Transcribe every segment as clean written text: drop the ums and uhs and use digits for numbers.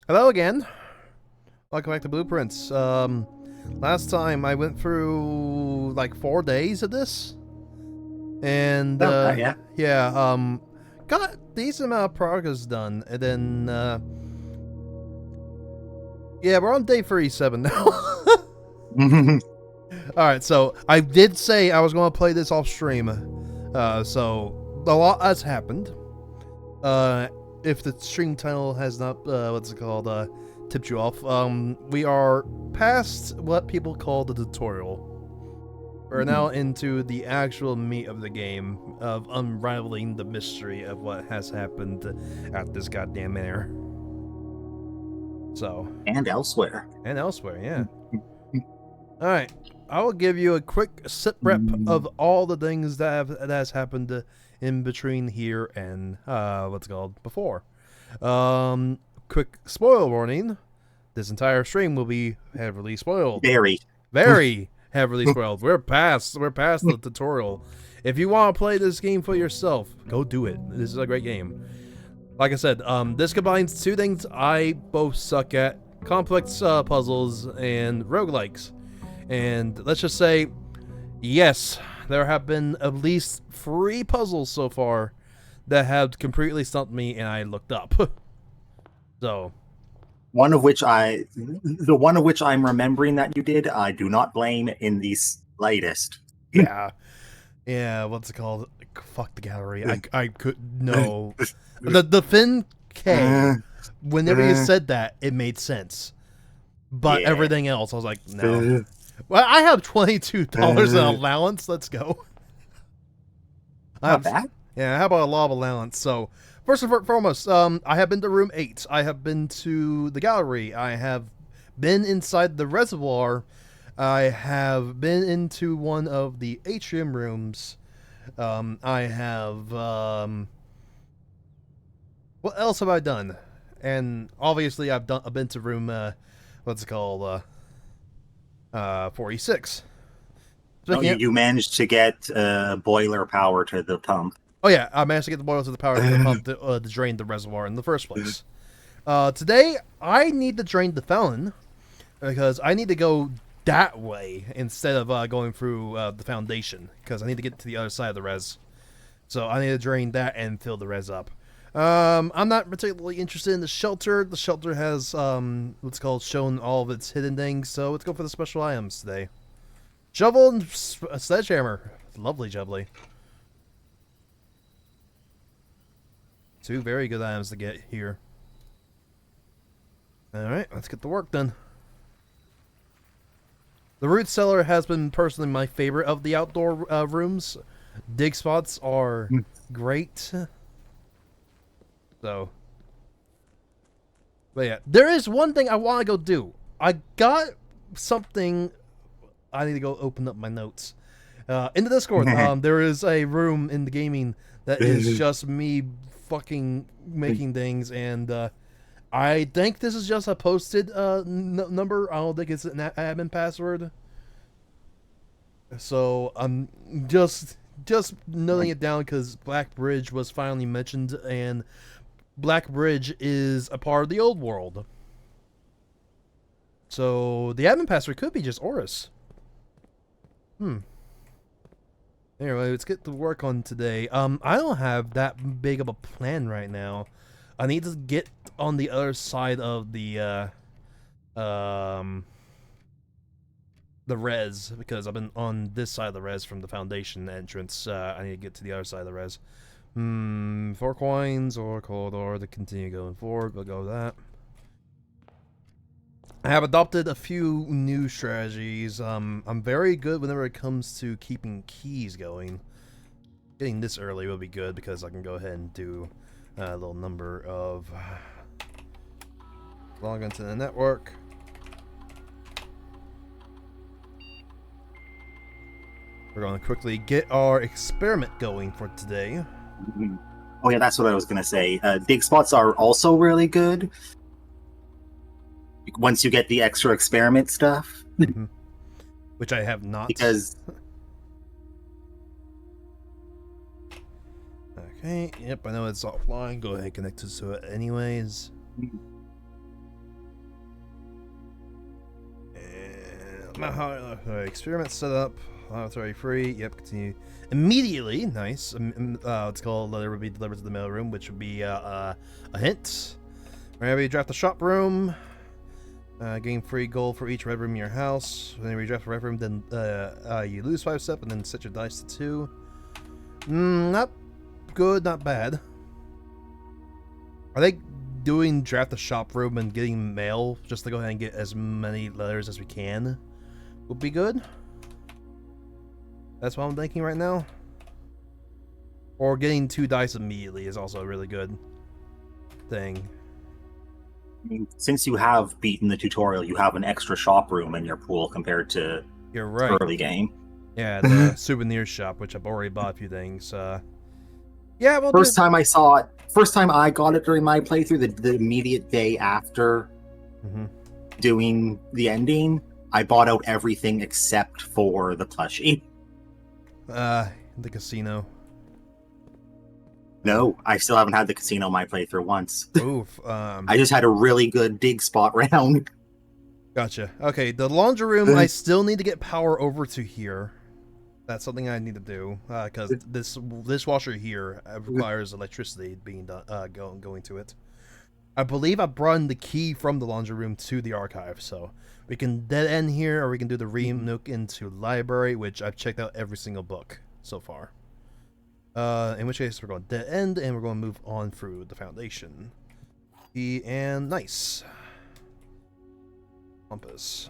Hello again. Welcome back to Blueprints. Last time I went through like 4 days of this, and Yeah. got a decent amount of progress done, and then we're on day 37 now. All right, so I did say I was going to play this off stream, so a lot has happened. If the stream title has not, tipped you off, we are past what people call the tutorial. We're now into the actual meat of the game, of unraveling the mystery of what has happened at this goddamn manor. So. And elsewhere. And elsewhere, yeah. Alright, I will give you a quick sit rep of all the things that has happened in between here and before. Quick spoiler warning: this entire stream will be heavily spoiled. Very Heavily spoiled. We're past the tutorial. If you want to play this game for yourself, go do it. This is a great game. Like I said, this combines two things I both suck at: complex puzzles and roguelikes. And let's just say, yes, there have been at least 3 puzzles so far that have completely stumped me, and I looked up. So, the one of which I'm remembering that you did, I do not blame in the slightest. Yeah, what's it called? Fuck the gallery. I could no. The Finn K. Whenever you said that, it made sense. But everything else, I was like, no. Well, I have $22 in allowance. Let's go. Not bad. Yeah, how about a lot of allowance? So, first and foremost, I have been to room 8. I have been to the gallery. I have been inside the reservoir. I have been into one of the atrium rooms. I have... what else have I done? And obviously, I've been to room... 46. You managed to get boiler power to the pump. Oh yeah, I managed to get the boiler to the power to the pump to drain the reservoir in the first place. Today, I need to drain the fountain because I need to go that way instead of going through the foundation, because I need to get to the other side of the res. So I need to drain that and fill the res up. I'm not particularly interested in the shelter. The shelter has shown all of its hidden things, so let's go for the special items today. Shovel and sledgehammer. Lovely jubbly. 2 very good items to get here. Alright, let's get the work done. The root cellar has been personally my favorite of the outdoor rooms. Dig spots are great. So, but yeah, there is one thing I want to go do. I got something. I need to go open up my notes. In the Discord, there is a room in the gaming that is just me fucking making things, and I think this is just a posted number. I don't think it's an admin password. So I'm just noting it down because Black Bridge was finally mentioned, and Black Bridge is a part of the old world. So the admin password could be just Oris. Anyway, let's get to work on today. I don't have that big of a plan right now. I need to get on the other side of the res, because I've been on this side of the res from the foundation entrance. I need to get to the other side of the res. 4 coins or corridor to continue going forward. We'll go with that. I have adopted a few new strategies. I'm very good whenever it comes to keeping keys going. Getting this early will be good because I can go ahead and do a little number of log into the network. We're going to quickly get our experiment going for today. Oh yeah, that's what I was gonna say. Dig spots are also really good once you get the extra experiment stuff. Which I have not. Because okay, yep, I know it's offline. Go ahead and connect to it anyways. And experiment setup. Laboratory free. Yep, continue immediately. Nice. It's called letter would be delivered to the mailroom, which would be a hint. Whenever you draft the shop room, gain free gold for each red room in your house. Whenever you draft a red room, then you lose 5 step and then set your dice to 2. Not good, not bad. Are they doing draft the shop room and getting mail just to go ahead and get as many letters as we can? Would be good. That's what I'm thinking right now. Or getting 2 dice immediately is also a really good thing. Since you have beaten the tutorial, you have an extra shop room in your pool compared to You're right. early game. Yeah, the souvenir shop, which I've already bought a few things. Yeah, well, First time I got it during my playthrough, the immediate day after doing the ending, I bought out everything except for the plushie. The casino. No, I still haven't had the casino my playthrough once. Oof. I just had a really good dig spot round. Gotcha. Okay, the laundry room, I still need to get power over to here. That's something I need to do, because this dishwasher here requires electricity being done, going to it. I believe I've brought the key from the laundry room to the archive, so we can dead end here, or we can do the re-nook into library, which I've checked out every single book so far. In which case, we're going dead end, and we're going to move on through the foundation. And nice. Compass.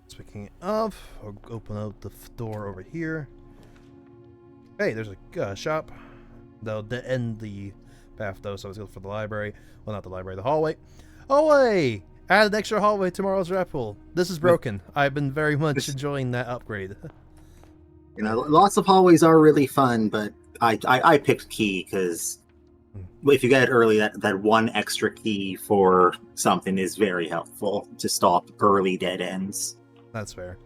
Speaking of, I'll open up the door over here. Hey, there's a shop. That'll dead end the path though, so let's go for the library. Well, not the library, the hallway. Hallway! Add an extra hallway to tomorrow's raffle. This is broken. I've been very much enjoying that upgrade. You know, lots of hallways are really fun, but I picked key because if you get it early, that one extra key for something is very helpful to stop early dead ends. That's fair.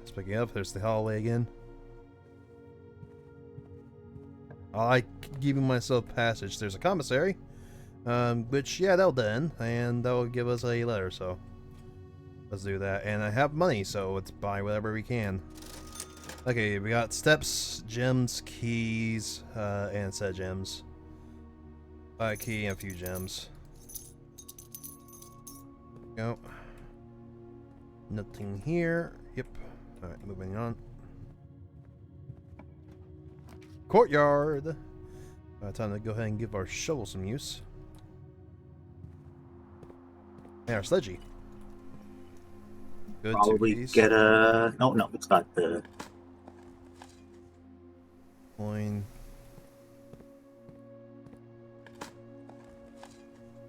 Speaking of, there's the hallway again. I like giving myself passage. There's a commissary, which, yeah, that'll end, and that'll give us a letter, so let's do that. And I have money, so let's buy whatever we can. Okay, we got steps, gems, keys, and set gems. Buy a key and a few gems. Go. Nothing here. Yep. Alright, moving on. Courtyard! Time to go ahead and give our shovel some use. And our sledgy. Good. Probably get a... No, it's got the... Coin.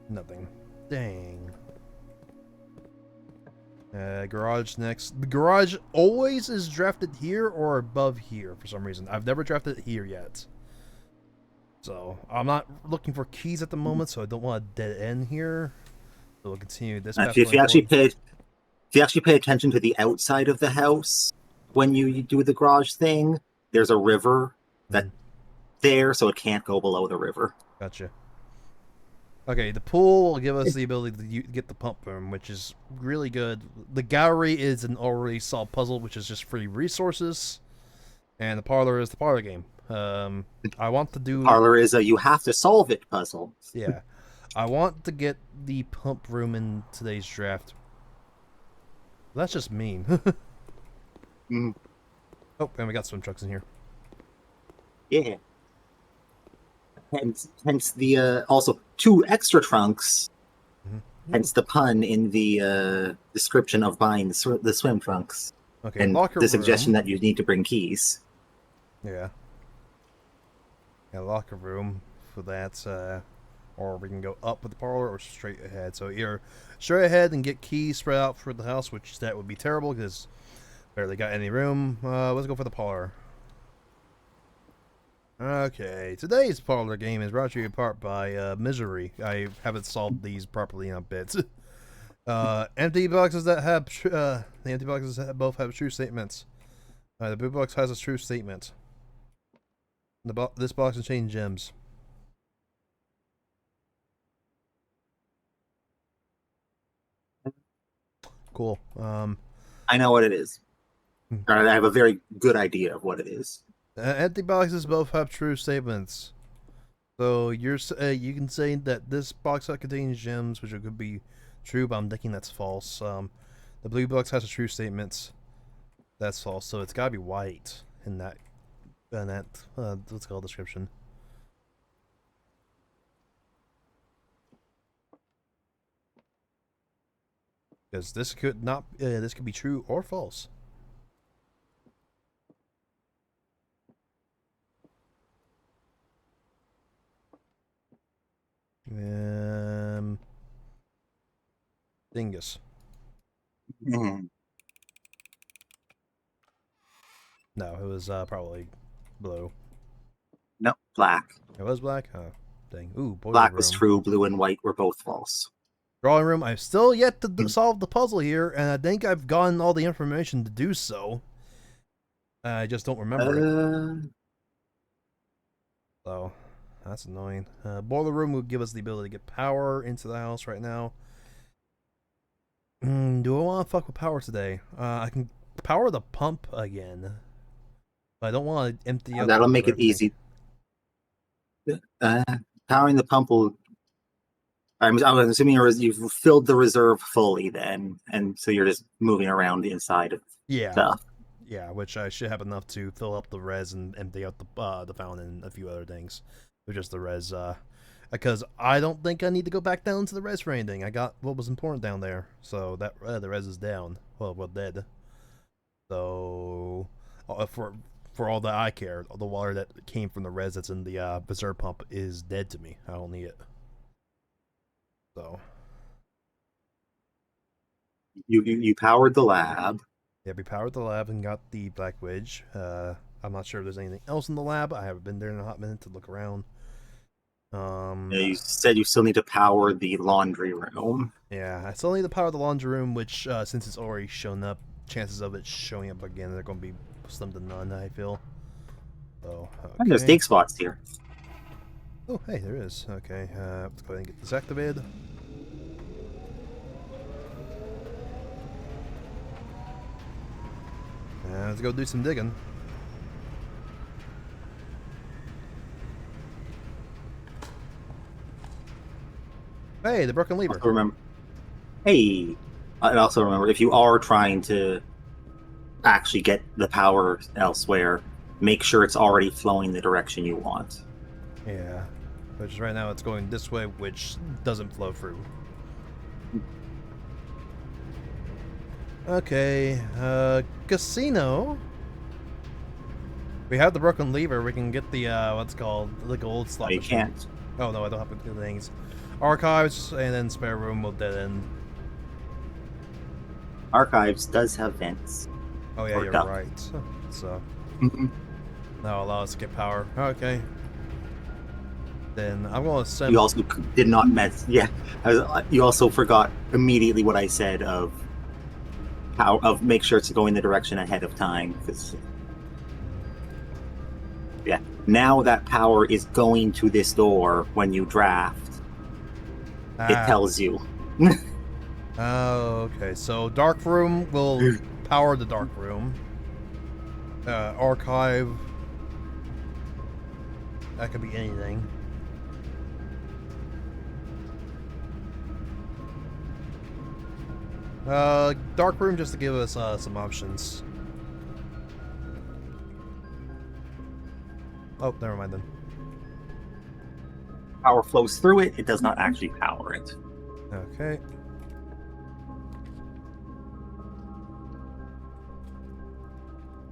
Nothing. Dang. Garage next. The garage always is drafted here or above here for some reason. I've never drafted it here yet. So, I'm not looking for keys at the moment, so I don't want to dead end here. So we'll continue this path. If you actually pay attention to the outside of the house when you do the garage thing, there's a river that there, so it can't go below the river. Gotcha. Okay, the pool will give us the ability to get the pump room, which is really good. The gallery is an already solved puzzle, which is just free resources, and the parlor is the parlor game. I want to do Parlor is a you have to solve it puzzle. yeah, I want to get the pump room in today's draft. That's just mean. Mm, Oh, and we got swim trucks in here. yeah. Hence the also 2 extra trunks. Mhm. Hence the pun in the description of buying the swim trunks. Okay, And locker the suggestion room. that you need to bring keys. Yeah. Yeah, locker room for that. Or we can go up with the parlor or straight ahead. So either straight ahead and get keys spread out for the house, which that would be terrible because barely got any room. Let's go for the parlor. Okay, today's parlor game is brought to you in part by Misery. I haven't solved these properly in a bit. Empty boxes that have the empty boxes both have true statements. The blue box has a true statement. This box contains gems. Cool. I know what it is. Hmm. Or I have a very good idea of what it is. Empty boxes both have true statements. So you can say that this box contains gems, which could be true, but I'm thinking that's false. The blue box has a true statement. That's false. So it's gotta be white in that let's call description. Because this could not this could be true or false. Dingus. Mhm. No, it was probably blue. No, black. It was black? Oh, dang. Ooh, boiler Black room. was true, blue and white were both false. Drawing room. I've still yet to solve the puzzle here, and I think I've gotten all the information to do so. I just don't remember it. So, that's annoying. Boiler room would give us the ability to get power into the house right now. Do I want to fuck with power today? I can power the pump again. But I don't want to empty out. That'll make it easy. Powering the pump will. I'm assuming you've filled the reserve fully then, and so you're just moving around the inside of stuff. Yeah, which I should have enough to fill up the res and empty out the fountain and a few other things. With just the res, because I don't think I need to go back down to the res for anything. I got what was important down there, so that the res is down. Well, dead. So, for all that I care, the water that came from the res that's in the reserve pump is dead to me. I don't need it. So You powered the lab. yeah, we powered the lab and got the Black Wedge. I'm not sure if there's anything else in the lab. I haven't been there in a hot minute to look around. You said you still need to power the laundry room. Yeah, I still need to power the laundry room, which since it's already shown up, chances of it showing up again are going to be slim to none. I feel. So okay. And there's dig spots here. Oh, hey, there is. Okay, let's go ahead and get this activated. Let's go do some digging. Hey, the broken lever. Remember, hey, I also remember if you are trying to actually get the power elsewhere, make sure it's already flowing the direction you want. Yeah, which right now it's going this way, which doesn't flow through. Okay, casino. We have the broken lever. We can get the what's called the gold slot. No, you machine. can't. Oh no, I don't have the things. Archives and then spare room will dead end. Archives does have vents. Oh yeah, Or you're duct. right. So Mhm. that'll allow us to get power. Okay. Then I'm gonna send. You also did not mess. Yeah, you also forgot immediately what I said of how of make sure it's going the direction ahead of time. Because yeah, now that power is going to this door when you draft. It Ah. tells you. Oh, okay. So dark room will power the dark room. Archive. That could be anything. Dark room just to give us some options. Oh, never mind then. Power flows through it. It does not actually power it. Okay.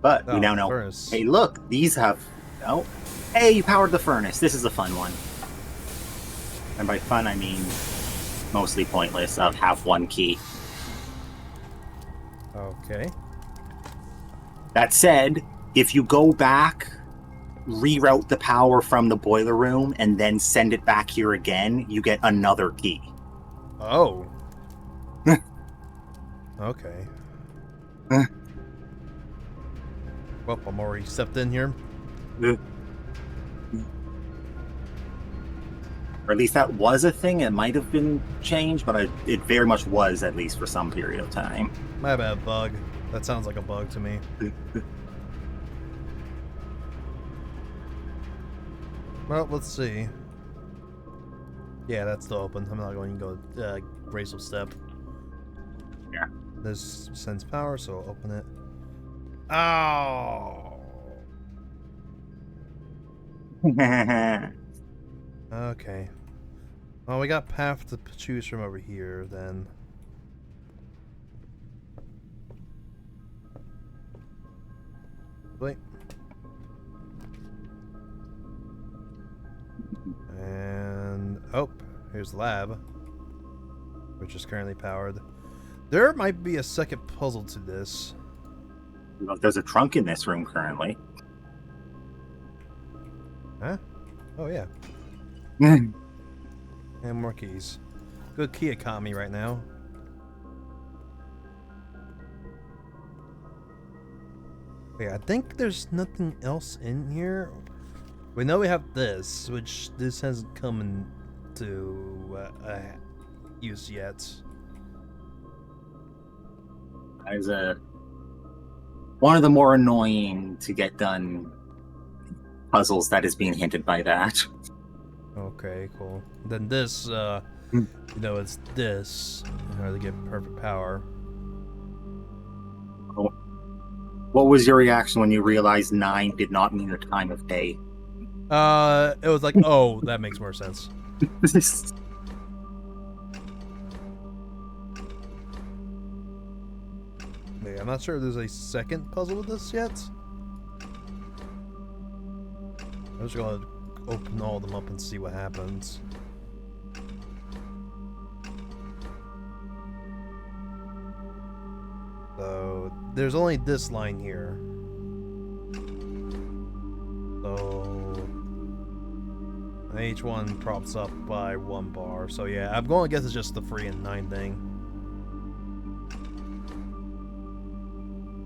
But we Oh, now know. furnace. Hey, look, these have. Oh, hey, you powered the furnace. This is a fun one. And by fun, I mean mostly pointless. Of have one key. Okay. That said, if you go back, reroute the power from the boiler room, and then send it back here again, you get another key. Oh. Okay. Well, I'm already stepped in here. Or at least that was a thing. It might have been changed, but it very much was, at least for some period of time. My bad, bug. That sounds like a bug to me. Well, let's see. Yeah, that's still open. I'm not going to go raise a step. Yeah. This sends power, so I'll open it. Oh. Okay. Well, we got path to choose from over here, then. Wait. And oh, here's the lab, which is currently powered. There might be a second puzzle to this. There's a trunk in this room currently. Huh? Oh yeah. And more keys. Good key economy right now. Yeah, I think there's nothing else in here. We know we have this, which this hasn't come into use yet. As one of the more annoying to get done puzzles that is being hinted by that. Okay, cool. Then this, you know, it's this in order to get perfect power. What was your reaction when you realized 9 did not mean the time of day? It was like, oh, that makes more sense. Yeah, I'm not sure if there's a second puzzle with this yet. I'm just gonna open all of them up and see what happens. So there's only this line here. So each one props up by 1 bar. So yeah, I'm going to guess it's just the 3 and 9 thing.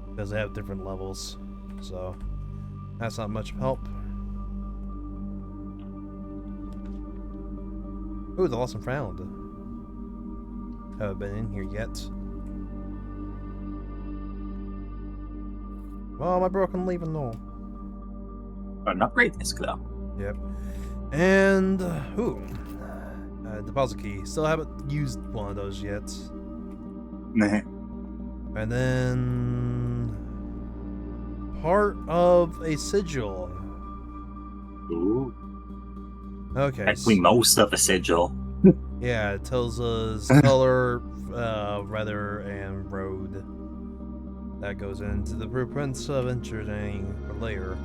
Because they have different levels. So that's not much help. Ooh, the lost and found. Haven't been in here yet. Oh, my broken leaving no. An upgrade disc though. Yep. And deposit key. Still haven't used one of those yet. And then part of a sigil. Ooh. Okay. Actually, most of a sigil. Yeah, it tells us color, weather, and road. That goes into the blueprints of entering a layer.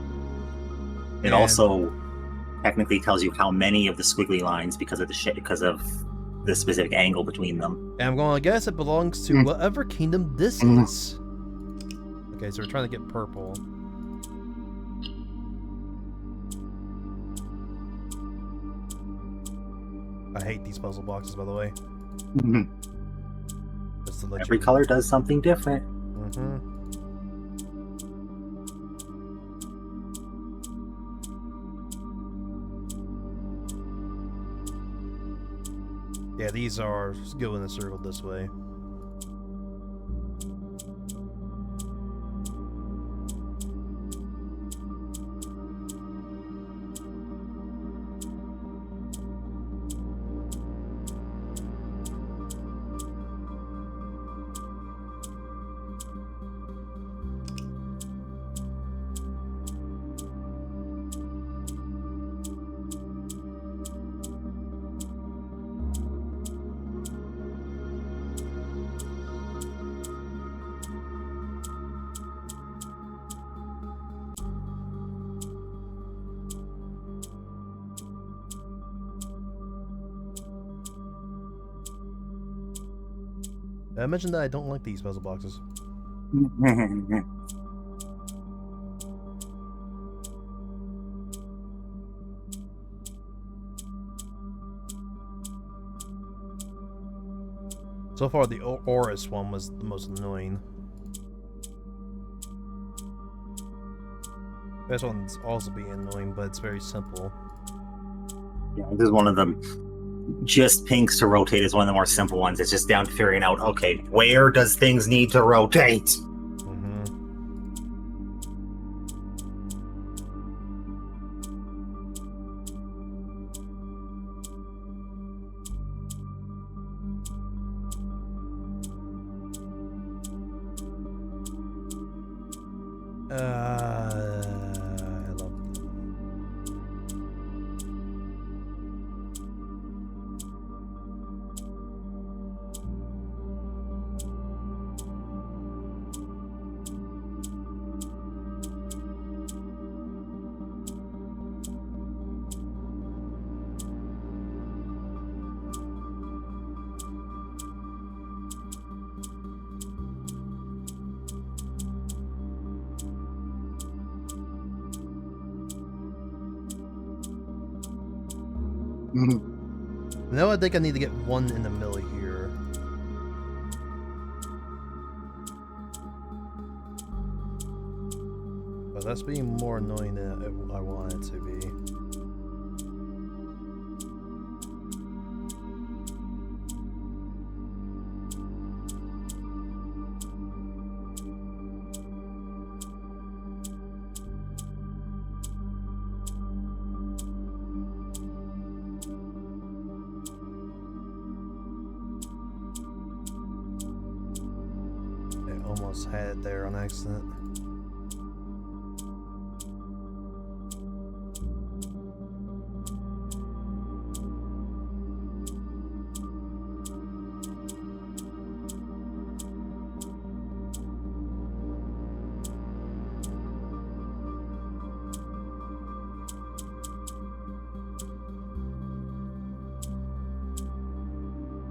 It also technically tells you how many of the squiggly lines because of the specific angle between them. And I'm going to guess it belongs to whatever kingdom this is. Okay, so we're trying to get purple. I hate these puzzle boxes, by the way. Just to let Every you... color does something different. Yeah, these are go in a circle this way. I mentioned that I don't like these puzzle boxes. So far, the Oris one was the most annoying. This one's also being annoying, but it's very simple. Yeah, this is one of them. Just pinks to rotate is one of the more simple ones. It's just down to figuring out, okay, where does things need to rotate? I love Now I think I need to get one in the middle here. But that's being more annoying than I want it to be. Almost had it there on accident.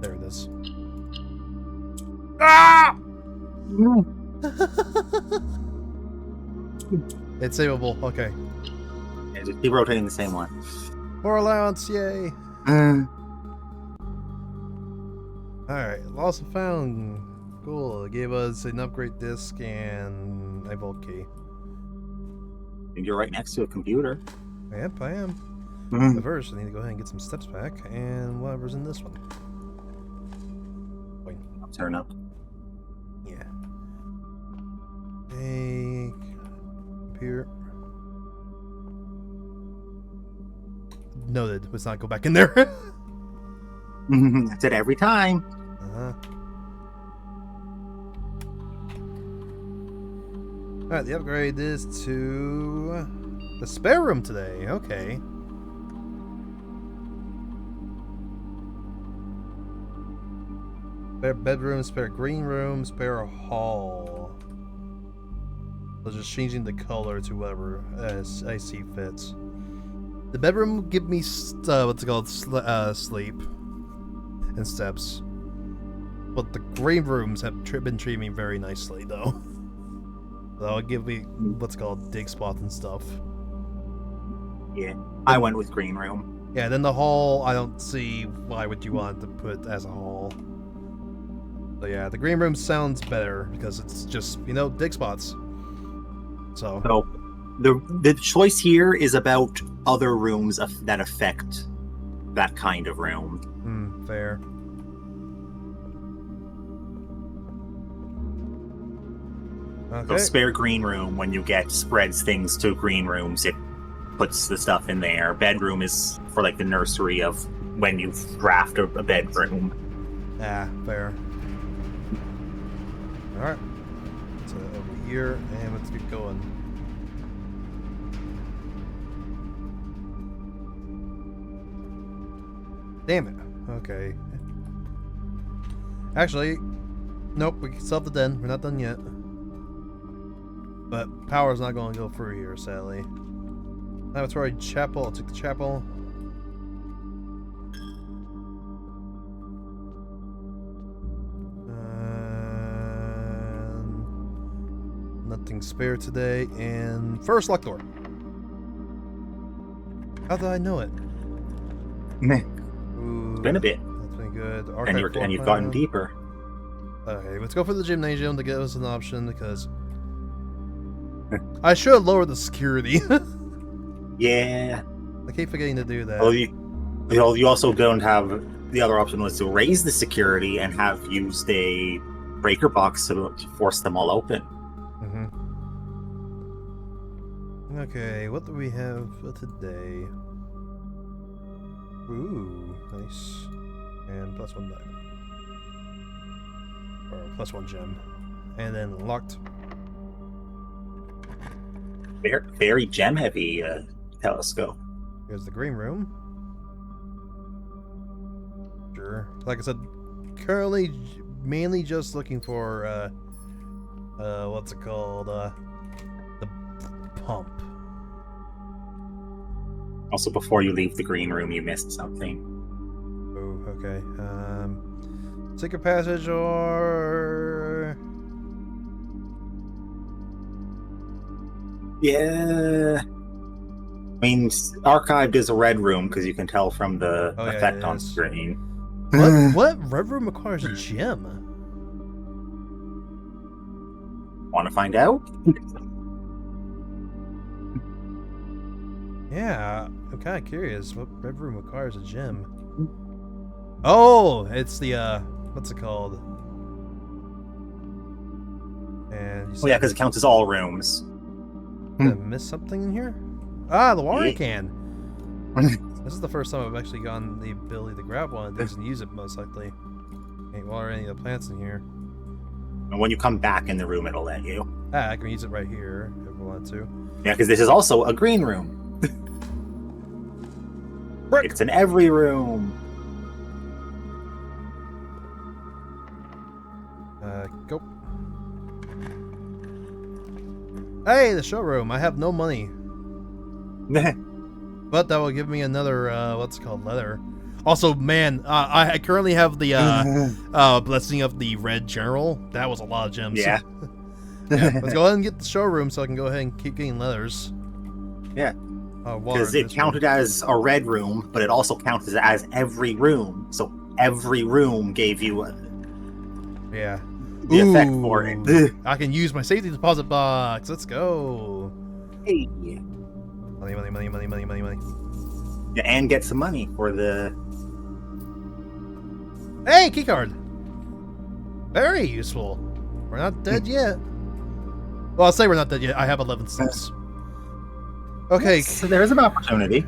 There it is. Ah! It's savable, okay. Yeah, just keep rotating the same one. More allowance, yay! Alright, lost and found. Cool, it gave us an upgrade disc and a vault key. And you're right next to a computer. Yep, I am. But first, I need to go ahead and get some steps back and whatever's in this one. Wait. I'll turn up. Yeah. Hey, computer. Noted. Let's not go back in there. That's it every time. Alright, the upgrade is to the spare room today. Okay. Spare bedroom, spare green room, spare hall. So just changing the color to whatever as I see fits. The bedroom give me what's it called, sleep and steps. But the green rooms have been treating me very nicely, though. That'll give me what's it called, dig spots and stuff. Yeah, I went with green room. Yeah, then the hall, I don't see why would you want to put as a hall. So yeah, the green room sounds better because it's just, you know, dig spots. So the choice here is about other rooms that affect that kind of room. Fair. So Okay. spare green room, when you get spreads things to green rooms, it puts the stuff in there. Bedroom is for like the nursery of when you draft a bedroom. Ah, fair. Alright. So over here, and let's get going. Damn it. Okay. Actually, nope, we still have the den. We're not done yet. But power's not going to go through here, sadly. Laboratory chapel. I'll take the chapel. Nothing spare today. And first locked door. How did I know it? Meh. Ooh, Been a bit. that's been good. And you've gotten deeper. Okay, let's go for the gymnasium to give us an option because I should have lowered the security. Yeah. I keep forgetting to do that. Well, you also don't have the other option was to raise the security and have used a breaker box to force them all open. Okay, what do we have for today? Ooh, nice. And +1 diamond. Or +1 gem. And then locked. Very gem heavy telescope. Here's the green room. Sure. Like I said, currently mainly just looking for what's it called? The pump. Also, before you leave the green room, you missed something. Oh, okay. Secret passage or Yeah. I mean, archived is a red room because you can tell from the Oh, yeah, effect it on is. screen. What red room requires a gem? Want to find out? Yeah, I'm kind of curious. What red room requires a gem? Oh, it's the what's it called? And you Oh yeah, because it counts as all rooms. Did I miss something in here? Ah, the water Yeah. can. This is the first time I've actually gotten the ability to grab one of these and use it, most likely. Can't water any of the plants in here. And when you come back in the room, it'll let you. Ah, I can use it right here if I want to. Yeah, because this is also a green room. Brick! It's in every room. Go. Hey, the showroom. I have no money. But that will give me another, what's it called, leather. Also, man, I currently have the, blessing of the red general. That was a lot of gems. Yeah. Yeah, let's go ahead and get the showroom so I can go ahead and keep getting leathers. Yeah. Water. Because it counted as a red room, but it also counted as every room. So every room gave you Yeah. the effect for it. I can use my safety deposit box. Let's go. Hey. Money, money, money, money, money, money, money. Yeah, and get some money for the. Hey, keycard. Very useful. We're not dead yet. Well, I'll say we're not dead yet. I have 11 steps. Okay. So there is an opportunity.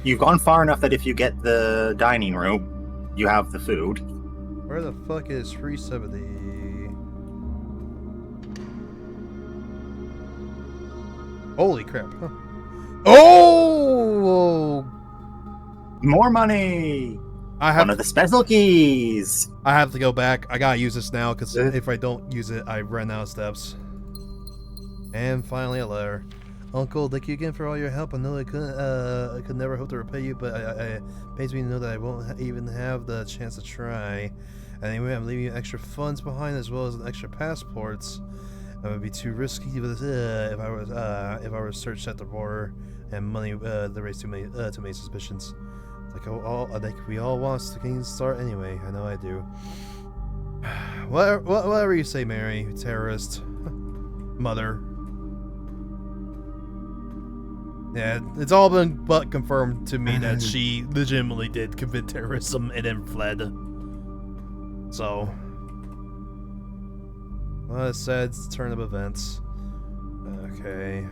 You've gone far enough that if you get the dining room, you have the food. Where the fuck is 370? Holy crap. Huh. Oh! More money. I have One of the special keys. I have to go back. I gotta use this now because if I don't use it, I run out of steps. And finally, a letter. Uncle, thank you again for all your help. I know I could never hope to repay you, but it pains me to know that I won't even have the chance to try. Anyway, I'm leaving you extra funds behind as well as extra passports. It would be too risky if I were to search at the border and money to raise too many suspicions. Like we all want to clean start anyway. I know I do. Whatever you say, Mary, terrorist, mother. Yeah, it's all been but confirmed to me that she legitimately did commit terrorism and then fled. So, Well, it said it's turn of events. Okay.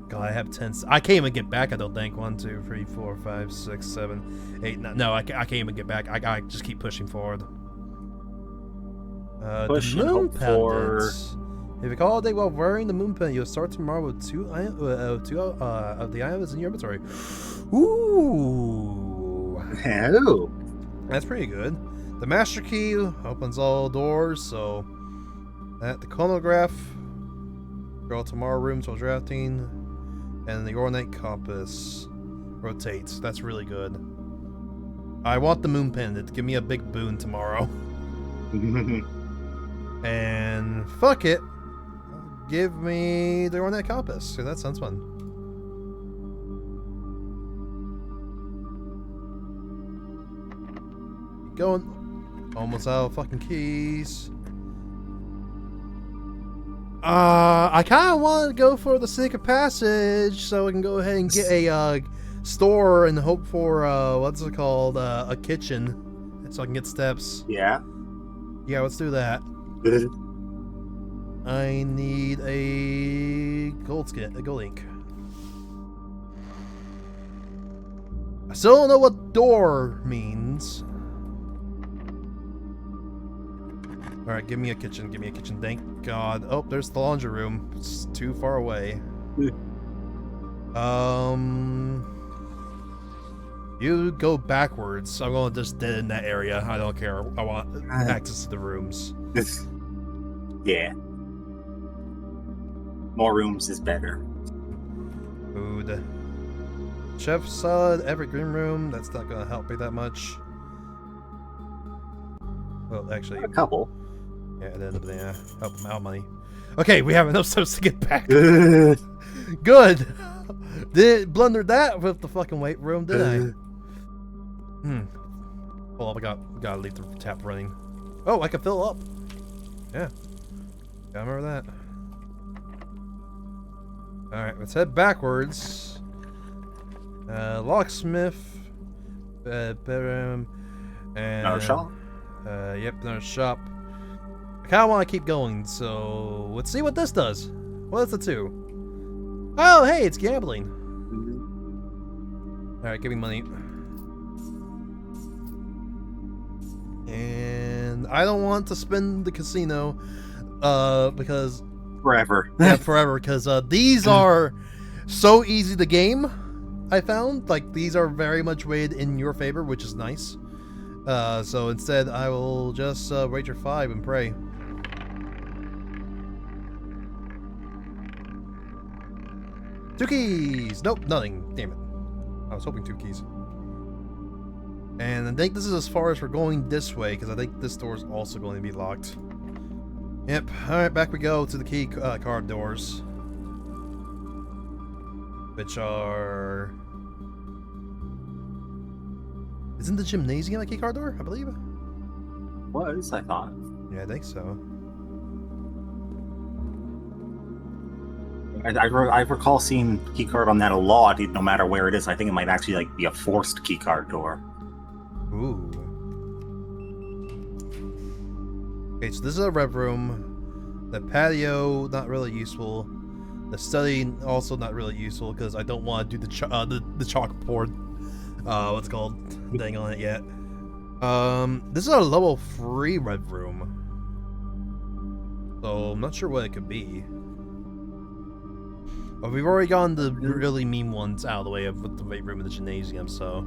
God, I have 10. I can't even get back, I don't think. 1, 2, 3, 4, 5, 6, 7, 8. No, I can't even get back. I just keep pushing forward. Push the and moon hope for- pendant. If you call a day while wearing the moon pendant, you'll start tomorrow with two of the items in your inventory. Ooh. Oh. That's pretty good. The master key opens all doors, so that the chronograph, go to tomorrow rooms while drafting, and the ornate compass rotates. That's really good. I want the moon pendant. Give me a big boon tomorrow. And fuck it. Give me the ornate compass. That sounds fun. Keep going. Almost out of fucking keys. I kind of want to go for the secret passage so I can go ahead and get a store and hope for what's it called, a kitchen, so I can get steps. Yeah. Yeah, let's do that. I need a gold ink. I still don't know what door means. Alright, give me a kitchen, thank God. Oh, there's the laundry room. It's too far away. You go backwards. I'm going to just dead in that area. I don't care. I want access to the rooms. Yeah. More rooms is better. Food. Chef salad, every green room. That's not going to help me that much. Well, actually, A couple. yeah, at the end of the day, help them out money. Okay, we have enough steps to get back. Good. Didn't blunder that with the fucking weight room, did I? Well, I gotta leave the tap running. Oh, I can fill up. Yeah. Gotta remember that. Alright, let's head backwards. Locksmith. Bedroom. And Another shop? Yep, another shop. I kinda wanna keep going, so let's see what this does. What does it do? Oh, hey, it's gambling. Alright, give me money. And I don't want to spend the casino, because... Forever. yeah, forever, because these are so easy to game, I found. Like, these are very much weighed in your favor, which is nice. So instead, I will just wager 5 and pray. Two keys! Nope, nothing. Damn it. I was hoping 2 keys. And I think this is as far as we're going this way, because I think this door is also going to be locked. Yep. Alright, back we go to the key card doors. Which are... Isn't the gymnasium a key card door, I believe? Was, I thought. Yeah, I think so. I recall seeing keycard on that a lot, no matter where it is. I think it might actually be a forced keycard door. Ooh. Okay, so this is a rev room. The patio, not really useful. The study, also not really useful, because I don't want to do the chalkboard, what's it called, thing on it yet. This is a level 3 rev room. So, I'm not sure what it could be. But we've already gotten the really mean ones out of the way with the weight room and the gymnasium, so...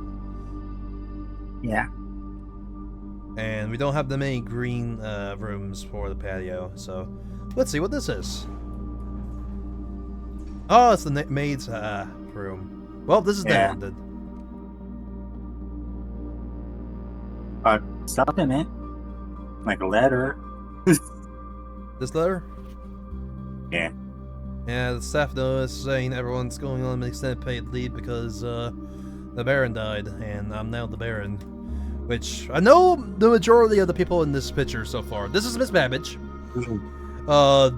Yeah. And we don't have that many green rooms for the patio, so let's see what this is. Oh, it's the maid's room. Well, this is Yeah. the Stuff in it. Like a letter. this letter. Yeah. Yeah, the staff notice saying everyone's going on an extended paid leave because the Baron died, and I'm now the Baron. Which I know the majority of the people in this picture so far. This is Miss Babbage. I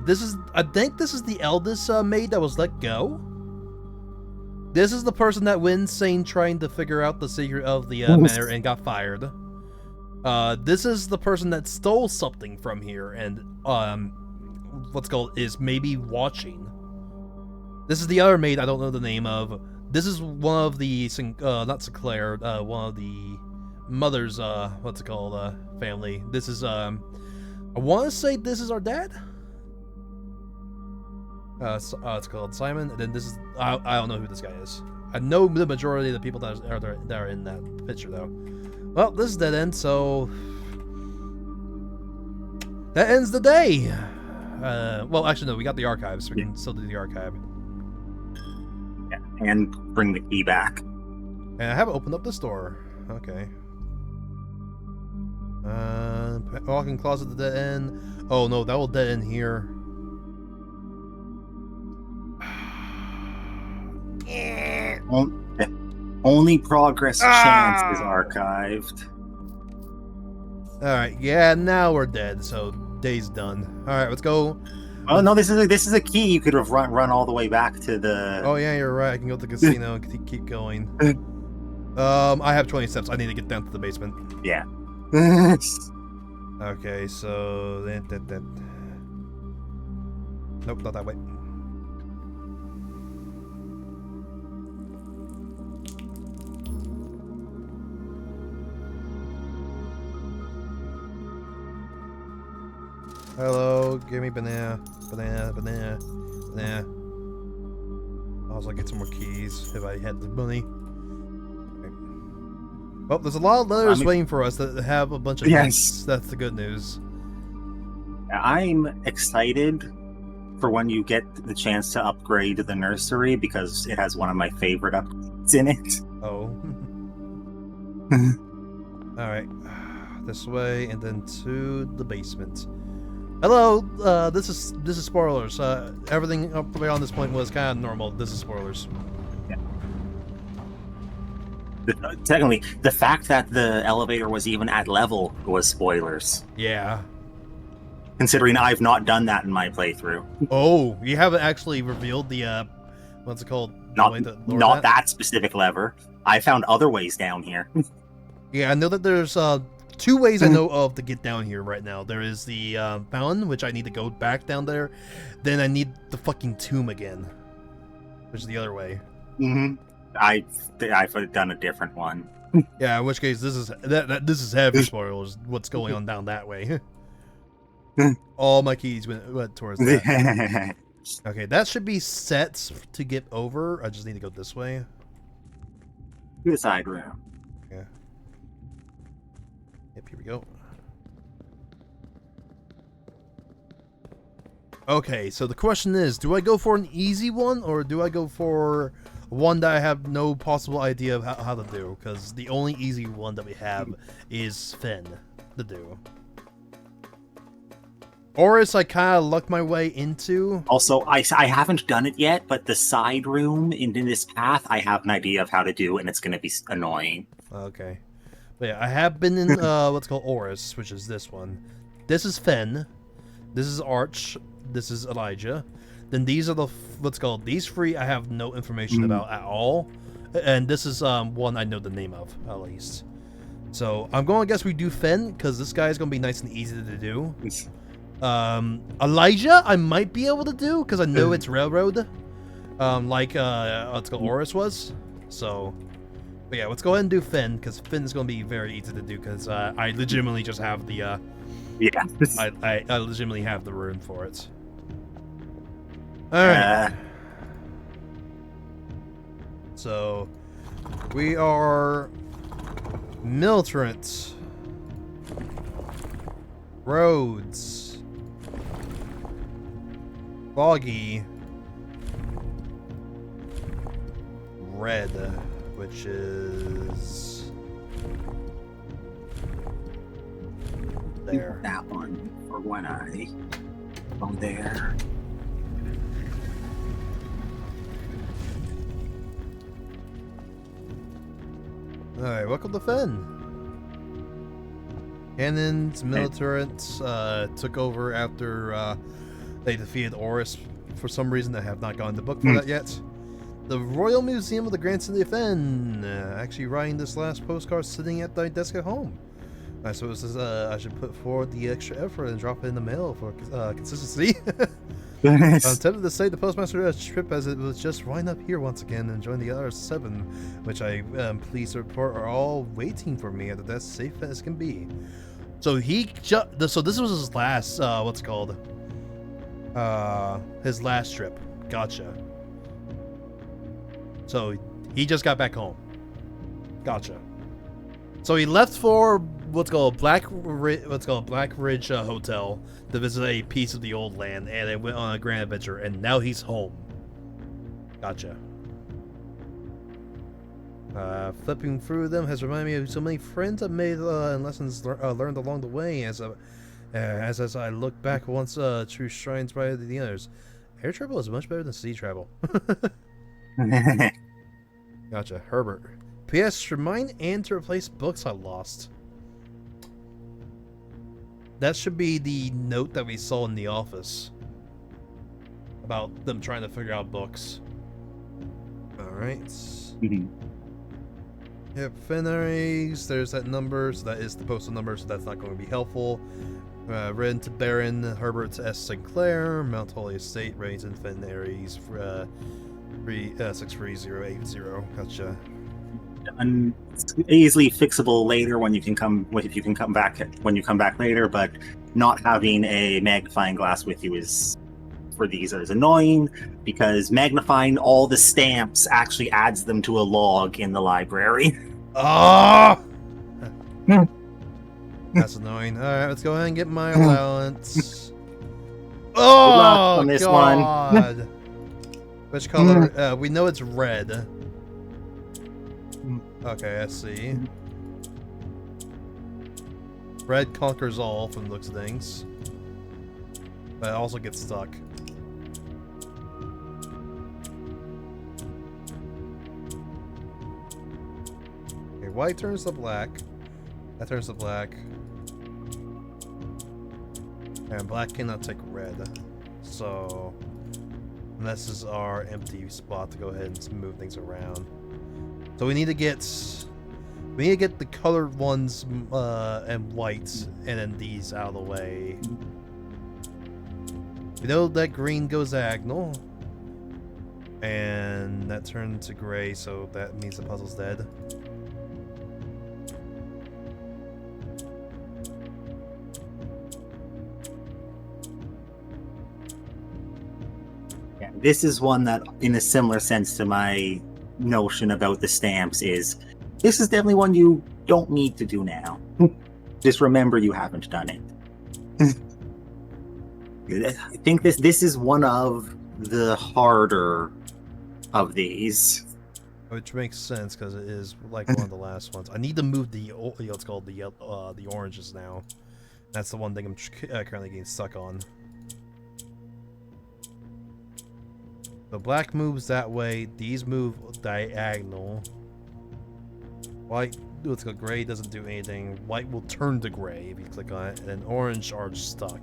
think this is the eldest maid that was let go. This is the person that went insane trying to figure out the secret of the manor and got fired. This is the person that stole something from here, and what's called is maybe watching. This is the other maid I don't know the name of. This is one of the not Sinclair, one of the mother's what's it called family. This is I want to say this is our dad. It's called Simon, and then this is I don't know who this guy is. I know the majority of the people that are in that picture though. Well, this is dead end, so that ends the day. Well, actually no, we got the archives, so we can still do the archive. Yeah, and bring the key back. And I haven't opened up this door. Okay. Walk-in closet to dead end. Oh no, that will dead end here. Only progress chance is archived. Alright, yeah, now we're dead, so day's done. Alright, let's go. Oh no, this is a key. You could have run all the way back to the. Oh yeah, you're right. I can go to the casino and keep going. I have 20 steps. I need to get down to the basement. Yeah. Okay, so nope, not that way. Hello, give me banana. I was like, get some more keys if I had the money. Okay. Well, there's a lot of letters waiting for us that have a bunch of hints. That's the good news. I'm excited for when you get the chance to upgrade the nursery because it has one of my favorite upgrades in it. Oh. Alright. This way and then to the basement. Hello, this is spoilers. Everything up beyond this point was kind of normal. This is spoilers. Yeah. Technically, the fact that the elevator was even at level was spoilers. Yeah. Considering I've not done that in my playthrough. Oh, you haven't actually revealed the what's it called? Not that specific lever. I found other ways down here. Yeah, I know that there's two ways I know of to get down here right now. There is the fountain, which I need to go back down there. Then I need the fucking tomb again, which is the other way. Mm-hmm. I've done a different one. Yeah, in which case this is heavy spoilers. What's going on down that way? All my keys went towards that. Okay, that should be set to get over. I just need to go this way. To the side room. Yeah. Yep, here we go. Okay, so the question is, do I go for an easy one, or do I go for one that I have no possible idea of how to do? Because the only easy one that we have is Finn to do. Oris, I kind of lucked my way into. Also, I haven't done it yet, but the side room in this path, I have an idea of how to do, and it's going to be annoying. Okay. But yeah, I have been in what's called Oris, which is this one. This is Finn. This is Arch. This is Elijah. Then these are the what's called these three I have no information about at all. And this is one I know the name of, at least. So I'm going to guess we do Finn, because this guy is going to be nice and easy to do. Elijah I might be able to do, because I know it's railroad. Like what's called Oris was. So but yeah, let's go ahead and do Finn, because Finn's going to be very easy to do, because I legitimately just have the yeah. I legitimately have the rune for it. Alright. So we are Militant. Roads. Foggy. Red, which is there. That one for when I go there. Alright, welcome to Finn. Cannons, Militarants took over after they defeated Oris. For some reason, I have not gotten the book for that yet. The Royal Museum of the Grand City of Finn. Actually writing this last postcard sitting at my desk at home. I suppose I should put forward the extra effort and drop it in the mail for consistency. I'm tempted to say the postmaster trip as it was just wind up here once again and join the other 7, which I am pleased to report are all waiting for me at the desk safe as can be. So so this was his last what's it called? His last trip. Gotcha. So he just got back home. Gotcha. So he left for what's called Black Ridge Hotel to visit a piece of the old land, and they went on a grand adventure, and now he's home. Gotcha. Flipping through them has reminded me of so many friends I've made and lessons learned along the way. As I look back, once true shrines by the others, air travel is much better than sea travel. Gotcha. Herbert. P.S. Remind Anne to replace books I lost. That should be the note that we saw in the office about them trying to figure out books. Alright. Yep, Fenris, there's that number, so that is the postal number, so that's not going to be helpful. Ren to Baron, Herbert to S. Sinclair, Mount Holly Estate, Rains and Fenris, 63080. Gotcha. It's easily fixable later when you can come back later, but not having a magnifying glass with you is annoying, because magnifying all the stamps actually adds them to a log in the library. Oh! That's annoying. Alright, let's go ahead and get my allowance. Oh, good luck on this God. one. Which color? We know it's red. Okay, I see. Red conquers all from the looks of things. But it also gets stuck. Okay, white turns to black. That turns to black. And black cannot take red. So... and this is our empty spot to go ahead and move things around. So we need to get the colored ones and whites, and then these out of the way. We know that green goes diagonal, and that turns to gray, so that means the puzzle's dead. Yeah, this is one that, in a similar sense to my notion about the stamps, this is definitely one you don't need to do now. Just remember you haven't done it. I think this is one of the harder of these. Which makes sense because it is like one of the last ones. I need to move the what's called the oranges now. That's the one thing I'm currently getting stuck on. So black moves that way. These move diagonal. White, let's go gray, doesn't do anything. White will turn to gray if you click on it, and then orange are stuck.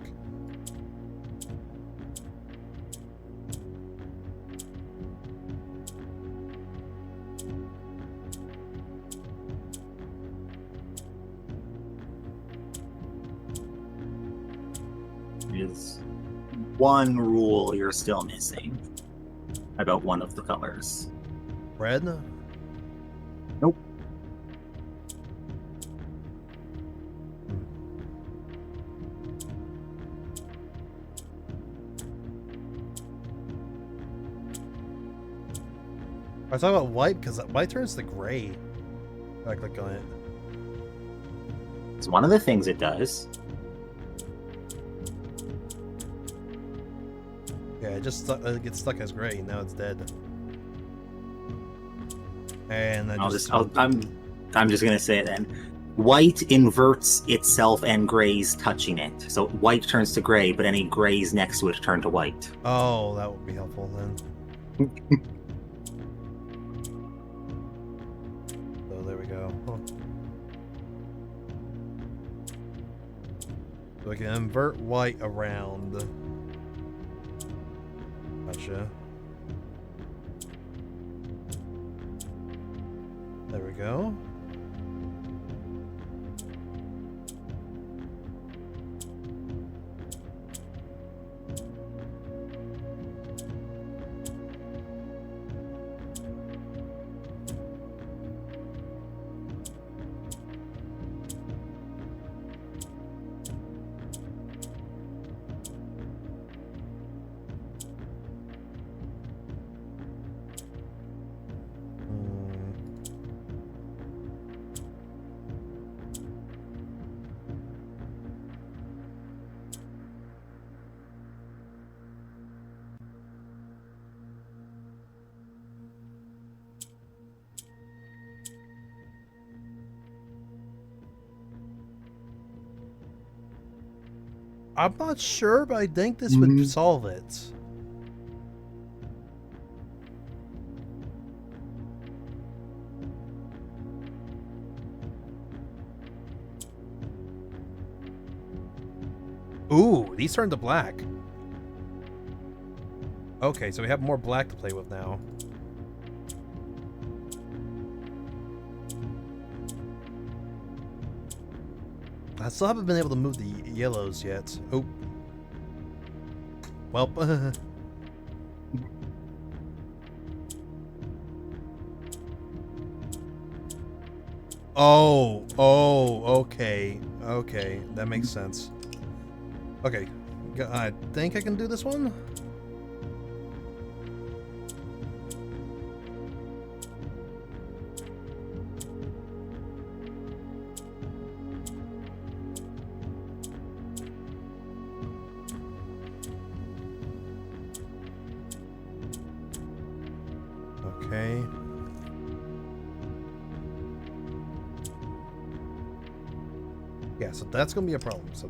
Is one rule you're still missing about one of the colors. Red? Nope. I was talking about white because white turns to gray. If I click on it. It's one of the things it does. Yeah, it just gets stuck as gray. Now it's dead. And I'm just gonna say it then. White inverts itself and grays touching it. So white turns to gray, but any grays next to it turn to white. Oh, that would be helpful then. So there we go. Huh. So we can invert white around. Gotcha. There we go. I'm not sure, but I think this would solve it. Ooh, these turn to black. Okay, so we have more black to play with now. I still haven't been able to move the yellows yet. Oh. Well. Okay. Okay, that makes sense. Okay, I think I can do this one. Okay. Yeah, so that's gonna be a problem. So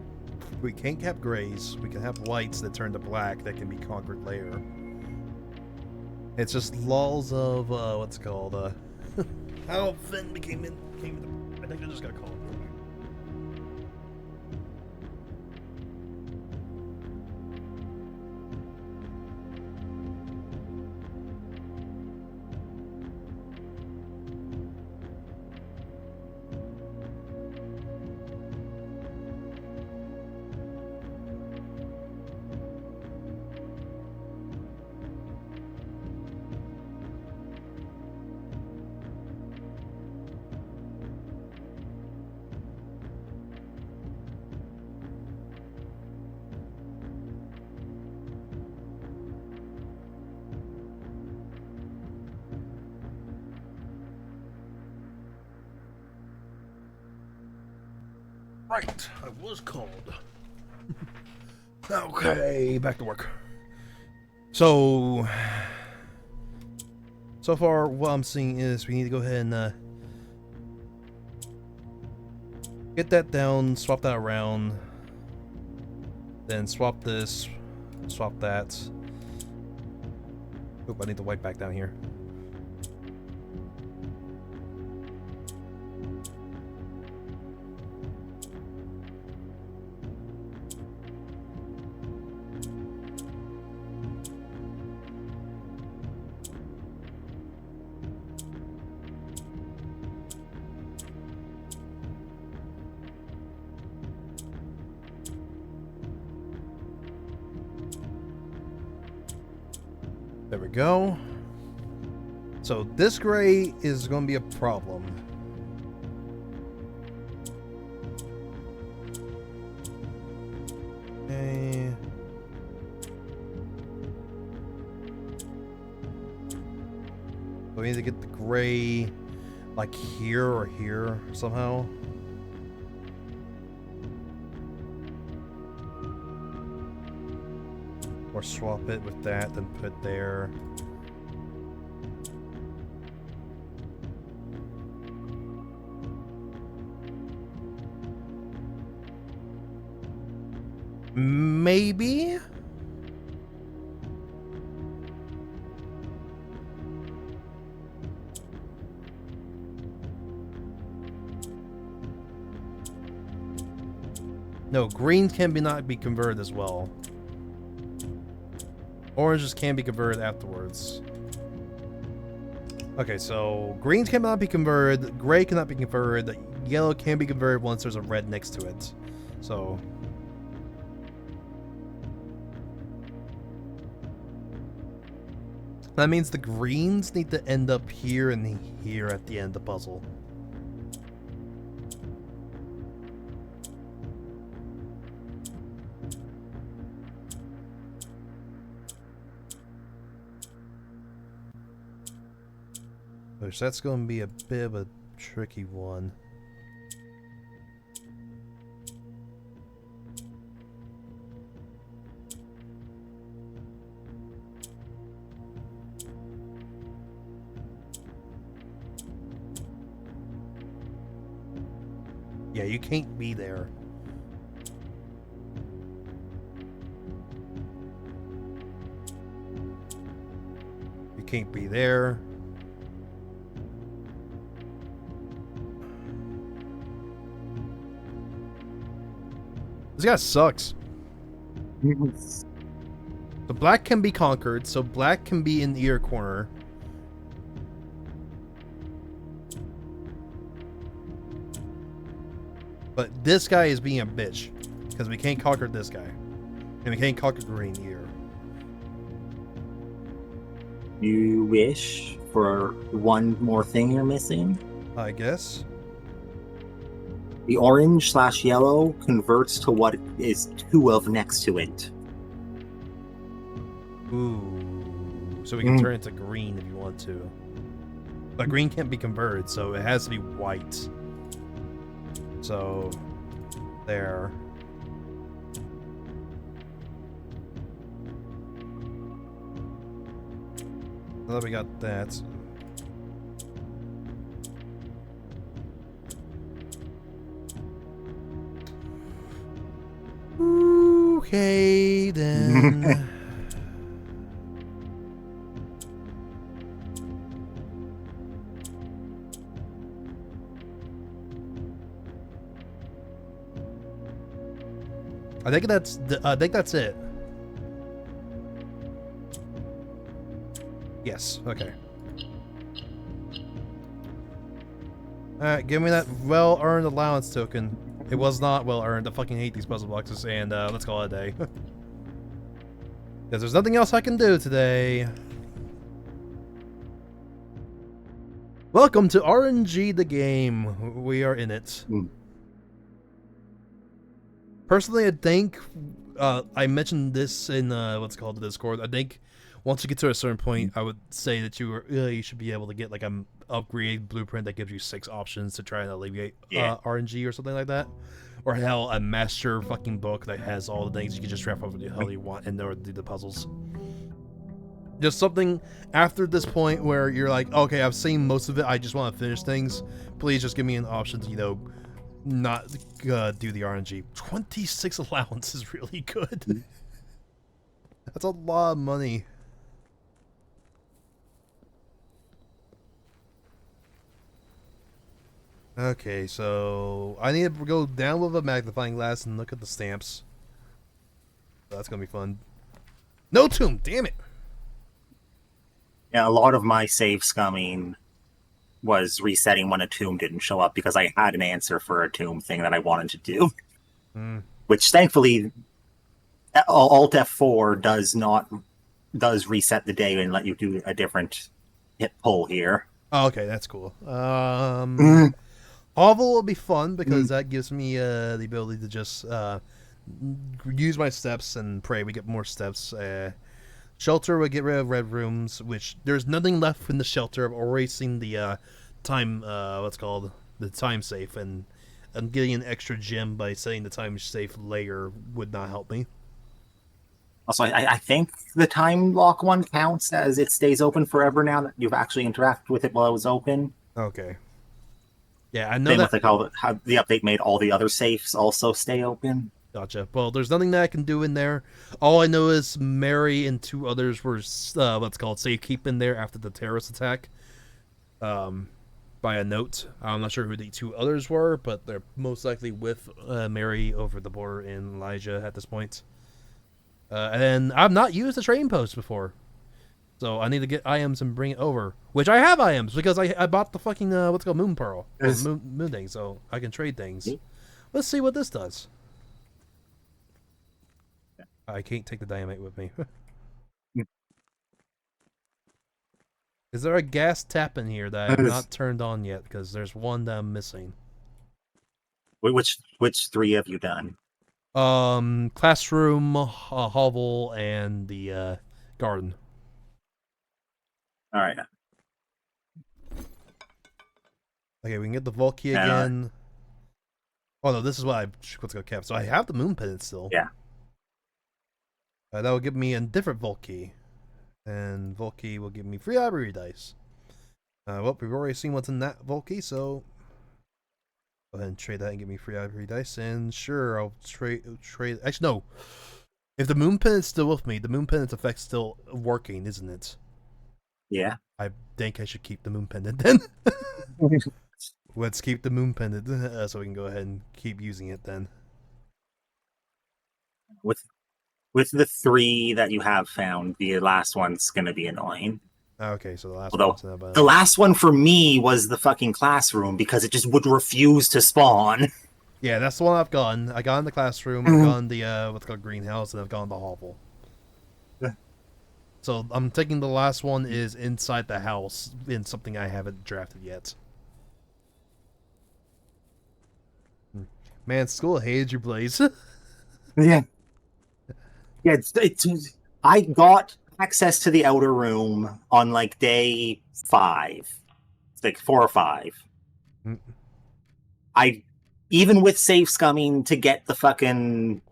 we can't have grays. We can have whites that turn to black that can be conquered later. It's just laws of what's it called? How Finn came in. I think I just got called. Right, I was called. Okay, back to work. So far, what I'm seeing is we need to go ahead and get that down, swap that around, then swap this, swap that. Oop, I need the white back down here. There we go. So this gray is going to be a problem. Okay. So we need to get the gray like here or here somehow. Or swap it with that, then put there. Maybe? No, greens can not be converted as well. Oranges can be converted afterwards. Okay, so greens cannot be converted, gray cannot be converted, yellow can be converted once there's a red next to it. So that means the greens need to end up here and here at the end of the puzzle. Which that's going to be a bit of a tricky one. Yeah, you can't be there. can't be there. This guy sucks. So black can be conquered, so black can be in either corner. But this guy is being a bitch, because we can't conquer this guy. And we can't conquer green either. You wish for one more thing you're missing? I guess. The orange/yellow converts to what is 2 of next to it. Ooh. So we can turn it to green if you want to. But green can't be converted, so it has to be white. So, there. Now that we got that. Okay, then. I think that's it. Yes. Okay. All right, give me that well-earned allowance token. It was not well-earned. I fucking hate these puzzle boxes, and let's call it a day. Because there's nothing else I can do today. Welcome to RNG the game. We are in it. Personally, I think I mentioned this in what's called the Discord. I think once you get to a certain point, I would say that you should be able to get like an upgrade blueprint that gives you 6 options to try and alleviate RNG or something like that, or hell, a master fucking book that has all the things you can just wrap over the hell you want in order to do the puzzles. Just something after this point where you're like, okay, I've seen most of it. I just want to finish things. Please just give me an option to, you know, not do the RNG. 26 allowance is really good. That's a lot of money. Okay, so I need to go down with a magnifying glass and look at the stamps. That's gonna be fun. No tomb, damn it. Yeah, a lot of my save scumming was resetting when a tomb didn't show up because I had an answer for a tomb thing that I wanted to do. Which thankfully Alt F4 does reset the day and let you do a different hit pull here. Oh, okay, that's cool. Oval will be fun because that gives me the ability to just use my steps and pray we get more steps. Shelter will get rid of red rooms, which there's nothing left in the shelter. I've already seen the time, the time safe, and getting an extra gem by setting the time safe layer would not help me. Also, I think the time lock one counts as it stays open forever now that you've actually interacted with it while it was open. Okay. Yeah, I know Same that. with like how the update made all the other safes also stay open. Gotcha. Well, there's nothing that I can do in there. All I know is Mary and 2 others were safekeeping there after the terrorist attack. By a note. I'm not sure who the 2 others were, but they're most likely with Mary over the border in Elijah at this point. And I've not used the trading post before. So I need to get items and bring it over. Which I have items, because I bought the fucking, Moon Pearl. Moon thing, so I can trade things. Let's see what this does. I can't take the dynamite with me. Is there a gas tap in here that I have not turned on yet? Because there's one that I'm missing. Which 3 have you done? Classroom, hovel, and the garden. All right. Okay, we can get the Volkey again. Oh no, this is what what's going to cap. So I have the moon pendant still. Yeah. That will give me a different Volkey. And Volkey will give me free library dice. Well, we've already seen what's in that Volkey, so go ahead and trade that and give me free library dice. And sure, I'll trade. Actually, no. If the moon pendant's still with me, the moon pendant effect's still working, isn't it? Yeah. I think I should keep the moon pendant then. Let's keep the moon pendant so we can go ahead and keep using it then. With the 3 that you have found, the last one's gonna be annoying. Okay, so the last Although one's about the last one for me was the fucking classroom because it just would refuse to spawn. Yeah, that's the one I've gone. I got in the classroom, I've gone the what's called greenhouse, and I've gone the hovel. So I'm thinking the last one is inside the house in something I haven't drafted yet. Man, school hated you, Blaze. Yeah. Yeah, I got access to the outer room on like day 5. Like 4 or 5. Mm. I even with safe scumming to get the fucking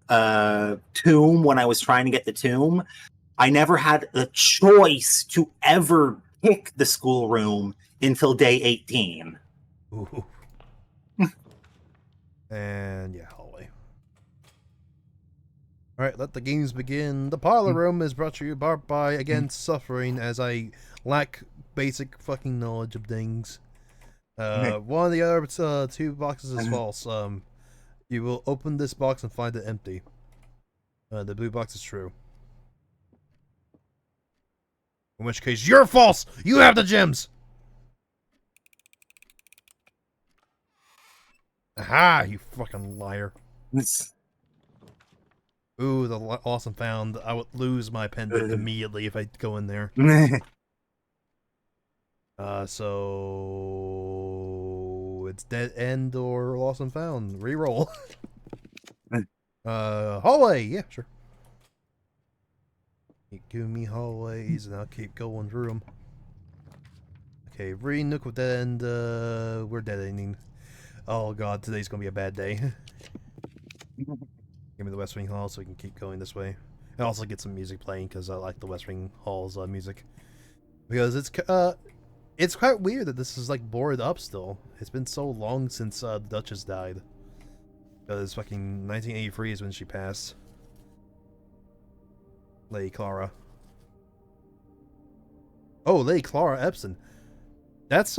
tomb when I was trying to get the tomb, I never had the choice to ever pick the schoolroom until day 18. Ooh. And yeah, hallway. Alright, let the games begin. The parlor room is brought to you by, again, suffering as I lack basic fucking knowledge of things. One of the other 2 boxes is false. You will open this box and find it empty. The blue box is true. In which case, you're false! You have the gems! Aha, you fucking liar. Ooh, the awesome found. I would lose my pendant immediately if I go in there. So it's dead end or lost and found. Reroll. Hallway. Yeah, sure. Give me hallways, and I'll keep going through them. Okay, re-nook with dead end. We're dead ending. Oh god, today's gonna be a bad day. Give me the West Wing Hall so we can keep going this way. And also get some music playing because I like the West Wing Hall's music. Because it's quite weird that this is like boarded up still. It's been so long since the Duchess died. Because fucking 1983 is when she passed. Lady Clara. Oh, Lady Clara Epson. That's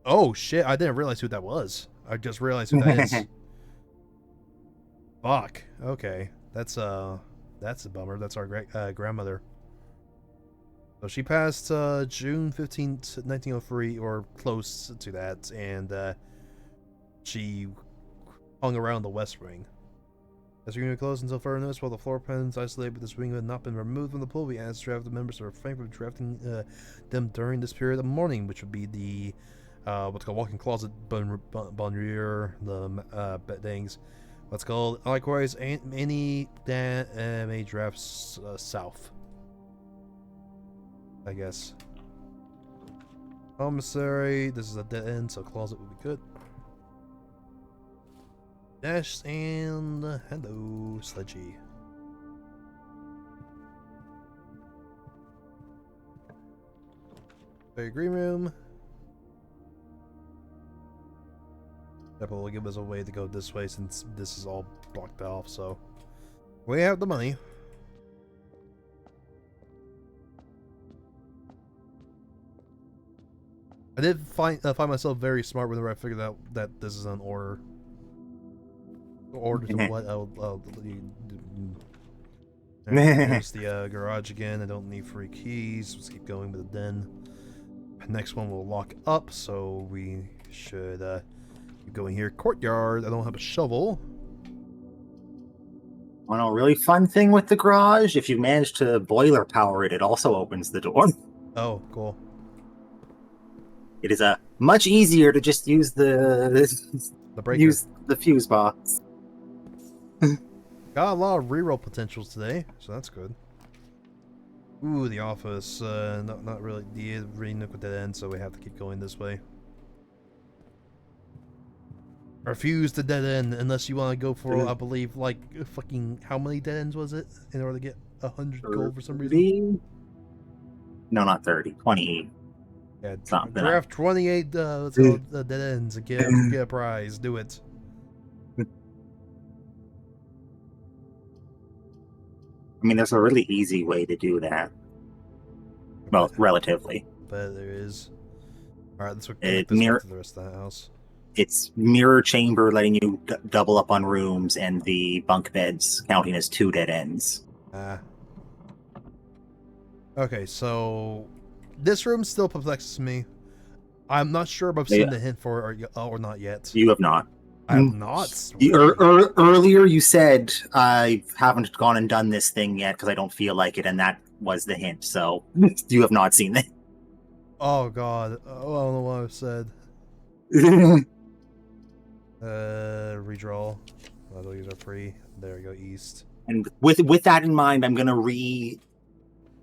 oh shit, I didn't realize who that was. I just realized who that is. Fuck. Okay. That's a bummer. That's our great grandmother. So she passed June 15th, 1903, or close to that, and she hung around the West Wing. As we were closed until further notice, while the floor plans isolated with this wing had not been removed from the pool, we asked draft members to refrain from drafting them during this period of mourning, which would be the what's called walk-in closet, bonrier, the beddings. What's called likewise any that may draft south. I guess. Commissary. This is a dead end, so closet would be good. Dash and hello, Sledgy. Okay, green room. That will give us a way to go this way since this is all blocked off. So we have the money. I did find myself very smart whenever I figured out that this is an order. Order to what? There's the garage again. I don't need free keys. Let's keep going with the den. Next one will lock up, so we should keep going here. Courtyard. I don't have a shovel. Well, a really fun thing with the garage, if you manage to boiler power it, it also opens the door. Oh, cool. It is much easier to just use the breaker. Use the fuse box. Got a lot of reroll potentials today, so that's good. Ooh, the office. Not really. The re-nook with that end, so we have to keep going this way. Refuse the dead end unless you want to go for, I believe, like fucking how many dead ends was it in order to get 100 gold for some reason? No, not 30. 28. Yeah, draft 28 dead ends and get a prize. Do it. I mean, there's a really easy way to do that. Well, relatively. But there is. Alright, let's It connect this back mirror. to the rest of the house. It's mirror chamber, letting you double up on rooms, and the bunk beds counting as 2 dead ends. Ah. Okay, so this room still perplexes me. I'm not sure if I've seen the hint for it or not yet. You have not. I have not. Earlier, you said I haven't gone and done this thing yet because I don't feel like it, and that was the hint. So you have not seen it. Oh God! Oh, I don't know what I've said. Redraw. These are free. There we go. East. And with that in mind, I'm gonna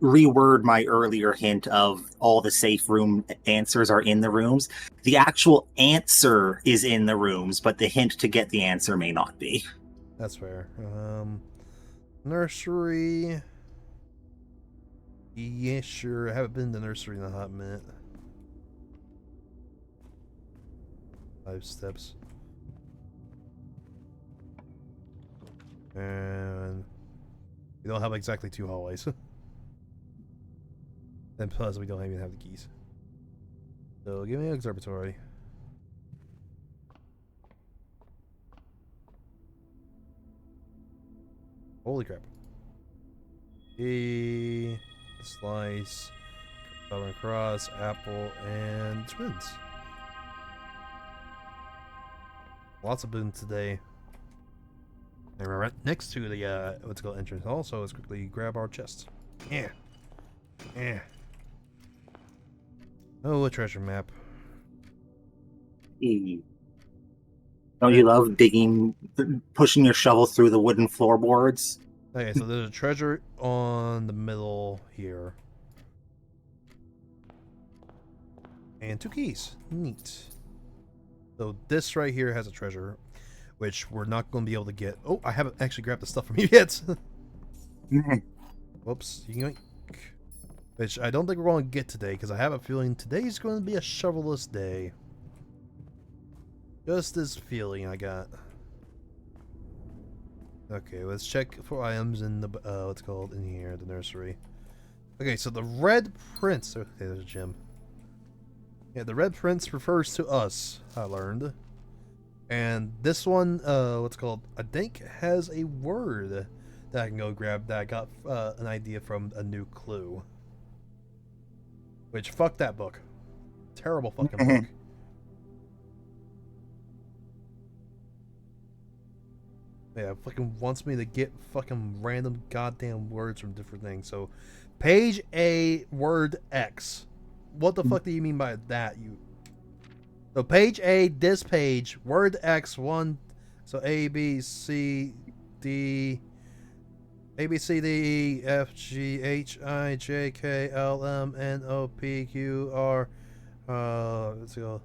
reword my earlier hint of all the safe room answers are in the rooms. The actual answer is in the rooms, but the hint to get the answer may not be. That's fair. Nursery. Yeah, sure. I haven't been to nursery in a hot minute. 5 steps. And we don't have exactly 2 hallways. And plus, we don't even have the keys. So, give me an observatory. Holy crap. A slice, Southern Cross, apple, and twins. Lots of boons today. And we're right next to the what's it called entrance hall, so let's quickly grab our chest. Yeah. Yeah. Oh, a treasure map. Don't you love digging, pushing your shovel through the wooden floorboards? Okay, so there's a treasure on the middle here. And 2 keys. Neat. So this right here has a treasure, which we're not going to be able to get. Oh, I haven't actually grabbed the stuff from you yet. Whoops. Yoink. Which I don't think we're going to get today, because I have a feeling today's going to be a shovelless day. Just this feeling I got. Okay, let's check for items in the, what's called in here, the nursery. Okay, so the Red Prince. Okay, there's a gem. Yeah, the Red Prince refers to us, I learned. And this one, what's called, I think has a word that I can go grab that I got an idea from a new clue. Which, fuck that book. Terrible fucking book. Yeah, fucking wants me to get fucking random goddamn words from different things. So, page A, word X. What the fuck do you mean by that? So page A, this page, word X, 1. So A, B, C, D, E, F, G, H, I, J, K, L, M, N, O, P, Q, R. Let's go.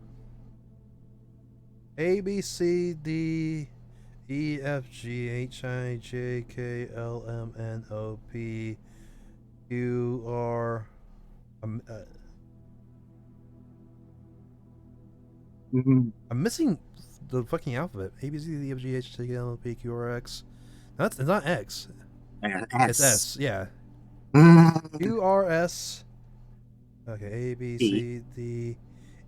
A, B, C, D, E, F, G, H, I, J, K, L, M, N, O, P, Q, R. I'm missing the fucking alphabet. A, B, C, D, E, F, G, H, I, J, K, L, M, P, Q, R, X. It's not X. It's S, yeah. Q, R, S. Okay, A, B, C, D,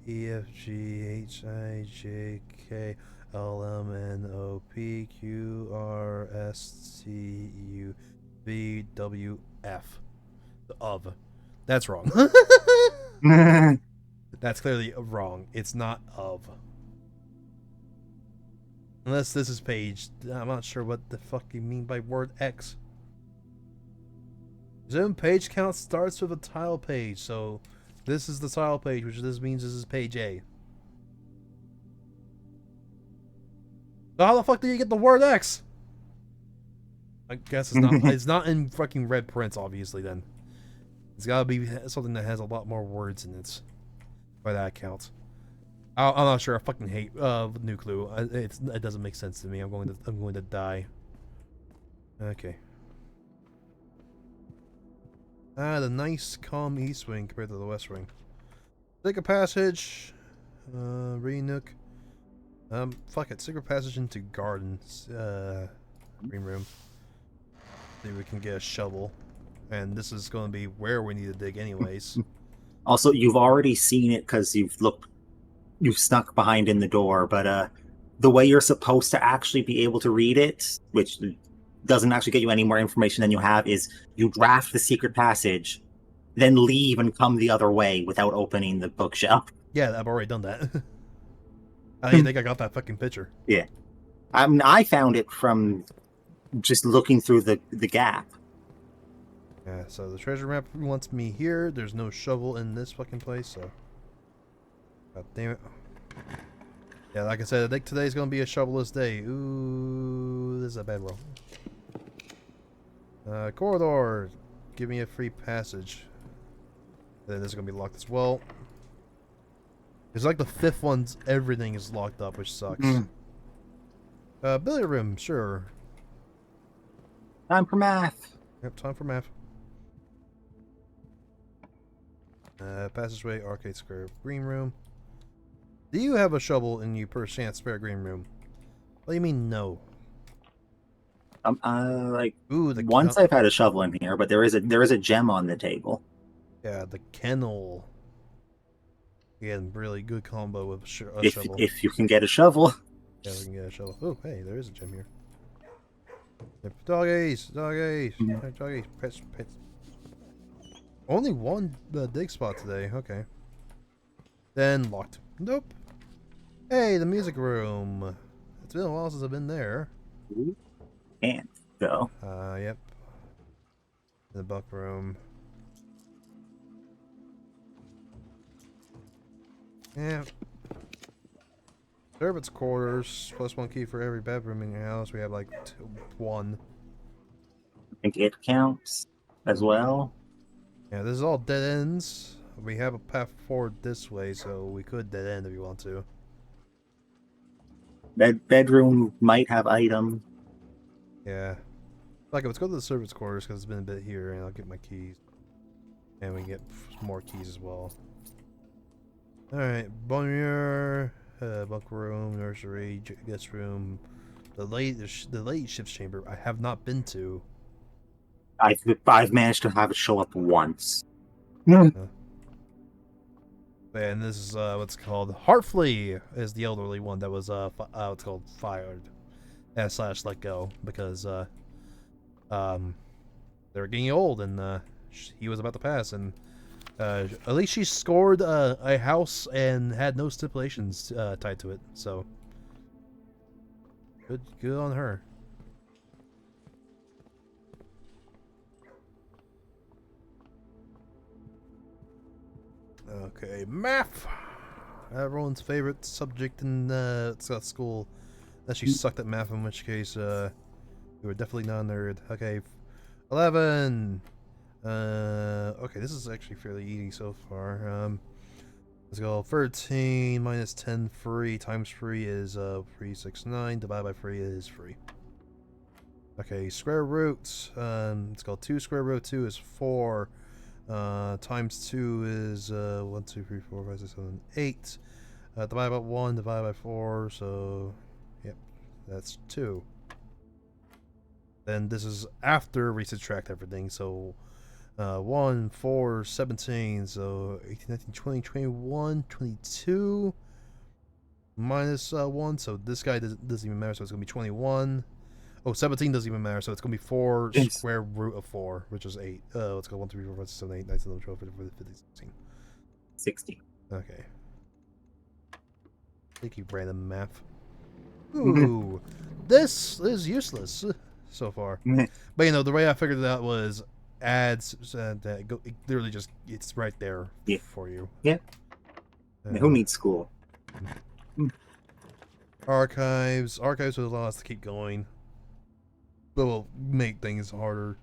E, F, G, H, I, J, K, L, M, N, O, P, Q, R, S, T, U, V, W, F. The of. That's wrong. That's clearly wrong. It's not of. Unless this is page. I'm not sure what the fuck you mean by word X. Zoom page count starts with a tile page, so this is the tile page, which this means this is page A. So how the fuck do you get the word X? I guess it's not. It's not in fucking Red Prince, obviously. Then it's gotta be something that has a lot more words in it. By that count, I'm not sure. I fucking hate New Clue. It doesn't make sense to me. I'm going to die. Okay. The nice calm east wing compared to the west wing. Secret passage. Re-nook. Fuck it. Secret passage into gardens. Green room. See if we can get a shovel. and this is going to be where we need to dig anyways. Also, you've already seen it because you've snuck behind in the door, but the way you're supposed to actually be able to read it, which doesn't actually get you any more information than you have, is you draft the secret passage, then leave and come the other way without opening the bookshelf. Yeah, I've already done that. I don't even think I got that fucking picture. Yeah. I mean, I found it from just looking through the gap. Yeah, so the treasure map wants me here. There's no shovel in this fucking place, so... God damn it. Yeah, like I said, I think today's gonna be a shovel-less day. Ooh, this is a bad roll. Corridor. Give me a free passage. Then this is gonna be locked as well. It's like the fifth one's everything is locked up, which sucks. Billiard room, sure. Time for math. Yep, time for math. Passageway, arcade square, green room. Do you have a shovel in you per chance spare green room? What do you mean no? Like Ooh, the once I've had a shovel in here, but there is a gem on the table. Yeah, the kennel. Again, really good combo with a shovel. If you can get a shovel. Yeah, we can get a shovel. Oh, hey, there is a gem here. Yep. Doggies, doggies, doggies, pets, pets. Only one dig spot today. Okay. Then locked. Nope. Hey, the music room. It's been a while since I've been there. Can't go. Yep. The buck room. Yeah. Servants' quarters. Plus one key for every bedroom in your house. We have like one. I think it counts as well. Yeah, this is all dead ends. We have a path forward this way, so we could dead end if you want to. Bedroom might have item. Yeah. Like, let's go to the servants' quarters because it's been a bit here, and I'll get my keys. And we can get more keys as well. Alright, bonnier, bunk room, nursery, guest room, the late shift chamber. I have not been to. I've managed to have it show up once. And this is what's called Heartflee is the elderly one that was what's called fired, / let go because they were getting old and he was about to pass, and at least she scored a house and had no stipulations tied to it, so good on her. Okay, math. Everyone's favorite subject in school. Unless you sucked at math, in which case you were definitely not a nerd. Okay, 11. Okay, this is actually fairly easy so far. Let's go. 13 minus 10 free times free is 369. Divided by 3 is 3. Okay, square root. Let's go. 2 square root 2 is 4. Times 2 is 1, 2, 3, 4, 5, 6, 7, 8. Divided by 1, divided by 4, so yep, that's 2. Then this is after we subtract everything, so 1, 4, 17, so 18, 19, 20, 21, 22, minus 1, so this guy doesn't even matter, so it's going to be 21. Oh, 17 doesn't even matter, so it's going to be 4 square root of 4, which is 8. Let's go 1, 2, 3, 4, 5, 6, 7, 8, 9, 10, 11, 12, 13, 14, 15, 16. 60. Okay. Thank you, random math. Ooh, this is useless so far. But you know, the way I figured it out was adds that it literally just it's right there for you. Yeah. Who needs school? Archives will allow us to keep going. But will make things harder.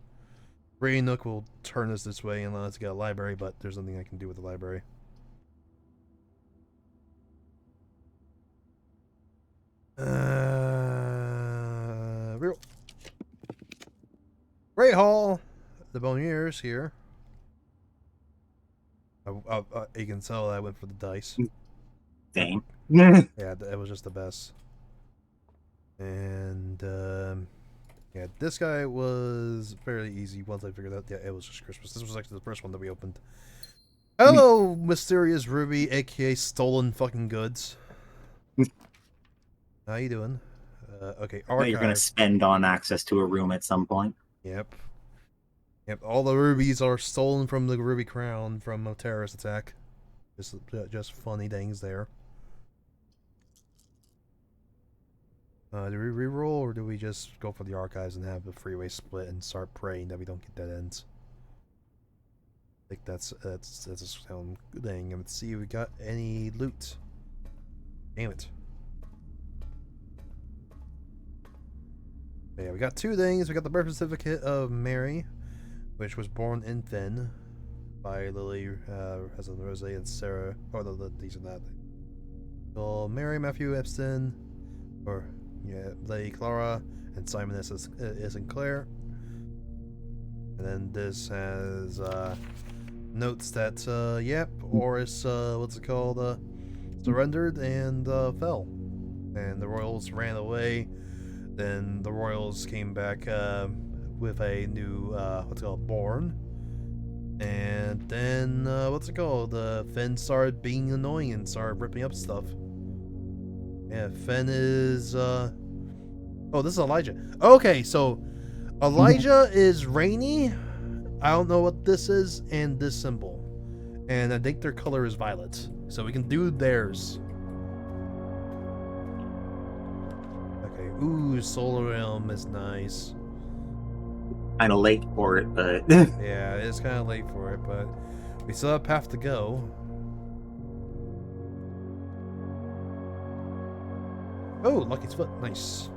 Ray Nook will turn us this way and allow us to get a library, but there's nothing I can do with the library. Real. Great Hall. The Bonniers here. You can tell I went for the dice. Dang. Yeah, that was just the best. And Yeah, this guy was fairly easy once I figured out. Yeah, it was just Christmas. This was actually the first one that we opened. Hello, Mysterious Ruby, aka Stolen Fucking Goods. How you doing? Okay, I know you're going to archive. spend on access to a room at some point. Yep. Yep, all the rubies are stolen from the Ruby Crown from a terrorist attack. Just funny things there. Do we reroll or do we just go for the archives and have the freeway split and start praying that we don't get dead ends? I think that's a sound thing. And let's see if we got any loot. Damn it. Yeah, we got two things. We got the birth certificate of Mary, which was born in Finn by Lily, as in Rosie and Sarah. Oh, these are that. So Mary Matthew Epstein, or yeah, Lady Clara, and Simon isn't Claire. And then this has notes that yep, Oris what's it called, surrendered and fell, and the royals ran away. Then the royals came back with a new what's it called, Born. And then what's it called? Finn started being annoying and started ripping up stuff. Yeah, Finn is oh, this is Elijah. Okay, so Elijah is Rainy. I don't know what this is, and this symbol. And I think their color is violet. So we can do theirs. Okay, ooh, Solar Realm is nice. Kind of late for it, but Yeah, it's kind of late for it, but we still have a path to go. Oh, Lucky's Foot, nice.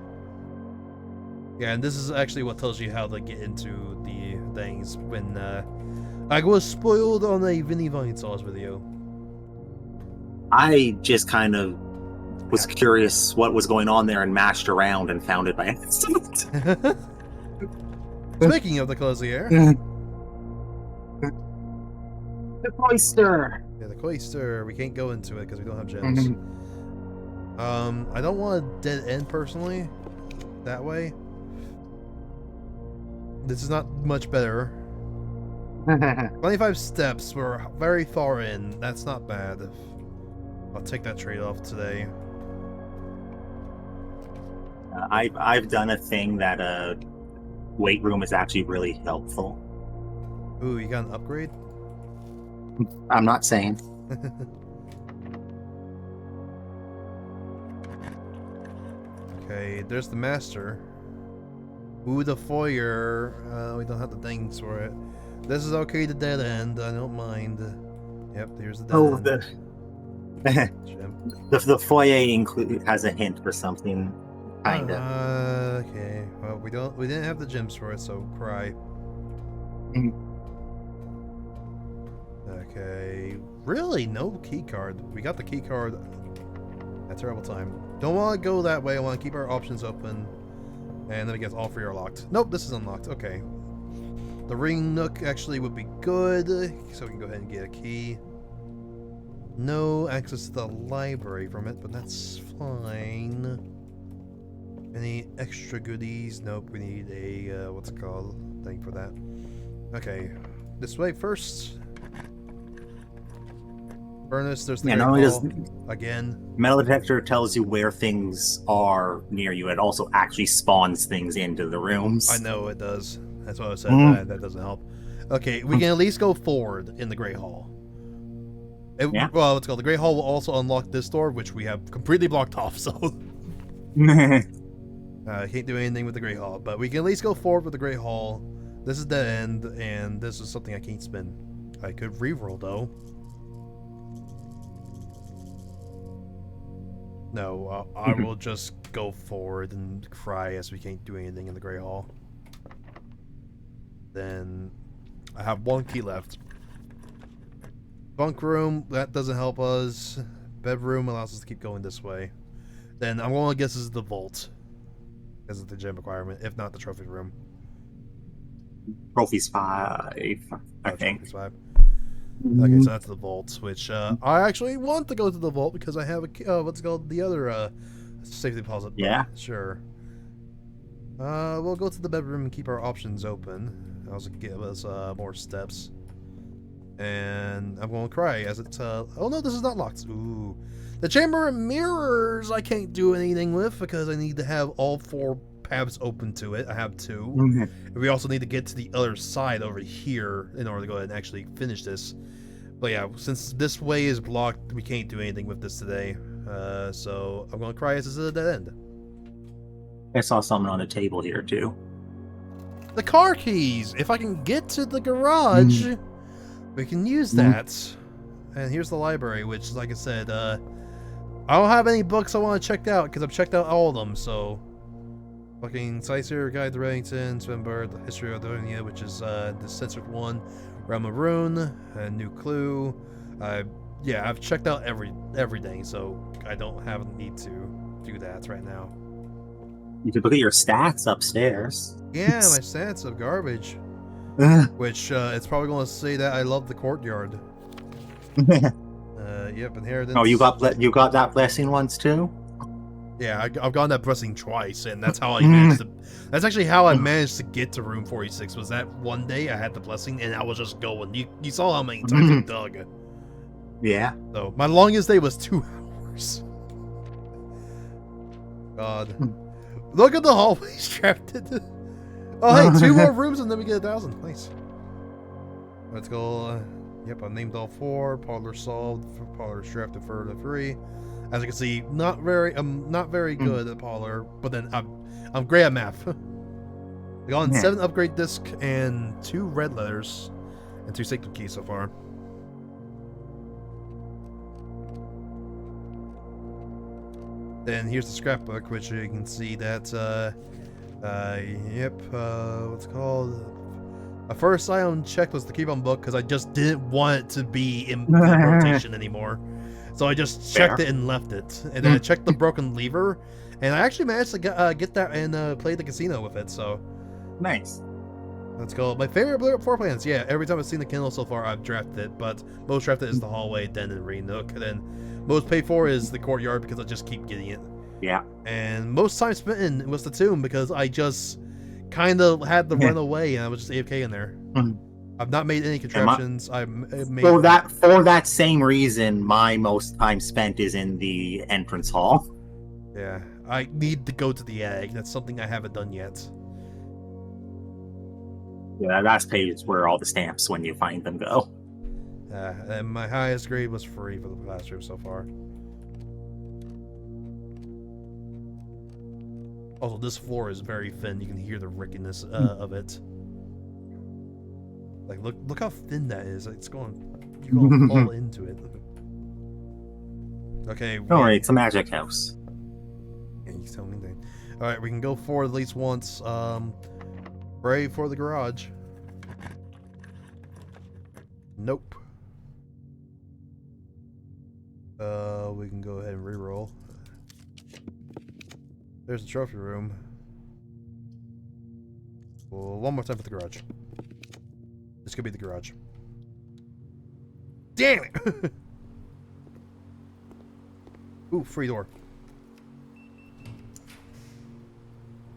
Yeah, and this is actually what tells you how to get into the things when I was spoiled on a Vinny Vine Sauce video. I just kind of was curious what was going on there and mashed around and found it by accident. Speaking of the Closier. The cloister. Yeah, the Cloister. We can't go into it because we don't have gems. I don't want a dead end personally. That way. This is not much better. 25 steps. We're very far in. That's not bad. I'll take that trade-off today. I've done a thing that weight room is actually really helpful. Ooh, you got an upgrade? I'm not saying. Okay, there's the master. Ooh, the foyer. We don't have the things for it. This is okay, the dead end. I don't mind. Yep, here's the dead end. The foyer has a hint for something, kinda. Okay. Well, we didn't have the gems for it, so cry. Okay. Really, no key card. We got the key card at a terrible time. Don't want to go that way. I want to keep our options open. And then I guess all three are locked. Nope, this is unlocked. Okay. The ring nook actually would be good, so we can go ahead and get a key. No access to the library from it, but that's fine. Any extra goodies? Nope, we need a, what's it called? Thing for that. Okay, this way first. Furnace, there's the not only does again. metal detector tells you where things are near you, it also actually spawns things into the rooms. I know it does. That's what I said. That doesn't help. Okay, we can at least go forward in the Great Hall. Well, it's called the Great Hall will also unlock this door, which we have completely blocked off. So can't do anything with the Great Hall, but we can at least go forward with the Great Hall. This is the end, and this is something I can't spin. I could reroll though. No, I will just go forward and cry as we can't do anything in the Great Hall. Then I have one key left. Bunk room, that doesn't help us. Bedroom allows us to keep going this way. Then I'm going to guess this is the vault. Because of the gem requirement, if not the trophy room. Trophy's 5, I think. Trophy's 5. Okay, so that's the vault, which I actually want to go to the vault because I have a what's it called, the other safety deposit. Yeah. Sure. We'll go to the bedroom and keep our options open. Also give us more steps. And I'm going to cry as it. Oh no, this is not locked. Ooh, the chamber of mirrors I can't do anything with because I need to have all 4 paths open to it. I have 2. And we also need to get to the other side over here in order to go ahead and actually finish this. But yeah, since this way is blocked, we can't do anything with this today. So I'm going to cry as this is a dead end. I saw something on the table here too. The car keys! If I can get to the garage, we can use that. And here's the library, which, like I said, I don't have any books I want to check out, because I've checked out all of them, so... Fucking Sightseer, Guide to Reddington, Swinburne, The History of Donia, which is the censored one, Realm of Rune, a New Clue. Yeah, I've checked out everything, so I don't have a need to do that right now. You could look at your stats upstairs. Yeah, my stats of garbage. Which, it's probably going to say that I love the courtyard. Yep, inheritance. Oh, you got that blessing once too? Yeah, I've gotten that blessing twice, and that's how I managed to... That's actually how I managed to get to room 46, was that one day I had the blessing, and I was just going. You saw how many times I dug. Yeah. So, my longest day was 2 hours. God. Look at the hallways trapped in. Oh, hey, 2 more rooms and then we get 1,000. Nice. Let's go. Yep, I named all 4. Parlor solved. Parlor drafted for the 3. As you can see, not very good at Parlor, but then I'm great at math. I got 7 upgrade disc and 2 red letters and 2 sacred keys so far. Then here's the scrapbook, which you can see that, what's it called? My first item checked was the Keep-On book, because I just didn't want it to be in rotation anymore. So I just checked it and left it. And then I checked the broken lever, and I actually managed to get that and play the casino with it, so. Nice. Let's go. My favorite floor plans, yeah, every time I've seen the Kindle so far, I've drafted it, but most drafted is the hallway, den, and Nook, and then most paid for is the courtyard because I just keep getting it. Yeah. And most time spent in was the tomb because I just kind of had to run away and I was just AFK in there. I've not made any contraptions. I've made for that same reason, my most time spent is in the entrance hall. Yeah, I need to go to the egg. That's something I haven't done yet. Yeah, that's page where all the stamps when you find them go. And my highest grade was free for the classroom so far. Also, this floor is very thin. You can hear the rickiness of it. Like, look how thin that is. It's going, you're going to fall into it. Okay. Don't worry, it's a magic house. Yeah, you tell me that. All right, we can go forward at least once. Pray for the garage. Nope. We can go ahead and reroll. There's the trophy room. Well, one more time for the garage. This could be the garage. Damn it! Ooh, free door.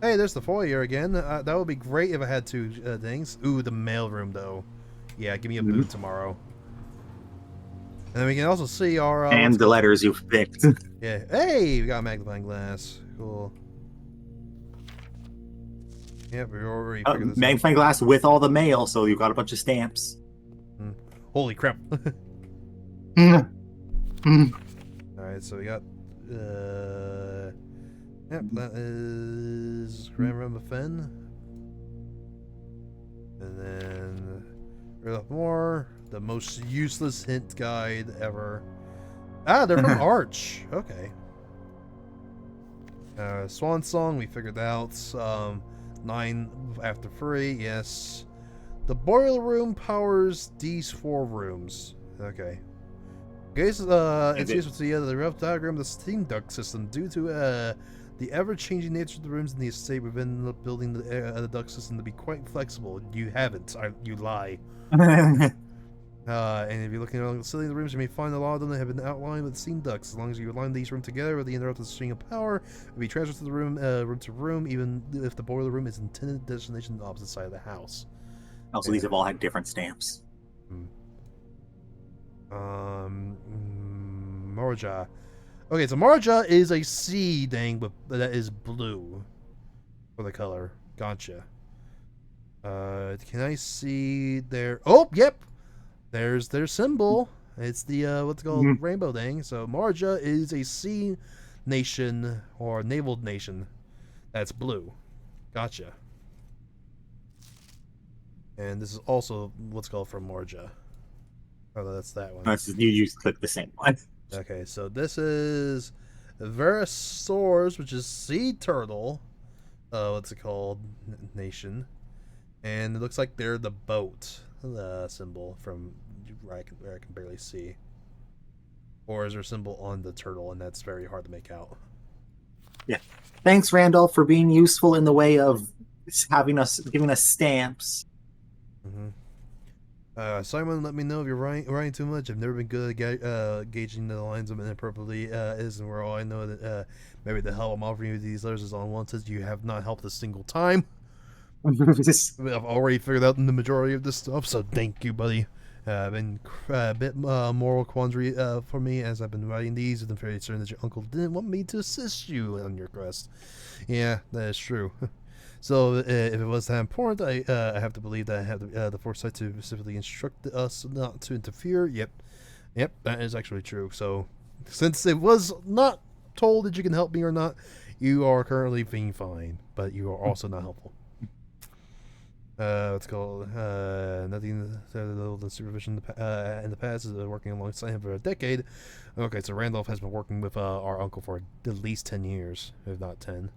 Hey, there's the foyer again. That would be great if I had 2 things. Ooh, the mail room, though. Yeah, give me a boot tomorrow. And then we can also see our... and the letters you've picked. Yeah. Hey, we got a magnifying glass. Cool. Yep, we already figured this magnifying glass with all the mail, so you've got a bunch of stamps. Holy crap. Alright, so we got... Yep, that is Grand Realm of Fen. And then more, the most useless hint guide ever. Ah, they're from Arch. Okay. Swan Song, we figured out. 9 after free, yes. The boiler room powers these 4 rooms. Okay. Guess it's useful to the rough diagram of the steam duct system due to the ever-changing nature of the rooms in the estate within the building the duct system to be quite flexible. You haven't. You lie. And if you're looking along the ceiling of the rooms, you may find a lot of them that have been outlined with steam ducts. As long as you align these rooms together with the interrupted string of power, it'll be transferred to the room to room, even if the boiler room is intended destination on the opposite side of the house. Also, these have all had different stamps. Marja. Okay, so Marja is a sea thing, but that is blue for the color. Gotcha. Can I see their? Oh, yep. There's their symbol. It's the what's it called rainbow thing. So Marja is a sea nation or naval nation that's blue. Gotcha. And this is also what's called from Marja. Oh, that's that one. You just click the same one. Okay, so this is Verosaurs, which is sea turtle. What's it called? Nation. And it looks like they're the boat symbol from where I can barely see. Or is there a symbol on the turtle, and that's very hard to make out. Yeah. Thanks, Randolph, for being useful in the way of giving us stamps. Simon, let me know if you're writing too much. I've never been good at gauging the lines of inappropriately is, and where all I know that maybe the help I'm offering you these letters is unwanted. You have not helped a single time. I've already figured out the majority of this stuff, so thank you, buddy. Been a bit moral quandary for me as I've been writing these, and I'm fairly certain that your uncle didn't want me to assist you on your quest. Yeah, that is true. So if it was that important, I have to believe that I have the foresight to specifically instruct us not to interfere. Yep, that is actually true. So since it was not told that you can help me or not, you are currently being fine, but you are also not helpful. What's called nothing. The supervision in the past is working alongside him for a decade. Okay, so Randolph has been working with our uncle for at least 10 years, if not 10.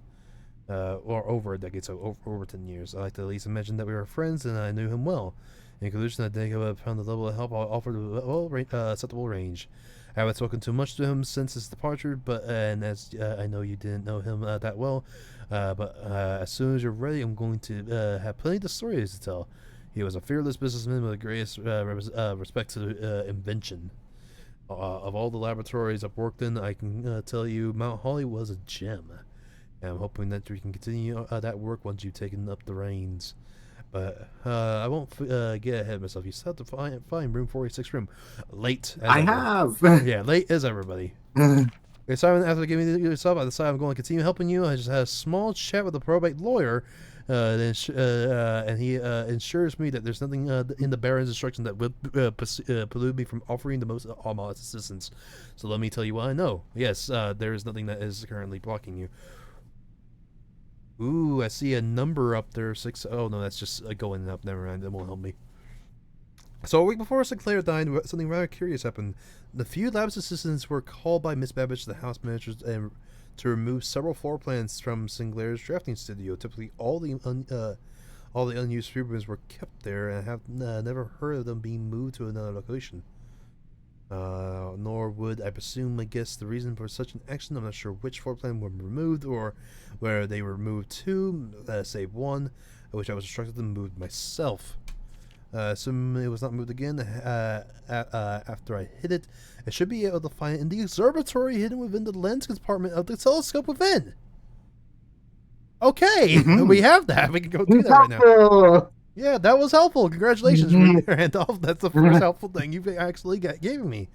Or over a decade, so over 10 years. I like to at least mention that we were friends and I knew him well. In conclusion, I think I found the level of help I offered acceptable range. I haven't spoken too much to him since his departure, but and as I know you didn't know him that well, but as soon as you're ready, I'm going to have plenty of stories to tell. He was a fearless businessman with the greatest respect to invention. Of all the laboratories I've worked in, I can tell you Mount Holly was a gem. And I'm hoping that we can continue that work once you've taken up the reins. But I won't get ahead of myself. You still have to find room 46 room. Late. I have. Yeah, late as everybody. Okay, Simon, after giving me yourself, I decided I'm going to continue helping you. I just had a small chat with the probate lawyer, and he assures me that there's nothing in the Baron's instruction that would preclude me from offering the most modest assistance. So let me tell you what I know. Yes, there is nothing that is currently blocking you. Ooh, I see a number up there. 6. Oh no, that's just going up. Never mind. That won't help me. So a week before Sinclair died, something rather curious happened. The few lab's assistants were called by Miss Babbage to the house managers to remove several floor plans from Sinclair's drafting studio. Typically, all the unused rooms were kept there, and I have never heard of them being moved to another location. Nor would I presume, I guess, the reason for such an action. I'm not sure which floor plan were removed or where they were moved to, save one, which I was instructed to move myself. Assume it was not moved again after I hit it. I should be able to find it in the observatory hidden within the lens compartment of the telescope within. Okay, we have that. We can go do that right now. Yeah, that was helpful. Congratulations, Randolph. That's the first helpful thing you've actually given me.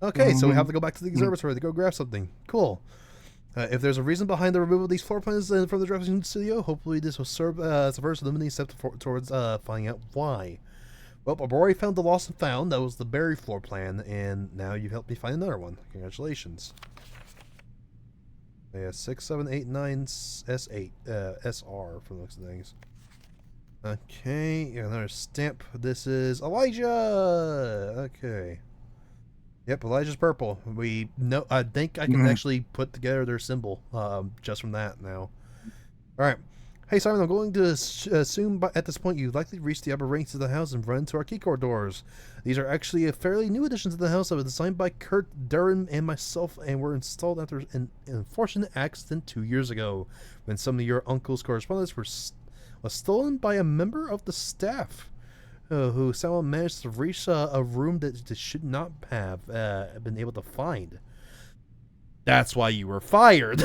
Okay, so we have to go back to the observatory to go grab something. Cool. If there's a reason behind the removal of these floor plans from the drafting studio, hopefully this will serve as the first limiting step towards finding out why. Well, I've already found the lost and found. That was the Barry floor plan, and now you've helped me find another one. Congratulations. Yeah, 6789 S8 SR for the looks of things. Okay, another stamp. This is Elijah. Okay. Yep, Elijah's purple. We know. I think I can actually put together their symbol just from that now. All right. Hey Simon, I'm going to assume at this point you've likely reached the upper ranks of the house and run into our key corridors. These are actually a fairly new addition to the house that was designed by Kurt Duran and myself, and were installed after an unfortunate accident 2 years ago when some of your uncle's correspondence was stolen by a member of the staff. who somehow managed to reach a room that they should not have been able to find. That's why you were fired.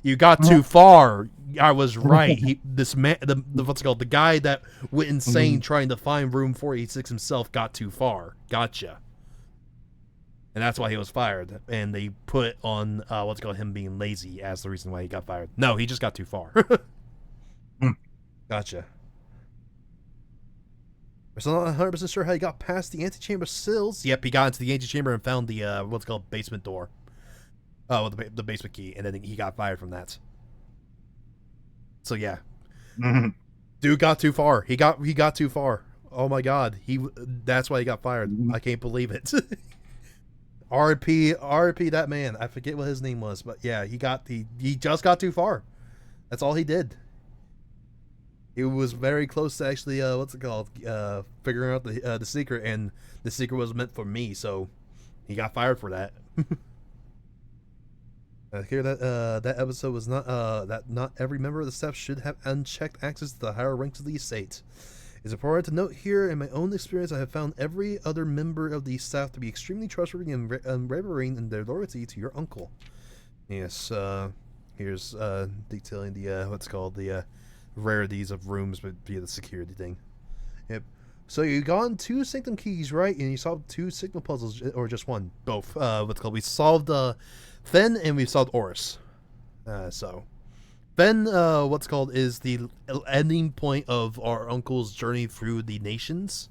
You got too far. I was right. This man, what's it called, the guy that went insane trying to find room 486 himself, got too far. Gotcha. And that's why he was fired. And they put on what's it called, him being lazy as the reason why he got fired. No, he just got too far. Gotcha. We're still not 100% sure how he got past the antechamber sills. Yep, he got into the antechamber and found the what's it called, basement door. Oh, the basement key, and then he got fired from that. So yeah, dude got too far. He got too far. Oh my god, that's why he got fired. I can't believe it. RP that man. I forget what his name was, but yeah, he just got too far. That's all he did. He was very close to actually what's it called, figuring out the secret, and the secret was meant for me, so he got fired for that. I hear that that episode was not that not every member of the staff should have unchecked access to the higher ranks of the estate. It's important to note here, in my own experience, I have found every other member of the staff to be extremely trustworthy and unwavering in their loyalty to your uncle. Yes, here's detailing the what's called the rarities of rooms via the security thing. Yep. So you got 2 Sanctum keys, right? And you solved 2 signal puzzles, or just one? Both. What's called? We solved Fen, and we've solved Oris. So Fen, what's called, is the ending point of our uncle's journey through the nations,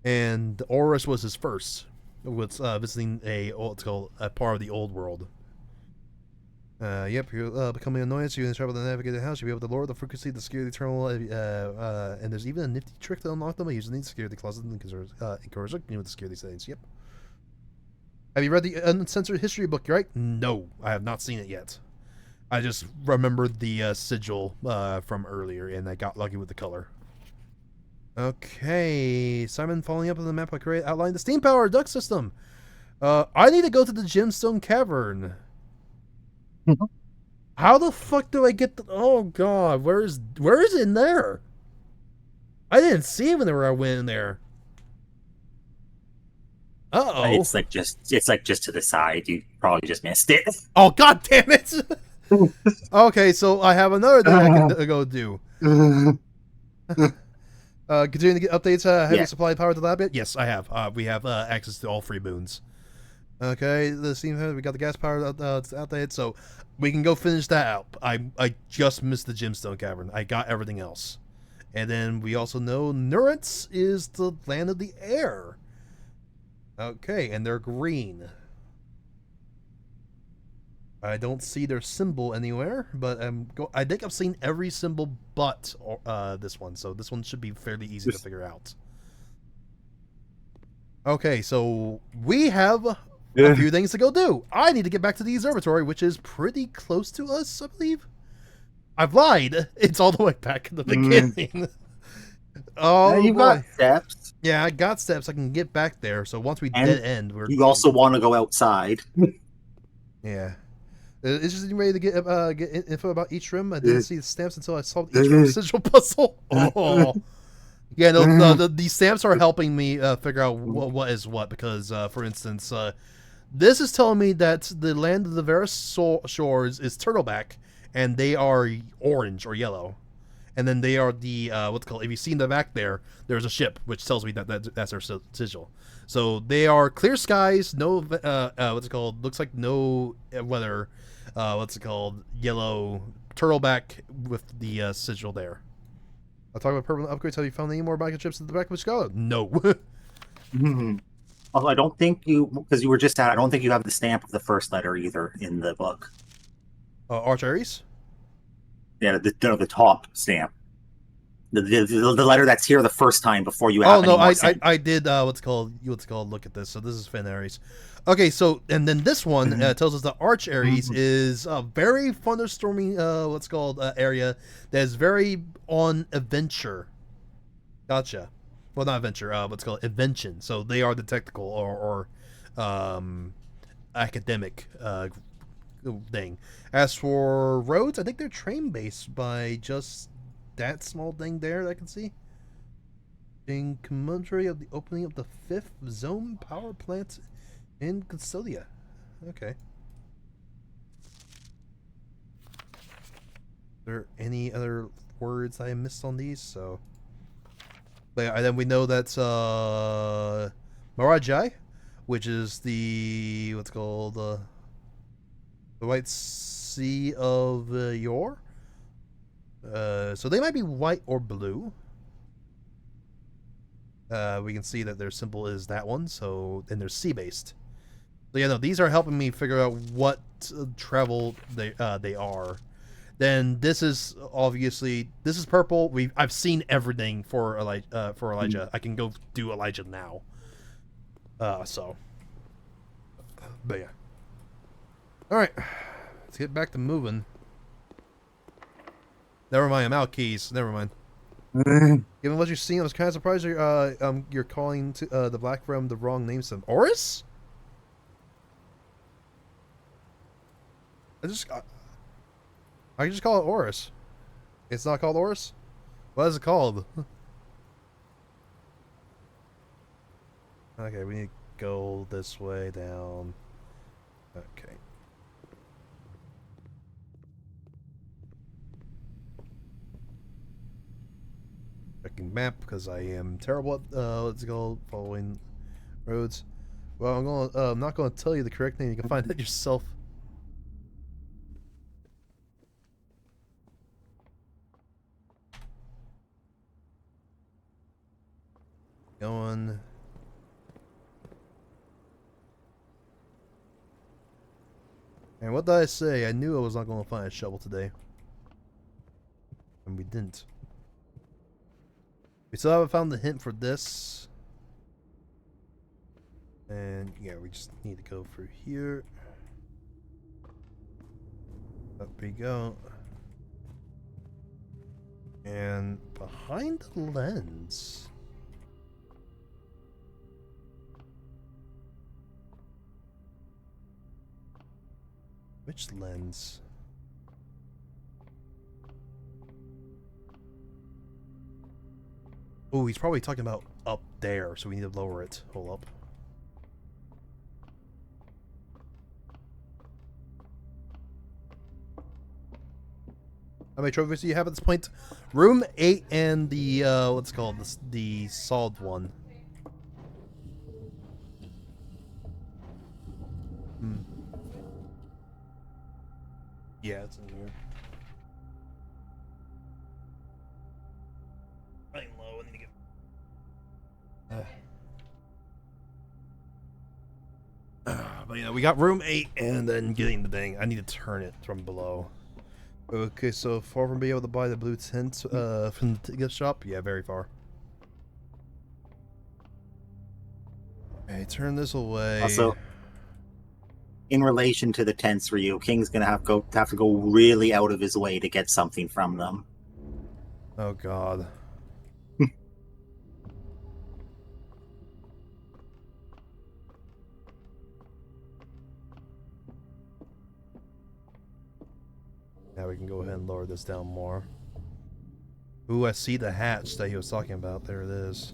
and Oris was his first, with visiting what's called a part of the old world. Yep, you're becoming an annoyance. You can travel to navigate the house. You'll be able to lower the frequency of the security terminal, and there's even a nifty trick to unlock them by using the security closet and conversing with the security settings. Yep. Have you read the Uncensored History book, right? No, I have not seen it yet. I just remembered the sigil from earlier, and I got lucky with the color. Okay, Simon, following up on the map I created, outlined the steam power duct system. I need to go to the Gemstone Cavern. How the fuck do I get the... Oh god, where is it in there? I didn't see it whenever I went in there. Uh-oh. It's like just to the side. You probably just missed it. Oh god damn it. Okay, so I have another thing I can go do. Continuing to get updates. Have you supplied power to the lab yet? Yes, I have. We have access to all 3 boons. Okay, the steam, we got the gas power outdated, so we can go finish that out. I just missed the Gemstone Cavern. I got everything else. And then we also know Nurits is the land of the air. Okay, and they're green. I don't see their symbol anywhere, but I think I've seen every symbol but this one, so this one should be fairly easy to figure out. Okay, so we have a few things to go do. I need to get back to the observatory, which is pretty close to us, I believe. I've lied. It's all the way back in the beginning. Oh, you got steps. Yeah, I got steps. I can get back there. So once we dead end, you also want to go outside. Yeah. Is just ready to get info about each room. I didn't see the stamps until I solved each room sigil puzzle. Oh. Yeah, no, the stamps are helping me figure out what is what, because, for instance, this is telling me that the land of the Varus shores is Turtleback, and they are orange or yellow. And then they are the, what's it called, if you see in the back there's a ship, which tells me that's our sigil. So they are clear skies, no, what's it called, looks like no weather, what's it called, yellow Turtleback with the sigil there. I'll talk about permanent upgrades. Have you found any more microchips at the back of the Scholar? No. Although I don't think because you were just at, I don't think you have the stamp of the first letter either in the book. Arch Aries? Yeah, the top stamp. The letter that's here the first time before you have I did what's called look at this. So this is Fen Aries. Okay, so and then this one tells us that Arch Aries is a very thunderstormy what's called area that is very on adventure. Gotcha. Well, not adventure. What's called invention. So they are the technical or academic thing. As for roads, I think they're train based by just that small thing there that I can see. in commemoration of the opening of the 5th zone power plant in Custodia. Okay. There any other words I missed on these? So, but yeah, and then we know that's Marajai, which is the what's called the White Sea of Yor. So they might be white or blue. We can see that their symbol is that one. So and they're sea based. So yeah, no, these are helping me figure out what travel they are. Then this is obviously this is purple. I've seen everything for Elijah. I can go do Elijah now. So, but yeah. All right, let's get back to moving. Never mind, I'm out keys. Never mind. Given what you've seen, I was kind of surprised you're calling to the Black Realm the wrong name. Some Oris. I can just call it Oris. It's not called Oris? What is it called? Okay, we need to go this way down. Okay. Checking map because I am terrible at let's go following roads. Well, I'm not gonna tell you the correct name. You can find it yourself. Going. And what did I say? I knew I was not going to find a shovel today. And we didn't. We still haven't found the hint for this. And yeah, we just need to go through here. Up we go. And behind the lens. Which lens? Oh, he's probably talking about up there, so we need to lower it. Hold up. How many trophies do you have at this point? Room 8 and the, what's it called? The solid one. Yeah, it's in here. Running low, I need to get... But yeah, we got room 8 and then getting the thing. I need to turn it from below. Okay, so far from being able to buy the blue tent from the gift shop? Yeah, very far. Okay, turn this away. Also, in relation to the tents, Ryu, King's gonna have to go really out of his way to get something from them. Oh God. Now we can go ahead and lower this down more. Ooh, I see the hatch that he was talking about. There it is.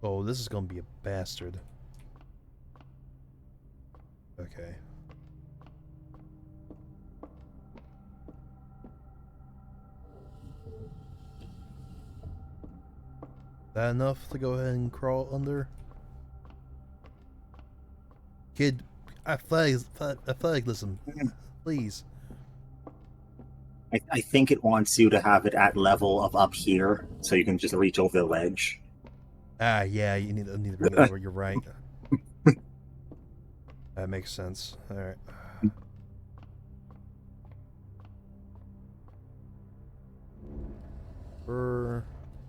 Oh, this is gonna be a bastard. Okay. That enough to go ahead and crawl under? Kid, I flag, listen, please. I think it wants you to have it at level of up here, so you can just reach over the ledge. Ah, yeah, you need to bring it over. You're right. That makes sense. All right.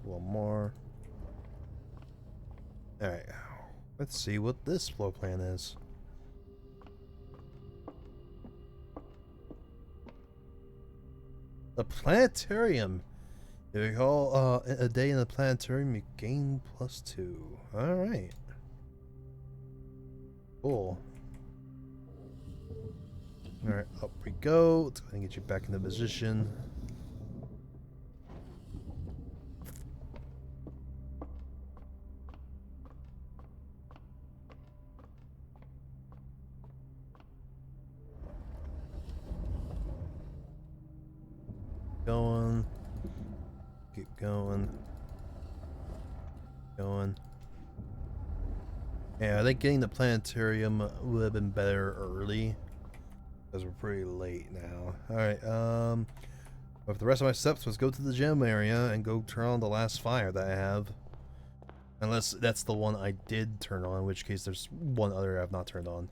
One more. All right. Let's see what this floor plan is. The planetarium. If you call a day in the planetarium, you gain +2. All right. Cool. Alright, up we go. Let's go ahead and get you back into position. Going. Keep going. Going. Yeah, I think getting the planetarium would have been better early. Because we're pretty late now. Alright, but the rest of my steps was go to the gym area and go turn on the last fire that I have. Unless that's the one I did turn on, in which case there's one other I've not turned on.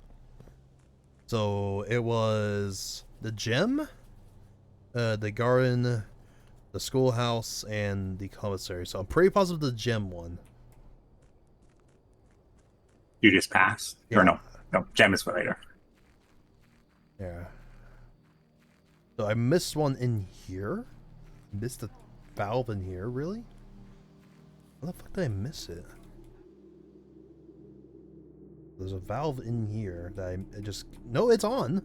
So it was the gym, the garden, the schoolhouse, and the commissary. So I'm pretty positive the gym one. You just passed? Yeah. Or no, gem is for later. Yeah. So I missed one in here? Missed a valve in here, really? How the fuck did I miss it? There's a valve in here that I just... No, it's on!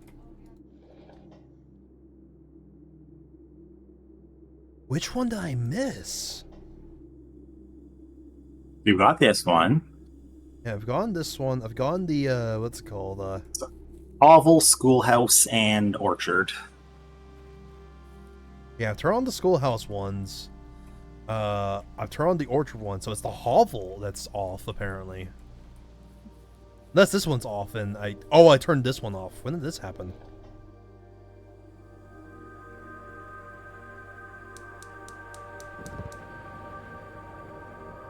Which one did I miss? You got this one. Yeah, I've gone this one. I've gone the, what's it called? Oval, Schoolhouse, and Orchard. Yeah, I've turned on the schoolhouse ones. I've turned on the orchard one, so it's the hovel that's off, apparently. Unless this one's off and I turned this one off. When did this happen?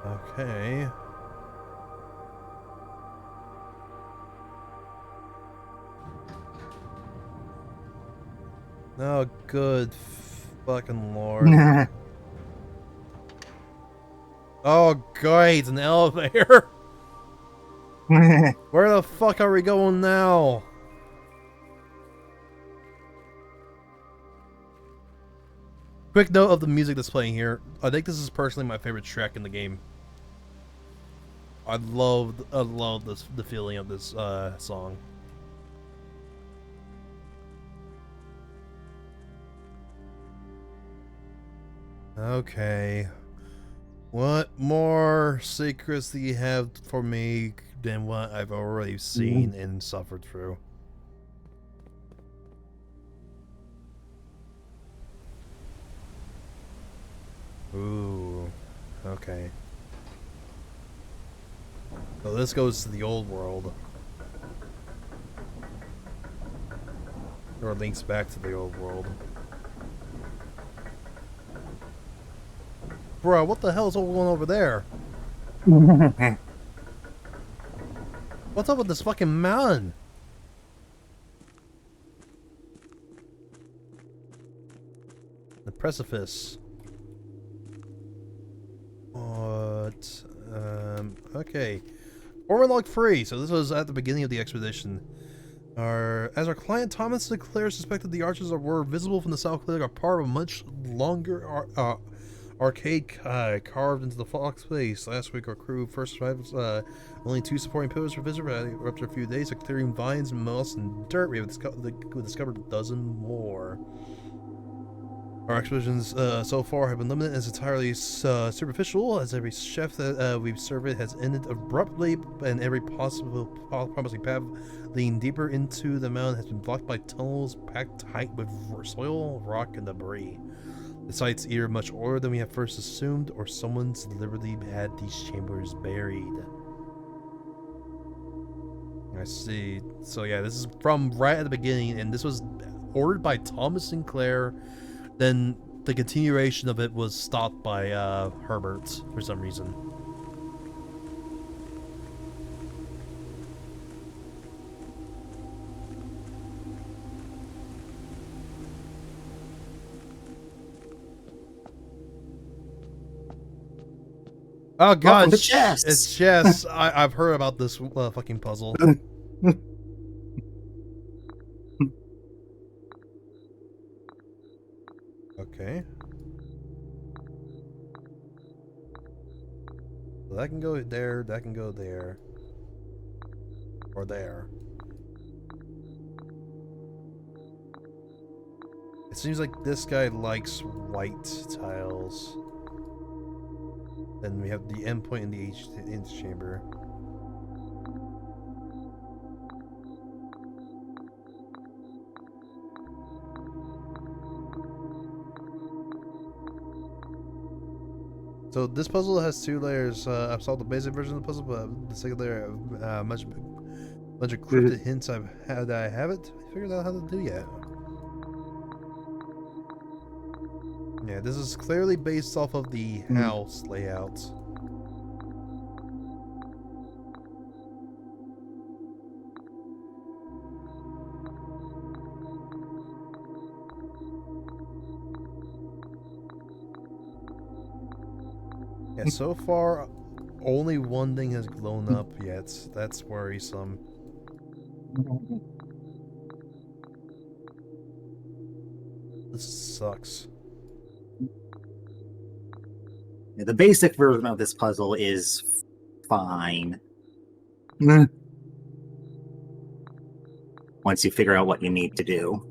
Okay. Oh, good fucking lord. Oh, great, an elevator. Where the fuck are we going now? Quick note of the music that's playing here. I think this is personally my favorite track in the game. I love the feeling of this song. Okay. What more secrets do you have for me than what I've already seen and suffered through? Ooh. Okay. So this goes to the old world. Or links back to the old world. Bro, what the hell is all going over there? What's up with this fucking mountain? The precipice. What? Okay. Former log free. So this was at the beginning of the expedition. As our client Thomas Sinclair suspected, the arches were visible from the south cliff are part of a much longer arcade carved into the fox face. Last week, our crew first survived only 2 supporting pillars for visitor. After a few days of clearing vines, moss, and dirt, we have discovered a dozen more. Our expeditions so far have been limited and is entirely superficial, as every chef that we've surveyed has ended abruptly, and every possible promising path leading deeper into the mountain has been blocked by tunnels packed tight with soil, rock, and debris. The site's either much older than we have first assumed, or someone's deliberately had these chambers buried. I see. So yeah, this is from right at the beginning, and this was ordered by Thomas Sinclair. Then the continuation of it was stopped by Herbert for some reason. Oh god, it's chess. It's chess. I've heard about this fucking puzzle. Okay. So that can go there, that can go there. or there. It seems like this guy likes white tiles. Then we have the endpoint in the antechamber. So this puzzle has 2 layers. I've solved the basic version of the puzzle, but the second layer, bunch of cryptic hints I haven't figured out how to do yet. Yeah, this is clearly based off of the house layout. Yeah, so far, only one thing has blown up yet. That's worrisome. This sucks. Yeah, the basic version of this puzzle is fine. Once you figure out what you need to do.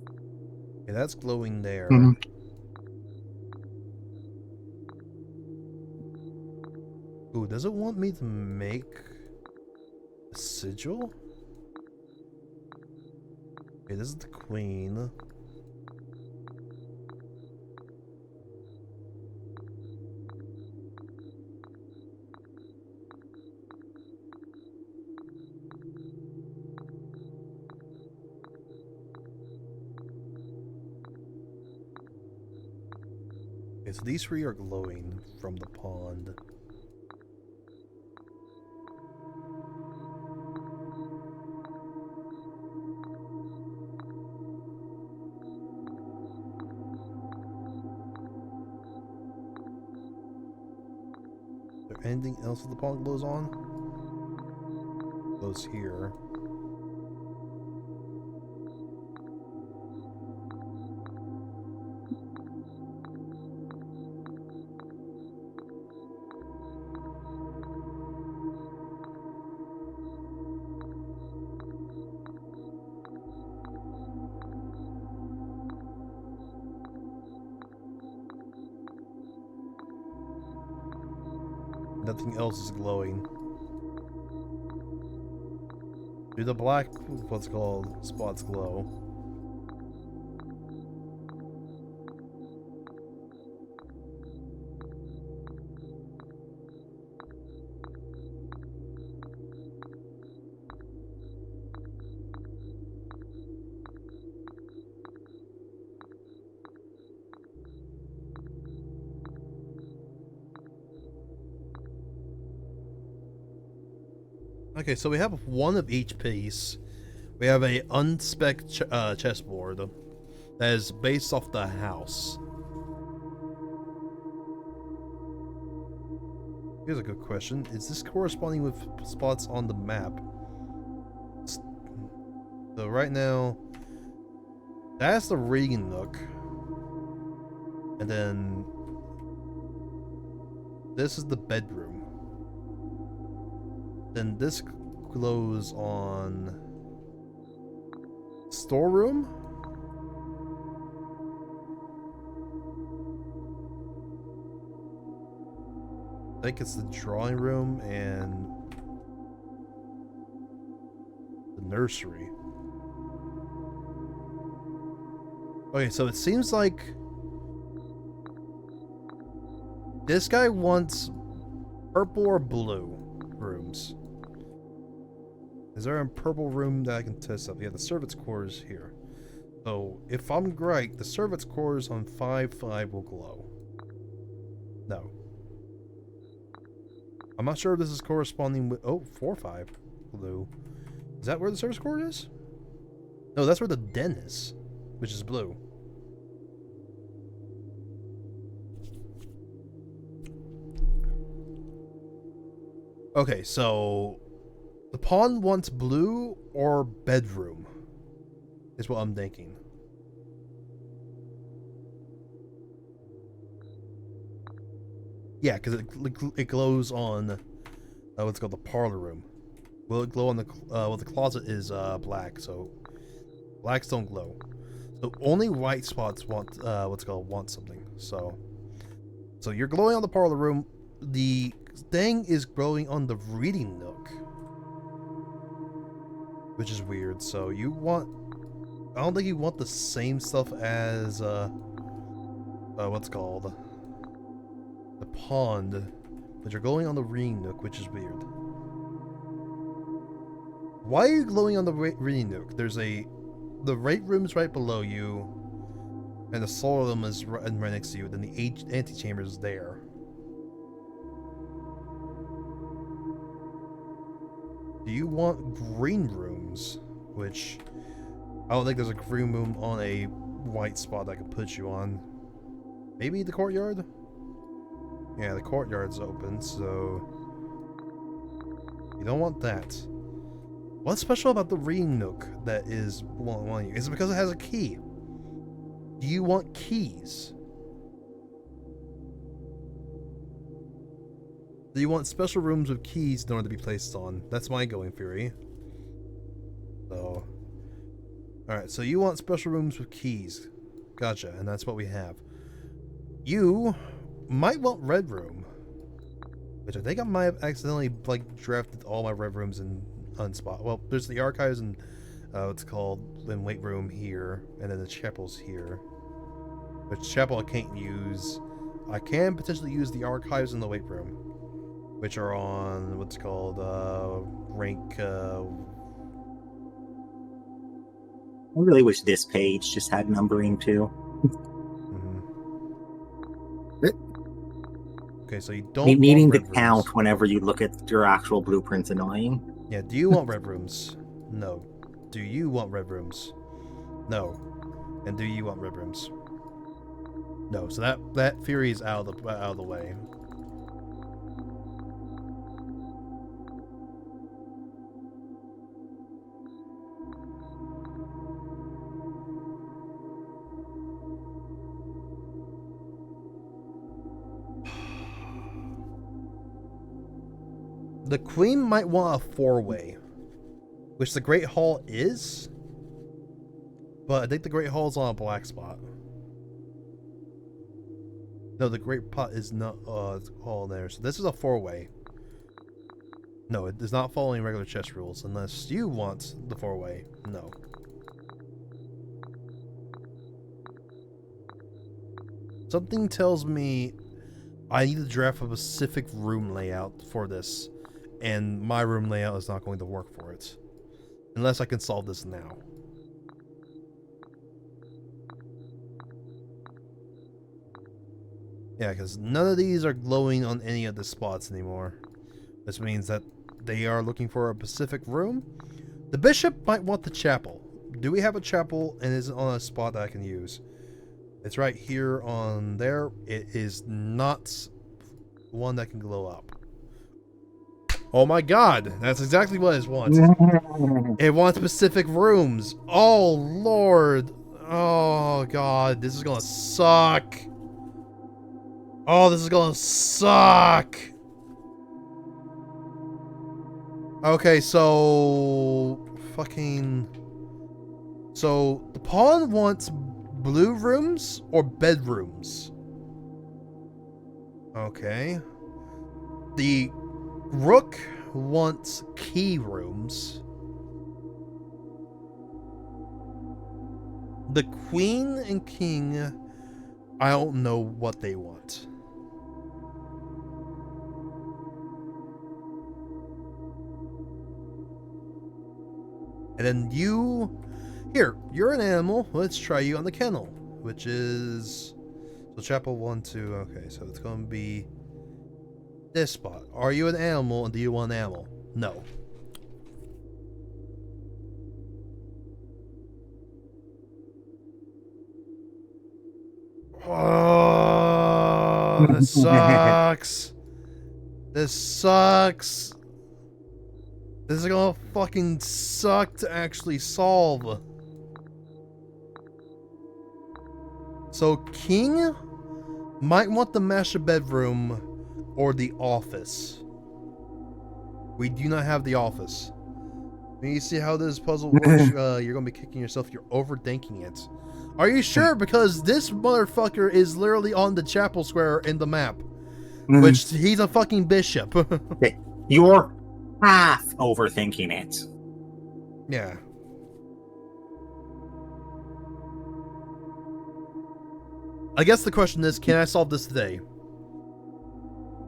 Yeah, that's glowing there. Ooh, does it want me to make a sigil? Okay, this is the queen. Okay, so these 3 are glowing from the pond. Is there anything else that the pond glows on? Glows here. Nothing else is glowing. Do the black, what's called, spots glow? Okay, so we have 1 of each piece. We have a unspec chessboard that is based off the house. Here's a good question. Is this corresponding with spots on the map? So right now, that's the reading nook. And then this is the bedroom. Then this glows on storeroom. I think it's the drawing room and the nursery. Okay, so it seems like this guy wants purple or blue rooms. Is there a purple room that I can test up? Yeah, the servants' quarters here. So, if I'm right, the servants' quarters on 5-5 will glow. No. I'm not sure if this is corresponding with... Oh, 4-5 blue. Is that where the servants' quarters is? No, that's where the den is, which is blue. Okay, so the pawn wants blue or bedroom, is what I'm thinking. Yeah, because it glows on what's called the parlor room. Will it glow on the well, the closet is black, so blacks don't glow. So only white spots want want something. So you're glowing on the part of the room. The thing is glowing on the reading nook, which is weird. So you want, I don't think you want the same stuff as what's called the pond, but you're glowing on the reading nook, which is weird. Why are you glowing on the reading nook? There's the right room's right below you, and the solar room is right next to you. Then the antechamber is there. Do you want green rooms? Which I don't think there's a green room on a white spot I can put you on. Maybe the courtyard? Yeah, the courtyard's open, so you don't want that. What's special about the reading nook that is wanting you? Is it because it has a key? Do you want keys? Do you want special rooms with keys in order to be placed on? That's my going theory. So, alright, so you want special rooms with keys. Gotcha, and that's what we have. You might want red room, which I think I might have accidentally drafted all my red rooms in unspot. Well, there's the archives and what's called in weight room here, and then the chapel's here. Which chapel I can't use. I can potentially use the archives in the weight room, which are on what's called rank. I really wish this page just had numbering too. Okay, so you don't needing to want count whenever you look at your actual blueprint's annoying. Yeah, do you want red rooms? No. Do you want red rooms? No. And do you want red rooms? No. So that theory is out of the way. The queen might want a four-way, which the Great Hall is, but I think the Great Hall is on a black spot. No, the Great Pot is not hall there, so this is a four-way. No, it is not following regular chess rules unless you want the four-way. No. Something tells me I need to draft a specific room layout for this. And my room layout is not going to work for it. Unless I can solve this now. Yeah, because none of these are glowing on any of the spots anymore. This means that they are looking for a specific room. The bishop might want the chapel. Do we have a chapel and is it on a spot that I can use? It's right here on there. It is not one that can glow up. Oh my god, that's exactly what it wants. It wants specific rooms. Oh lord. Oh god, this is gonna suck. Oh, this is gonna suck. Okay, so so the pawn wants blue rooms or bedrooms. Okay. The rook wants key rooms. The queen and king, I don't know what they want. And then you're an animal. Let's try you on the kennel, which is, so chapel 1, 2, okay, so it's going to be this spot. Are you an animal and do you want an animal? No. Oh, this sucks. This sucks. This is gonna fucking suck to actually solve. So king might want the master bedroom or the office. We do not have the office. When you see how this puzzle works, you're gonna be kicking yourself. You're overthinking it. Are you sure? Because this motherfucker is literally on the chapel square in the map, which he's a fucking bishop. Okay, you're half overthinking it. Yeah. I guess the question is, can I solve this today?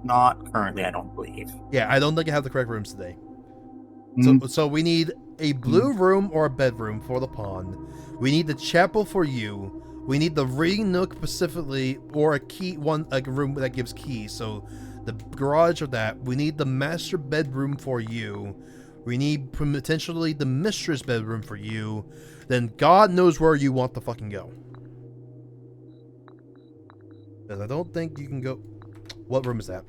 Not currently, I don't believe. Yeah, I don't think I have the correct rooms today. Mm. So we need a blue room or a bedroom for the pawn. We need the chapel for you. We need the reading nook specifically, or a key one, like a room that gives keys. So the garage or that. We need the master bedroom for you. We need potentially the mistress bedroom for you. Then God knows where you want to fucking go. Because I don't think you can go. What room is that?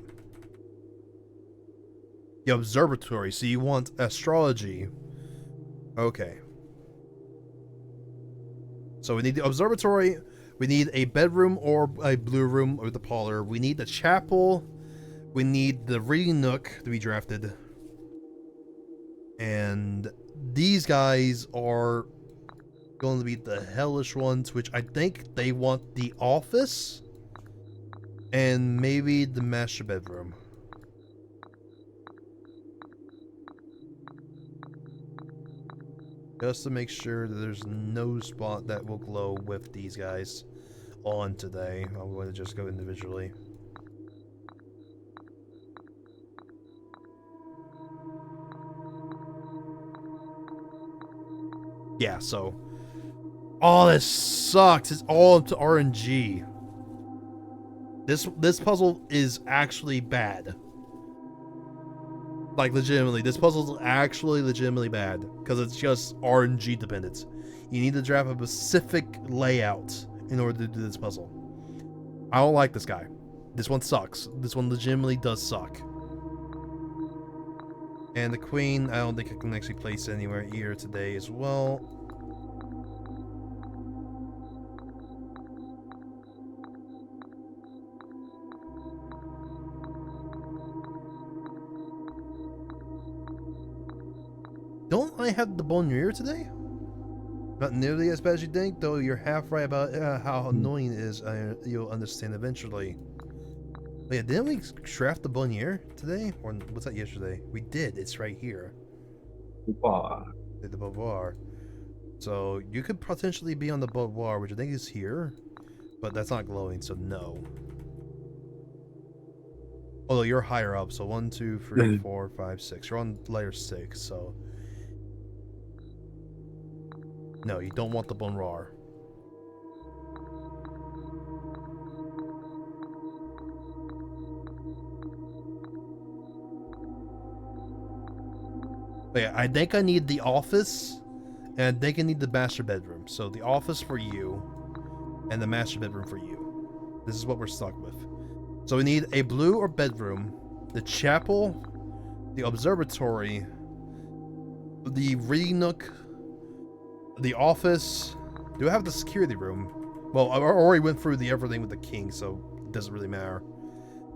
The observatory. So you want astrology. Okay. So we need the observatory. We need a bedroom or a blue room or the parlor. We need the chapel. We need the reading nook to be drafted. And these guys are going to be the hellish ones, which I think they want the office and maybe the master bedroom. Just to make sure that there's no spot that will glow with these guys on today. I'm going to just go individually. Yeah, so... Oh, this sucks. It's all up to RNG. This puzzle is actually bad. Like, legitimately. This puzzle is actually legitimately bad. Because it's just RNG dependent. You need to draft a specific layout in order to do this puzzle. I don't like this guy. This one sucks. This one legitimately does suck. And the queen, I don't think I can actually place anywhere here today as well. Don't I have the Bonnier today? Not nearly as bad as you think, though you're half right about how annoying it is. You'll understand eventually. But yeah, didn't we draft the Bonnier today? Or was that yesterday? We did. It's right here. Wow. The Beauvoir. So you could potentially be on the Beauvoir, which I think is here. But that's not glowing, so no. Although you're higher up, so 1, 2, 3, 4, 5, 6. You're on layer 6, so... No, you don't want the Bonroir. But yeah, I think I need the office, and I think I need the master bedroom. So the office for you, and the master bedroom for you. This is what we're stuck with. So we need a blue or bedroom, the chapel, the observatory, the reading nook, the office. Do I have the security room? Well, I already went through the everything with the king, so it doesn't really matter.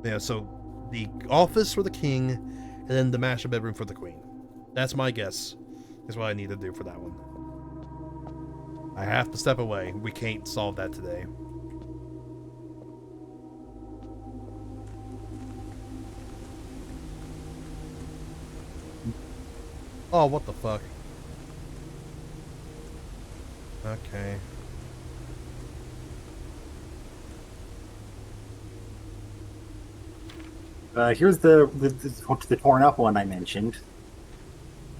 Yeah, so the office for the king, and then the master bedroom for the queen. That's my guess. That's what I need to do for that one. I have to step away. We can't solve that today. Oh, what the fuck? Okay. Here's the torn up one I mentioned.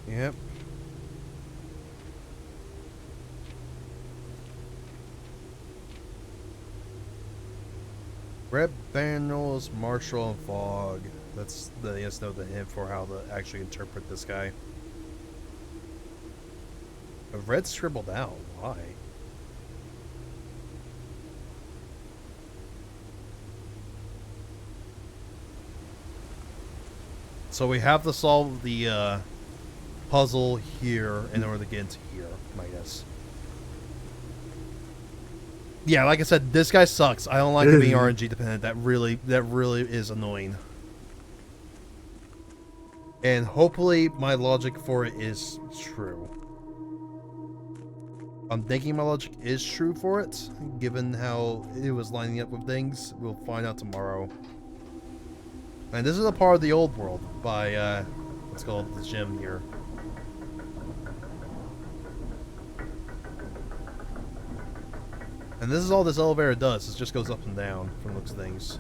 Yep. Rep Daniels, Marshall, and Fogg. That's the yes, no, the hint for how to actually interpret this guy. A red scribbled out. Why? So we have to solve the puzzle here in order to get into here, I guess. Yeah, like I said, this guy sucks. I don't like it being RNG dependent. That really is annoying. And hopefully my logic for it is true. I'm thinking my logic is true for it, given how it was lining up with things. We'll find out tomorrow. And this is a part of the old world by, what's called the gym here. And this is all this elevator does. It just goes up and down from the looks of things.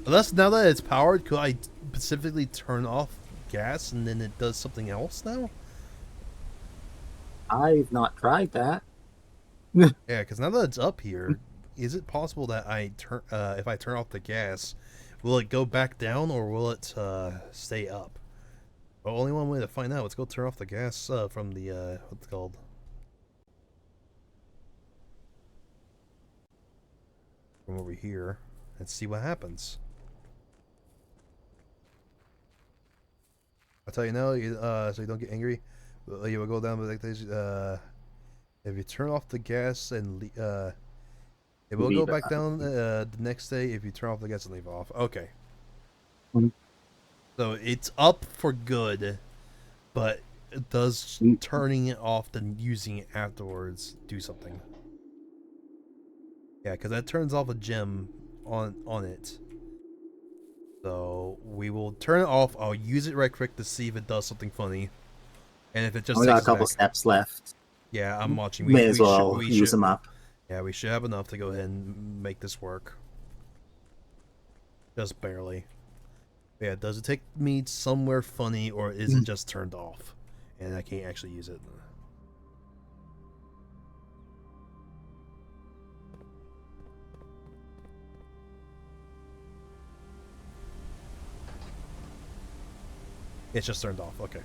Unless now that it's powered, could I specifically turn off gas and then it does something else now? I've not tried that. Yeah, because now that it's up here, is it possible that I turn if I turn off the gas, will it go back down or will it stay up? Well, only one way to find out. Let's go turn off the gas from the what's it called? From over here and see what happens. I'll tell you now, so you don't get angry. You will go down with like this. If you turn off the gas and it will go back down the next day if you turn off the gas and leave it off. Okay. Mhm. So it's up for good, but it does turning it off and using it afterwards do something. Yeah, because that turns off a gem on it. So we will turn it off. I'll use it right quick to see if it does something funny, and if it just We takes got a us couple back. steps left. Yeah, I'm watching. May as well use them up. Yeah, we should have enough to go ahead and make this work. Just barely. Yeah, does it take me somewhere funny, or is it just turned off? And I can't actually use it. It's just turned off, okay.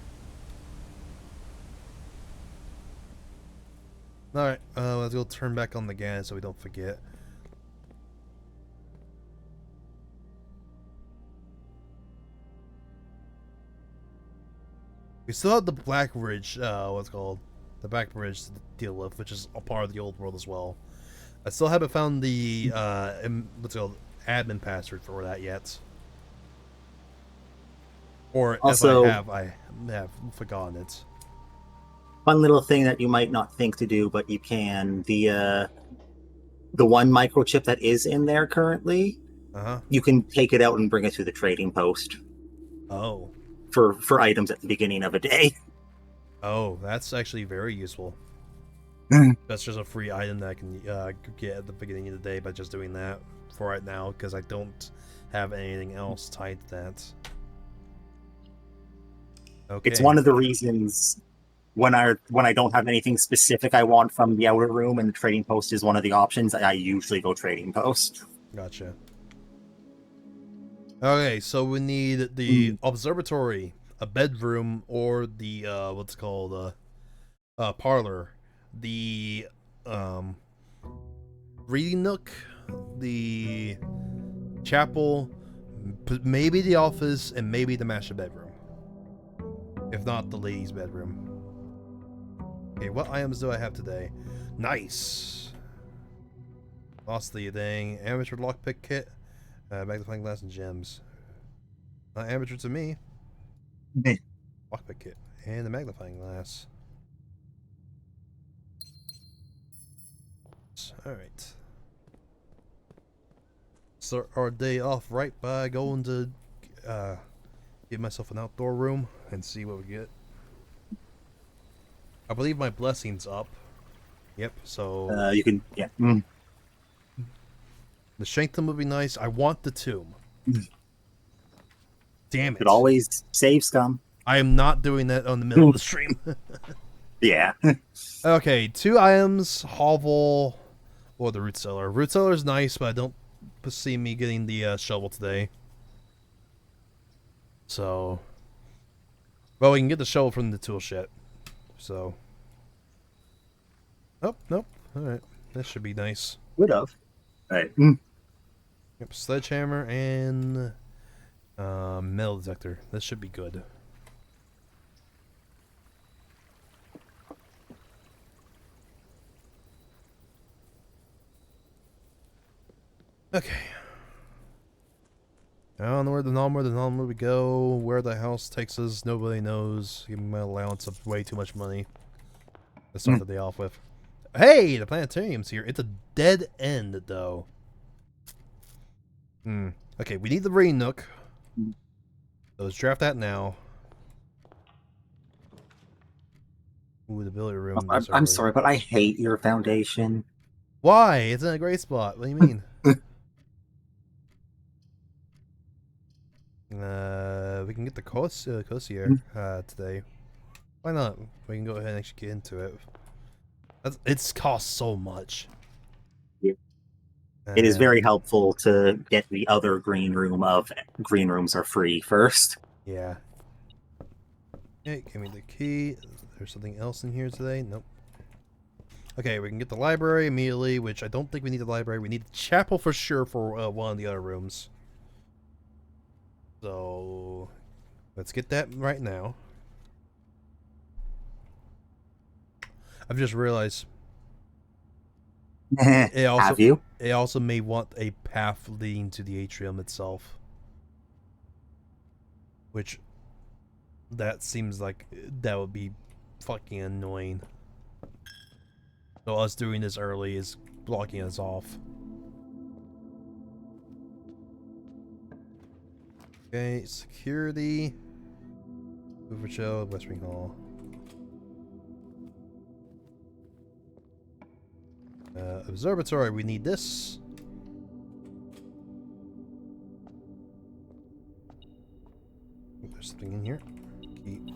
Alright, let's go turn back on the gas so we don't forget. We still have the Black Bridge, what's it called? The Black Bridge to deal with, which is a part of the old world as well. I still haven't found the, what's it called, admin password for that yet. Or Also, if I have forgotten it. Fun little thing that you might not think to do, but you can. The one microchip that is in there currently, you can take it out and bring it to the trading post. Oh. For items at the beginning of a day. Oh, that's actually very useful. That's just a free item that I can get at the beginning of the day by just doing that for right now, because I don't have anything else tied to that. Okay. It's one of the reasons when I don't have anything specific I want from the outer room and the trading post is one of the options, I usually go trading post. Gotcha. Okay, so we need the observatory, a bedroom, or the what's called parlor, the reading nook, the chapel, maybe the office, and maybe the master bedroom. If not, the ladies' bedroom. Okay, what items do I have today? Nice. Lost the thing. Amateur lockpick kit, magnifying glass, and gems. Not amateur to me. Lockpick kit and the magnifying glass. All right. Start our day off right by going to get myself an outdoor room and see what we get. I believe my blessing's up. Yep, so... you can, yeah. The Shankton would be nice. I want the tomb. Damn it. Could always save scum. I am not doing that on the middle of the stream. Yeah. Okay, 2 items, hovel, or the root cellar. Root cellar is nice, but I don't see me getting the shovel today. So... Well, we can get the shovel from the tool shed. So... Oh, nope. Alright. That should be nice. Would have. Alright. Yep, sledgehammer and metal detector. This should be good. Okay. I don't know where the onward we go, where the house takes us, nobody knows. Give me my allowance of way too much money to start the day off with. Hey, the planetarium's here. It's a dead end, though. Okay, we need the rain nook. So let's draft that now. Ooh, the billiard room. I'm sorry, but I hate your foundation. Why? It's in a great spot. What do you mean? We can get the Cossier today. Why not? We can go ahead and actually get into it. It's cost so much. Yeah. It is very helpful to get the other green rooms are free first. Yeah. Okay, give me the key. There's something else in here today? Nope. Okay, we can get the library immediately, which I don't think we need the library. We need the chapel for sure for one of the other rooms. So, let's get that right now. I've just realized Have you? It also may want a path leading to the atrium itself. Which, that seems like that would be fucking annoying. So us doing this early is blocking us off. Okay, security. Hoover Show, West Wing Hall. Observatory, we need this. There's something in here. Key.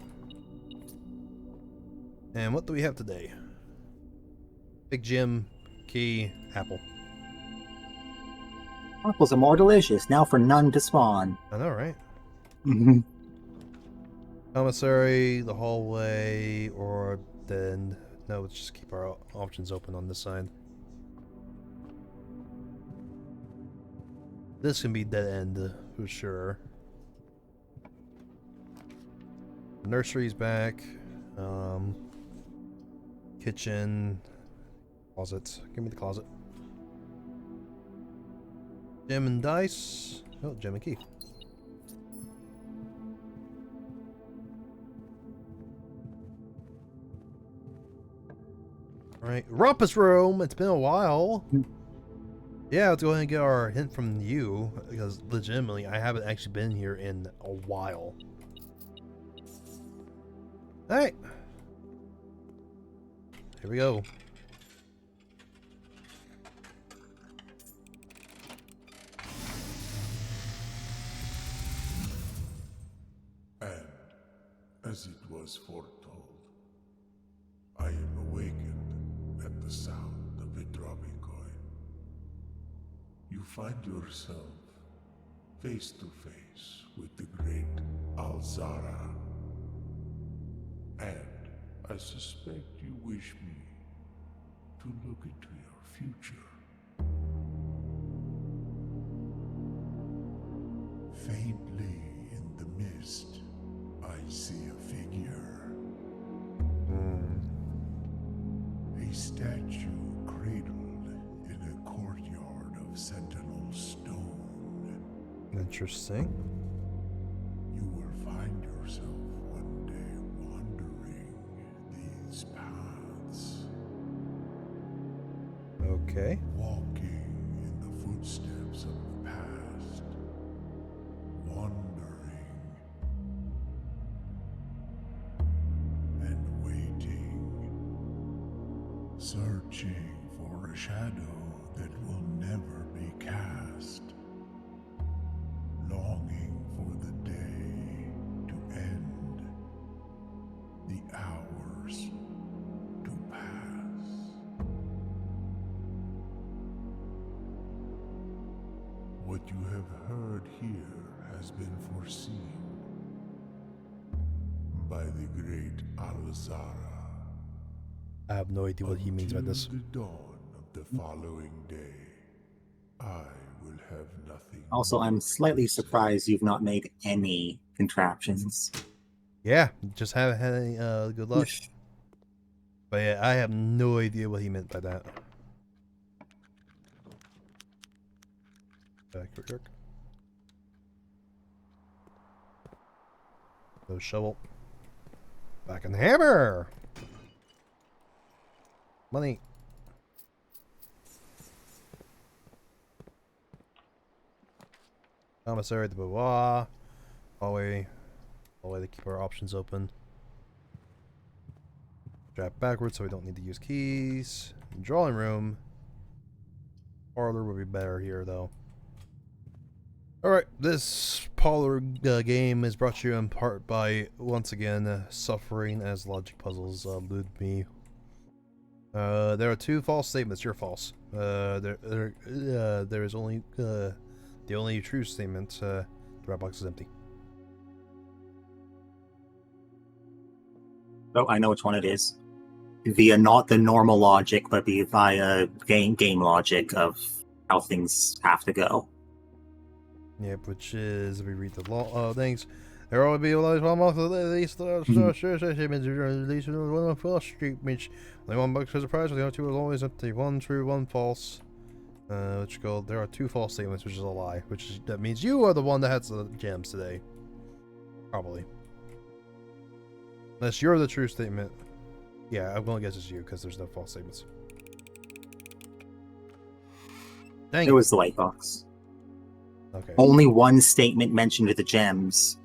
And what do we have today? Big Jim, key, apple. Apples are more delicious, now for none to spawn. I know, right? Mm-hmm. Commissary, the hallway, or then... No, let's just keep our options open on this side. This can be dead end, for sure. Nursery's back. Kitchen. Closet. Give me the closet. Gem and dice. Oh, gem and key. Alright. Rumpus room! It's been a while. Yeah, let's go ahead and get our hint from you, because legitimately, I haven't actually been here in a while. Alright. Here we go. And, as it was foretold, I am awakened at the sound of a dropping coin. You find yourself face to face with the great Alzara. And I suspect you wish me to look into your future. Faintly in the mist, I see a figure. A statue cradled in a courtyard of sentinel stone. Interesting. You will find yourself one day wandering these paths, Okay. walking in the footsteps of the past, wandering and waiting, searching for a shadow that will never be cast, longing for the day to end, the hours to pass. What you have heard here has been foreseen by the great Alzara. I have no idea what he means by this. Until the dawn of the following day, I will have nothing. Also, I'm slightly surprised you've not made any contraptions. Yeah, just haven't had any good luck. But yeah, I have no idea what he meant by that. Quick. Go shovel. Back in the hammer. Money. Commissary, the Beauvoir. Hallway to keep our options open. Drop backwards so we don't need to use keys. Drawing room. Parlor would be better here though. Alright, this parlor game is brought to you in part by, once again, suffering as logic puzzles elude me. There are two false statements. You're false. There is only the only true statement. The red box is empty. Oh, I know which one it is. Via not the normal logic, but via game logic of how things have to go. Yep, which is, if we read the law things, there will be a lot of release one false statement. Only one box has a prize, the other two is always empty. One true, one false. Which go, there are two false statements, which is a lie. That means you are the one that has the gems today. Probably. Unless you're the true statement. Yeah, I'm gonna guess it's you, because there's no false statements. Dang It was the white box. Okay. Only one statement mentioned the gems.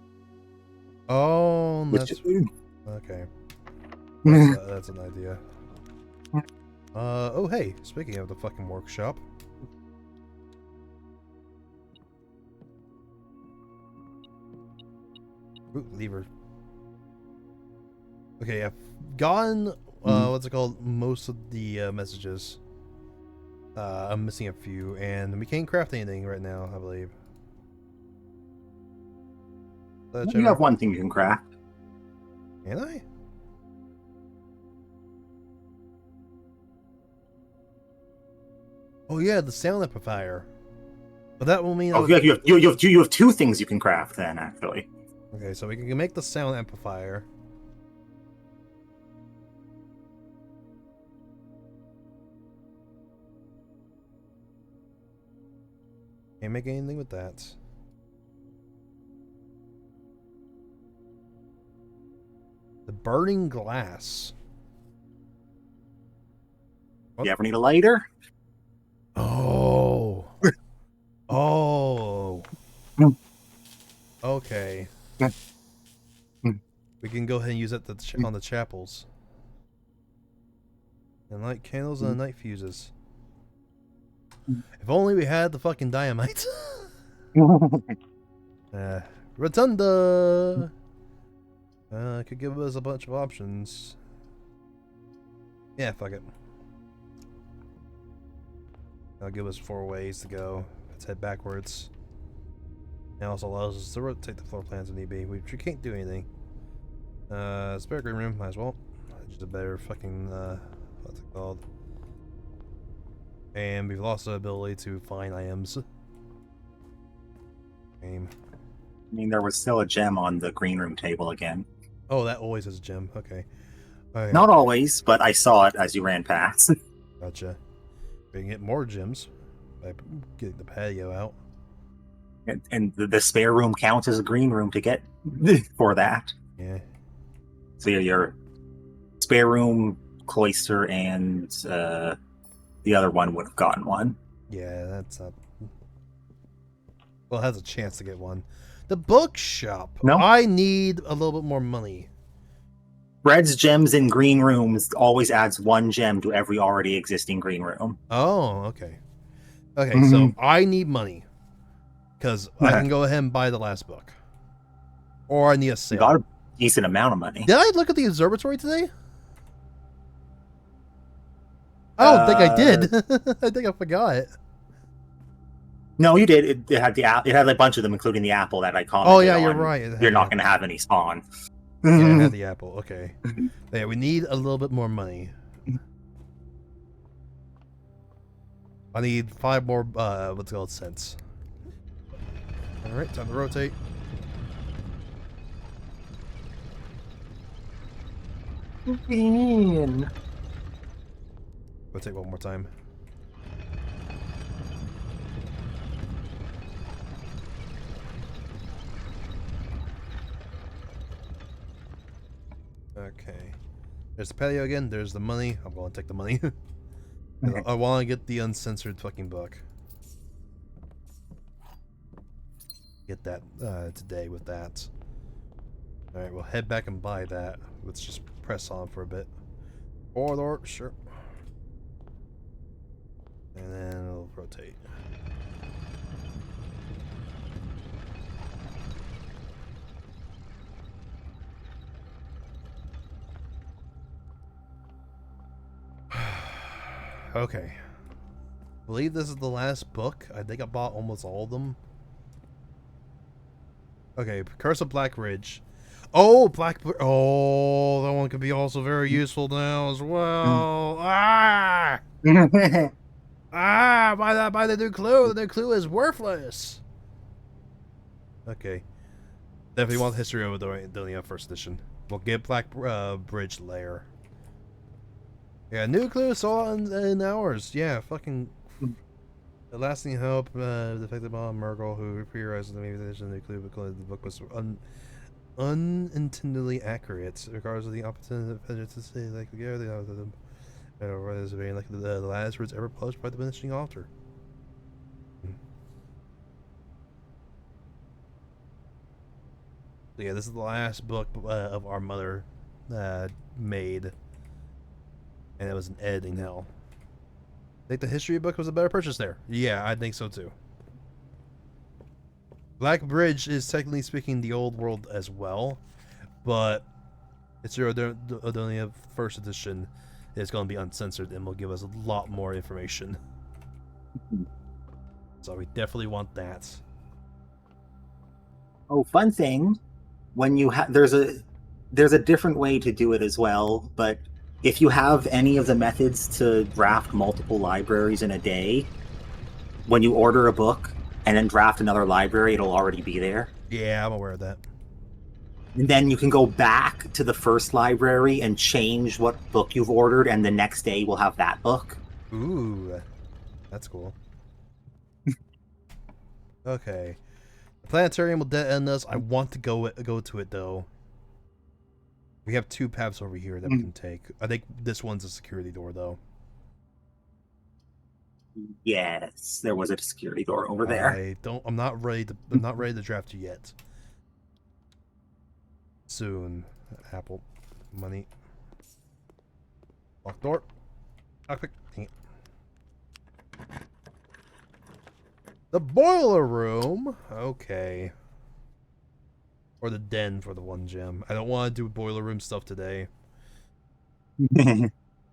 Oh, Which that's... is... Okay. That's an idea. Oh hey, speaking of the fucking workshop. Ooh, lever. Okay, I've gotten, what's it called, most of the messages. I'm missing a few, and we can't craft anything right now, I believe. You have one thing you can craft. Can I? Oh yeah, the sound amplifier. But that will mean... Oh, you have two things you can craft then, actually. Okay, so we can make the sound amplifier. Can't make anything with that. The burning glass. What? You ever need a lighter? Oh. Oh. Mm. Okay. Mm. We can go ahead and use it on the chapels. And light candles and night fuses. If only we had the fucking dynamite. Rotunda. Could give us a bunch of options. Yeah, fuck it. That'll give us 4 ways to go. Let's head backwards. It also allows us to rotate the floor plans if need be. We can't do anything. Spare green room, might as well. Just a better fucking, what's it called? And we've lost the ability to find items. Game. I mean, there was still a gem on the green room table again. Oh, that always is a gem. Okay. Right. Not always, but I saw it as you ran past. Gotcha. We can get more gems by getting the patio out. And the spare room counts as a green room to get for that. Yeah. So your spare room, cloister, and the other one would have gotten one. Yeah, that's not... Well, it has a chance to get one. The bookshop. No. I need a little bit more money. Red's gems in green rooms always adds 1 gem to every already existing green room. Oh, okay. Okay, so I need money. Because I can go ahead and buy the last book. Or I need a You sale. got a decent amount of money. Did I look at the observatory today? I don't think I did. I think I forgot. No, you did. It had it had a bunch of them, including the apple that I commented Oh yeah, you're on. right. You're not going to have any spawn. Yeah, I had the apple. Okay. Yeah, we need a little bit more money. I need 5 more, what's it called, cents. Alright, time to rotate. Rotate one more time. Okay. There's the patio again. There's the money. I'm going to take the money. I want to get the uncensored fucking book. Get that today with that. Alright, we'll head back and buy that. Let's just press on for a bit. Corridor, sure. And then it'll rotate. Okay. I believe this is the last book. I think I bought almost all of them. Okay, Curse of Black Ridge. Oh, oh, that one could be also very useful now as well. Ah! Ah! Buy the new clue. The new clue is worthless. Okay. Definitely want History of Adonia first edition. We'll get Black Bridge Lair. Yeah, new clue saw in hours. Yeah, fucking. The lasting hope, defected by Murgle, who theorized that maybe there's a new clue, but the book was unintendedly accurate, regardless of the opportunity to say, like, yeah, the last words ever published by the finishing author. So yeah, this is the last book of our mother made, and it was an editing hell. I think the history book was a better purchase there. Yeah, I think so too. Black Bridge is technically speaking the old world as well, but it's your Adonia first edition. It's going to be uncensored and will give us a lot more information. So we definitely want that. Oh, fun thing. When you there's a different way to do it as well, but if you have any of the methods to draft multiple libraries in a day, when you order a book and then draft another library, it'll already be there. Yeah, I'm aware of that. And then you can go back to the first library and change what book you've ordered, and the next day we'll have that book. Ooh, that's cool. Okay. The planetarium will dead end us. I want to go to it though. We have two paths over here that we can take. I think this one's a security door, though. Yes, there was a security door over there. I'm not ready to draft you yet. Soon, Apple, money, lock door, lockpick. The boiler room. Okay. Or the den for the one gem. I don't want to do boiler room stuff today.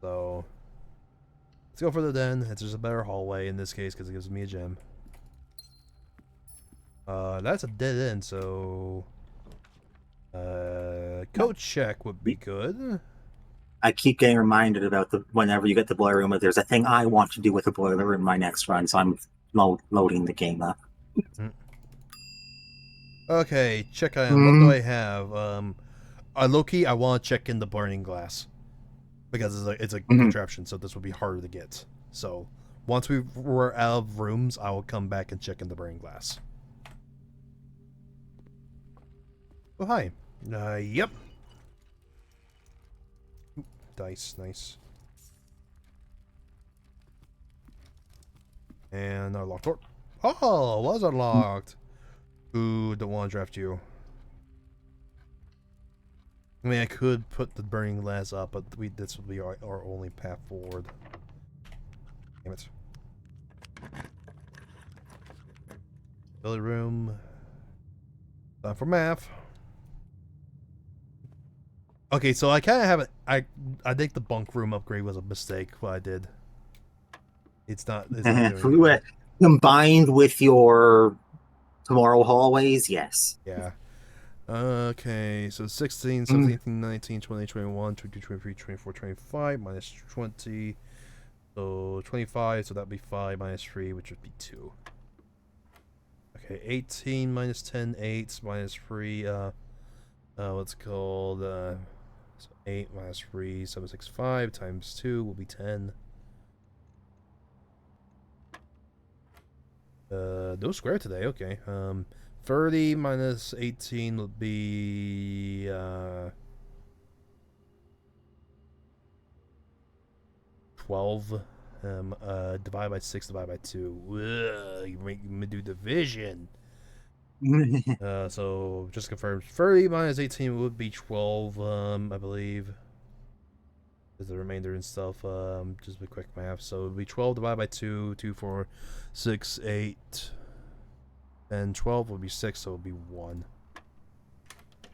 So, let's go for the den. It's just a better hallway in this case because it gives me a gem. That's a dead end, so... code check would be good. I keep getting reminded about whenever you get the boiler room, that there's a thing I want to do with the boiler room my next run, so I'm loading the game up. Okay, check item. What do I have? Low-key, I want to check in the burning glass. Because it's a contraption, so this will be harder to get. So, once we're out of rooms, I will come back and check in the burning glass. Oh, hi. Yep. Dice, nice. And our locked door. Oh, was unlocked. Ooh, don't want to draft you. I mean, I could put the burning glass up, but this will be our only path forward. Damn it. Building room. Time for math. Okay, so I kind of have it. I think the bunk room upgrade was a mistake. What I did. It's not. Combined with your tomorrow hallways, yes. Yeah. Okay, so 16, 17, 18, 19, 20, 21, 22, 23, 24, 25, minus 20. So 25, so that'd be 5 minus 3, which would be 2. Okay, 18 minus 10, 8 minus 3, what's called, so 8 minus 3, 765 times 2 will be 10. No square today, okay. 30 minus 18 would be, 12. Divide by 6, divide by 2. Ugh, you make me do division. So just confirm 30 minus 18 would be 12, I believe. There's the remainder and stuff. Just a quick math. So it would be 12 divided by 2, 2, 4, 6, 8. And 12 would be 6, so it would be 1.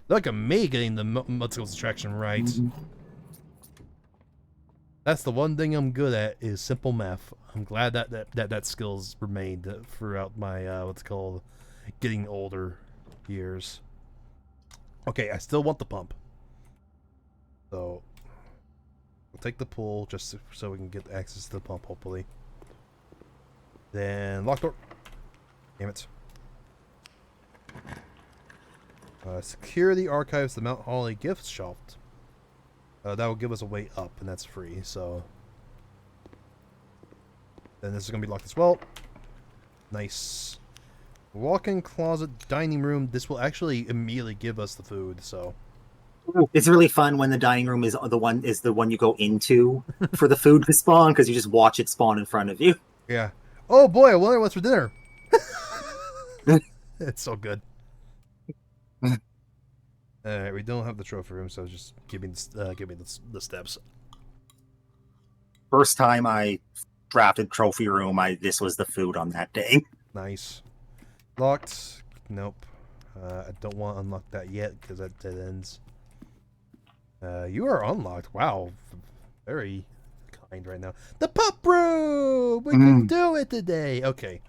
Look at me getting the multiple subtraction right. That's the one thing I'm good at, is simple math. I'm glad that skills remained throughout my what's called getting older years. Okay, I still want the pump. So we'll take the pool just so we can get access to the pump, hopefully. Then lock door. Damn it. Secure the archives, the Mount Holly gift shop. That will give us a way up, and that's free, so... Then this is going to be locked as well. Nice. Walk-in closet, dining room. This will actually immediately give us the food, so... It's really fun when the dining room is the one you go into for the food to spawn, because you just watch it spawn in front of you. Yeah. Oh boy, I wonder what's for dinner. It's so good. Alright, we don't have the trophy room, so just give me the steps. First time I drafted trophy room, this was the food on that day. Nice. Locked. Nope. I don't want to unlock that yet because that dead ends. You are unlocked. Wow. Very kind right now. The pup room! We can do it today. Okay.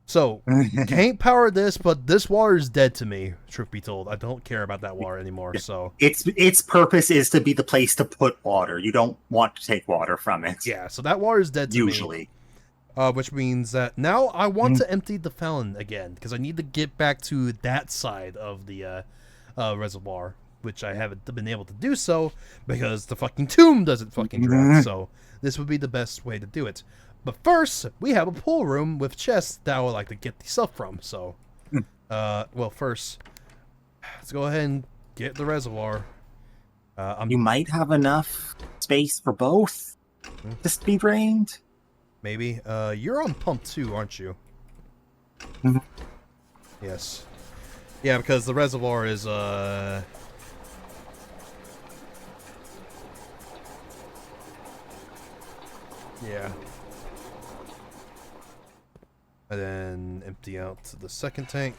So, can't power this, but this water is dead to me, truth be told. I don't care about that water anymore, so... Its purpose is to be the place to put water. You don't want to take water from it. Yeah, so that water is dead to me. Usually. Which means that now I want to empty the fountain again, because I need to get back to that side of the reservoir, which I haven't been able to do so, because the fucking tomb doesn't fucking draft, so this would be the best way to do it. But first, we have a pool room with chests that I would like to get the stuff from, so... well, first, let's go ahead and get the reservoir. You might have enough space for both to be drained. Maybe. You're on pump 2, aren't you? Yes. Yeah, because the reservoir is, yeah. And then empty out the second tank.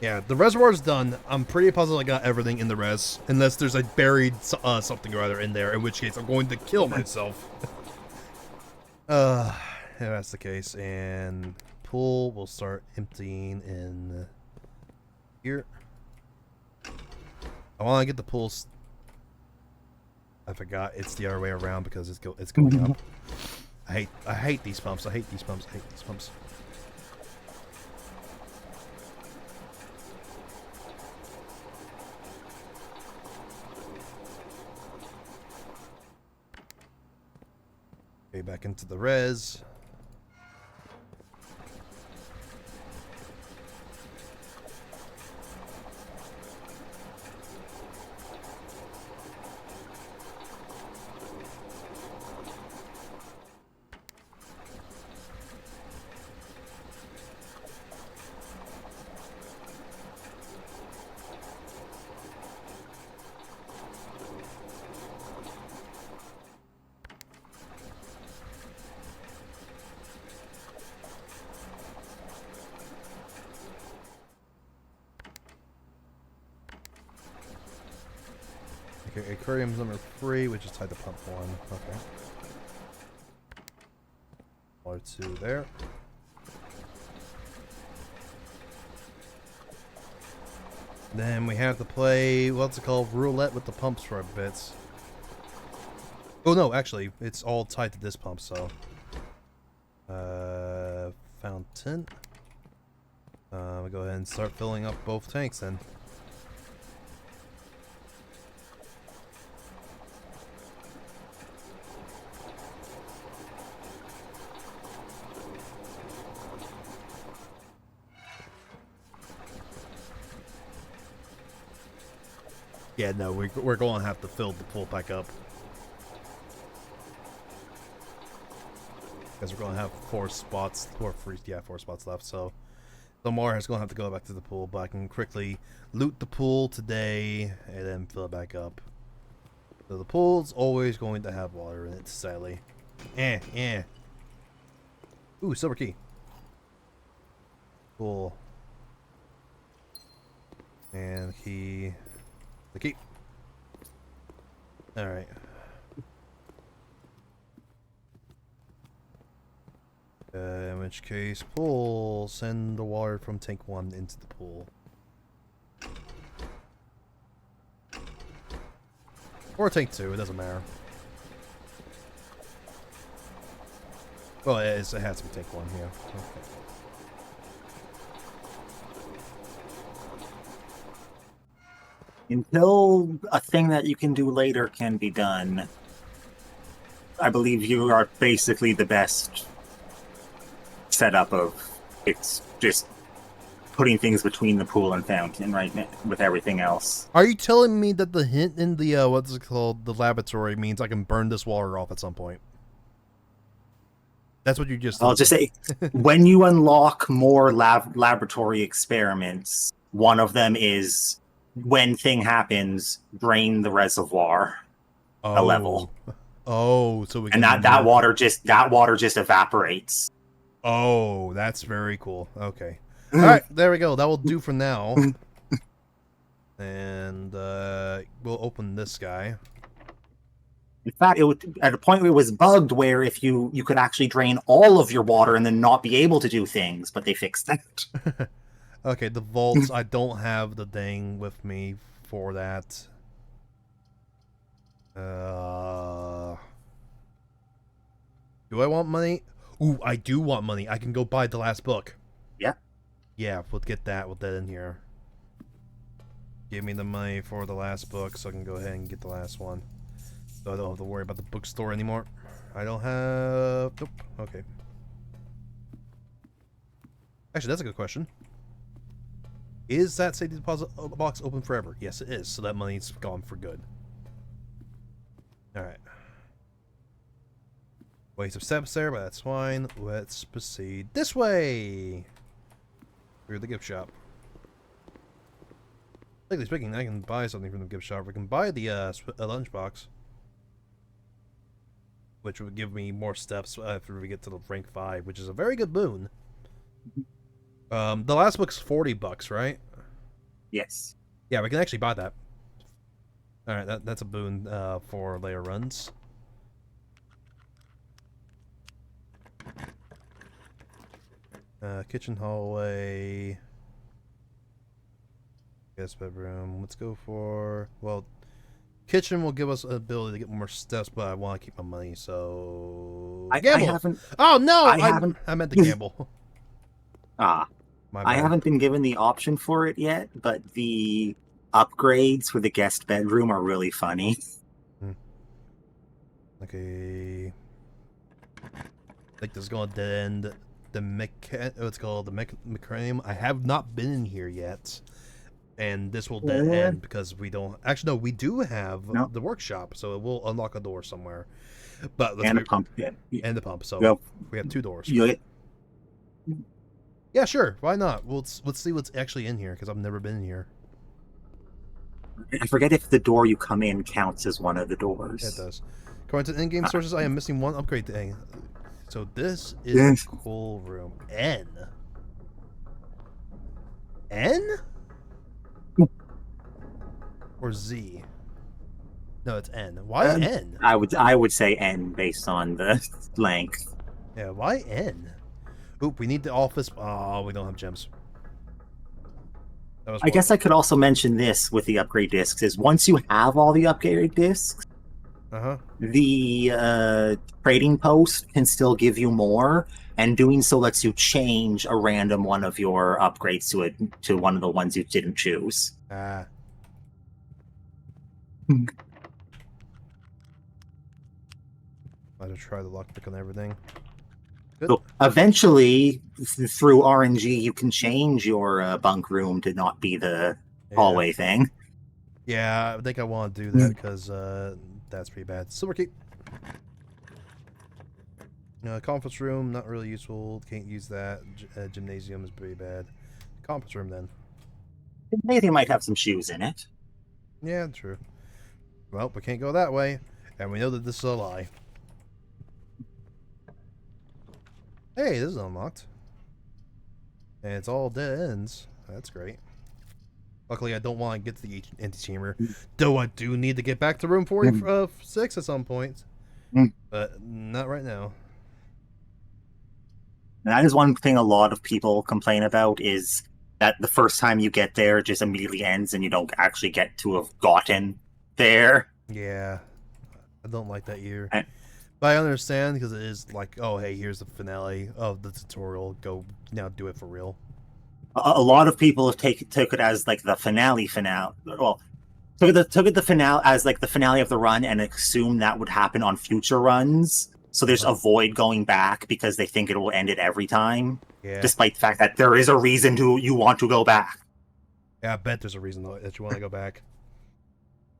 Yeah, the reservoir's done. I'm pretty positive I got everything in the res. Unless there's a buried something or other in there, in which case I'm going to kill myself. Yeah, that's the case. And pool will start emptying in here. I want to get the pools. I forgot it's the other way around because it's going up. I hate these pumps. I hate these pumps. I hate these pumps. Okay, back into the res. Okay, aquarium's number 3, which is tied to pump 1. Okay. Water 2 there. Then we have to play, what's it called, roulette with the pumps for a bit. Oh no, actually, it's all tied to this pump, so. Fountain. We'll go ahead and start filling up both tanks then. Yeah, no, we're going to have to fill the pool back up. Because we're going to have 4 spots, or 4 spots left, so Lamar is going to have to go back to the pool, but I can quickly loot the pool today and then fill it back up. So the pool's always going to have water in it, sadly. Ooh, silver key. Cool. And the key. Alright. In which case, pool, send the water from tank 1 into the pool. Or tank 2, it doesn't matter. Well, it has to be tank 1, yeah. Okay. Until a thing that you can do later can be done, I believe you are basically the best setup of it's just putting things between the pool and fountain right now with everything else. Are you telling me that the hint in the what's it called, the laboratory, means I can burn this water off at some point? That's what you just. I'll just say, when you unlock more laboratory experiments, one of them is when thing happens, drain the reservoir a level. Oh, so we can and that water just evaporates. Oh, that's very cool. Okay. All right, there we go. That will do for now. And we'll open this guy. In fact, at a point where it was bugged where if you could actually drain all of your water and then not be able to do things, but they fixed that. Okay, the vaults, I don't have the thing with me for that. Do I want money? Ooh, I do want money. I can go buy the last book. Yeah. Yeah, we'll get that. We'll that in here. Give me the money for the last book so I can go ahead and get the last one. So I don't have to worry about the bookstore anymore. I don't have... Nope. Okay. Actually, that's a good question. Is that safety deposit box open forever? Yes, it is. So that money's gone for good. Alright. Waste of steps there, but that's fine. Let's proceed this way. Through the gift shop. Legally speaking, I can buy something from the gift shop. We can buy the lunchbox, which would give me more steps after we get to the rank 5, which is a very good boon. The last book's $40, right? Yes. Yeah, we can actually buy that. All right, that's a boon for later runs. Kitchen hallway. Guest bedroom. Let's go for, well, kitchen will give us an ability to get more steps, but I want to keep my money, so gamble. I haven't. Oh no! I meant to gamble. I haven't been given the option for it yet, but the upgrades for the guest bedroom are really funny. Okay. I think this is going to end the what's called the Mecranium. I have not been in here yet, and this will dead end because we don't. Actually, no, we do have the workshop, so it will unlock a door somewhere. But and the pump, and the pump. So we have 2 doors. Yeah, sure. Why not? Let's see what's actually in here because I've never been in here. I forget if the door you come in counts as one of the doors. It does. According to in-game sources, I am missing 1 upgrade thing. So this is a cool room. N? Or Z? No, it's N. Why N? I would say N based on the length. Yeah, why N? Oop, we need the office. Oh, we don't have gems. I guess I could also mention this with the upgrade discs is once you have all the upgrade discs, the trading post can still give you more, and doing so lets you change a random one of your upgrades to one of the ones you didn't choose. Ah. I'll just try the lockpick on everything. Good. So eventually, through RNG, you can change your bunk room to not be the hallway thing. Yeah, I think I want to do that because that's pretty bad. Silver Keep. Conference room, not really useful. Can't use that. Gymnasium is pretty bad. Conference room then. Maybe might have some shoes in it. Yeah, true. Well, we can't go that way, and we know that this is a lie. Hey, this is unlocked. And it's all dead ends. That's great. Luckily, I don't want to get to the antechamber. Though I do need to get back to room 46 at some point. But not right now. And that is one thing a lot of people complain about, is that the first time you get there, it just immediately ends and you don't actually get to have gotten there. Yeah. I don't like that either. And- But I understand because it is like, oh, hey, here's the finale of the tutorial. Go now do it for real. A lot of people have took it as like the finale. Well, took it the finale as like the finale of the run and assume that would happen on future runs. So they just avoid going back because they think it will end it every time. Yeah. Despite the fact that there is a reason you want to go back. Yeah, I bet there's a reason that you want to go back.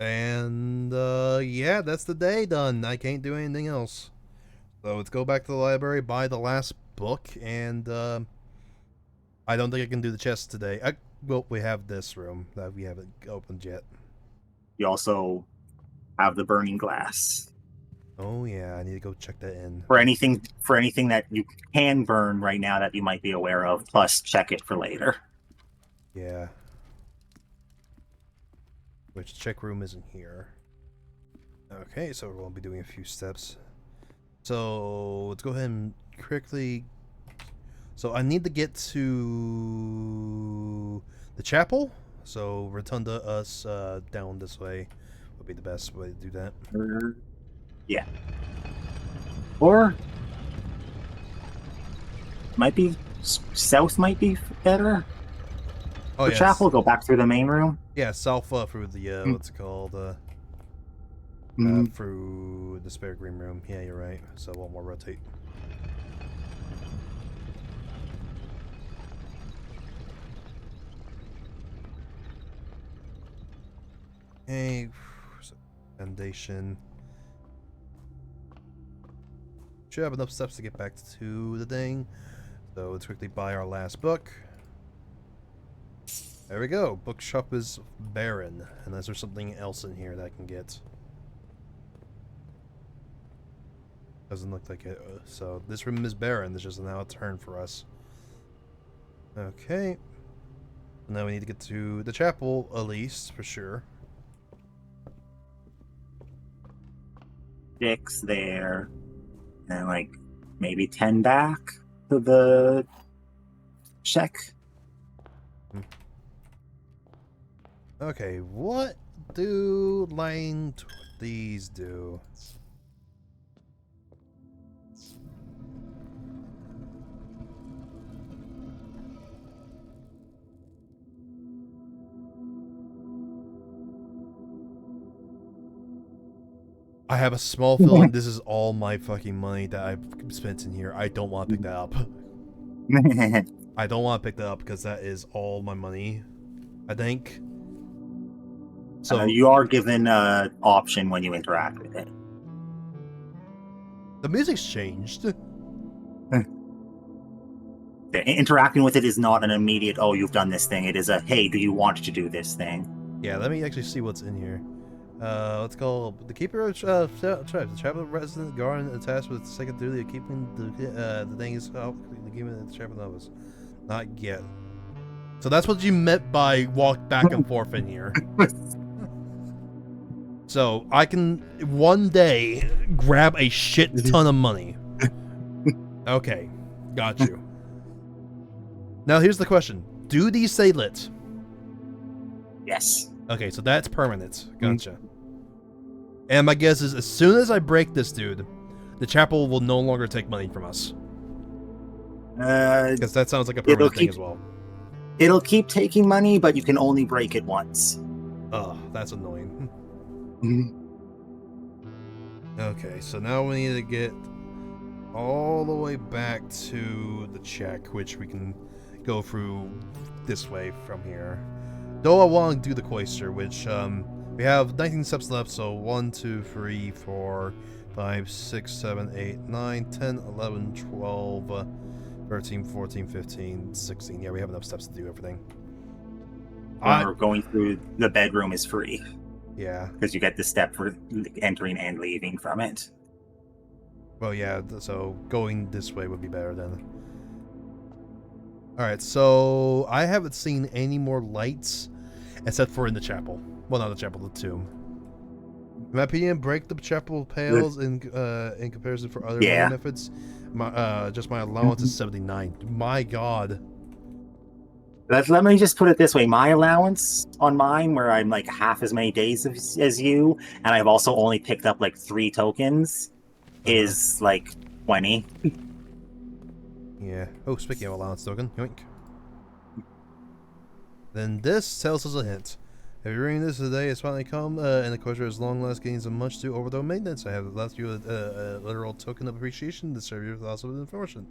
And yeah, that's the day done. I can't do anything else. So let's go back to the library, buy the last book, and I don't think I can do the chest today. Well, we have this room that we haven't opened yet. You also have the burning glass. Oh yeah, I need to go check that in. For anything that you can burn right now that you might be aware of, plus check it for later. Yeah. Which check room isn't here. Okay, so we'll be doing a few steps. So let's go ahead and quickly. So I need to get to the chapel. So rotunda us down this way would be the best way to do that. Yeah. Or might be south might be better. Oh The yes. chapel, go back through the main room. Yeah, south through the what's it called? Through the spare green room. Yeah, you're right. So one more rotate. Okay, so foundation. Should have enough steps to get back to the thing. So let's quickly buy our last book. There we go. Bookshop is barren, unless there's something else in here that I can get. Doesn't look like it. So this room is barren. There's just now a turn for us. Okay. Now we need to get to the chapel, at least, for sure. 6 there. And like maybe 10 back to the check. Okay, what do these do? I have a small feeling this is all my fucking money that I've spent in here. I don't want to pick that up. I don't want to pick that up because that is all my money, I think. So you are given an option when you interact with it. the music's changed. Interacting with it is not an immediate, oh, you've done this thing. It is a, hey, do you want to do this thing? Yeah, let me actually see what's in here. Let's call the keeper of tribes. The traveler resident guard attached with the second duty of keeping the thing is the keeping the traveler novice. Not yet. So that's what you meant by walk back and forth in here. So I can one day grab a shit ton of money. Okay, got you. Now here's the question: do these stay lit? Yes. Okay, so that's permanent. Gotcha. And my guess is as soon as I break this dude, the chapel will no longer take money from us. Because that sounds like a permanent thing as well. It'll keep taking money, but you can only break it once. Oh, that's annoying. Okay, so now we need to get all the way back to the check, which we can go through this way from here. Though I want to do the cloister, which We have 19 steps left, so 1, 2, 3, 4, 5, 6, 7, 8, 9, 10, 11, 12, 13, 14, 15, 16. Yeah, we have enough steps to do everything. Or going through the bedroom is free. Yeah. Because you get the step for entering and leaving from it. Well, yeah, so going this way would be better then. Alright, so I haven't seen any more lights except for in the chapel. Well, not the chapel, the tomb. In my opinion, break the chapel pales in comparison for other benefits. Just my allowance is 79. My god. Let me just put it this way. My allowance on mine, where I'm like half as many days as you, and I've also only picked up like 3 tokens, is like 20. Yeah. Oh, speaking of allowance token, yoink. Then this tells us a hint. If you're reading this today, it's finally come, and the Quasar has long last gains of much to overthrow maintenance. I have left you a literal token of appreciation to serve you with lots of information,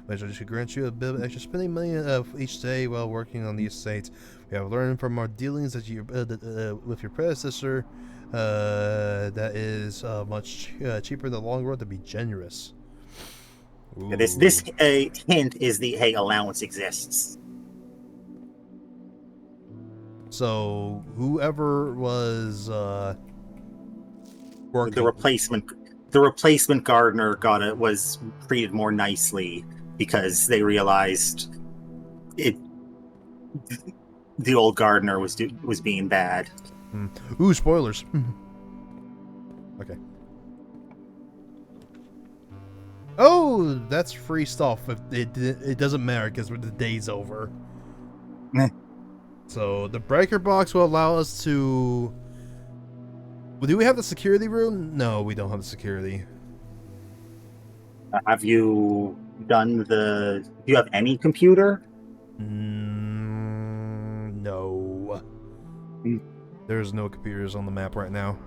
which should grant you a bit of extra spending money each day while working on the estate. We have learned from our dealings that you with your predecessor that is much cheaper in the long run to be generous. Ooh. This hint is the hey, allowance exists. So whoever was working, the replacement gardener was treated more nicely because they realized the old gardener was being bad. Ooh, spoilers. Okay. Oh, that's free stuff. It doesn't matter because the day's over. So the breaker box will allow us to. Well, do we have the security room? No, we don't have the security. Have you done the? Do you have any computer? No. There's no computers on the map right now.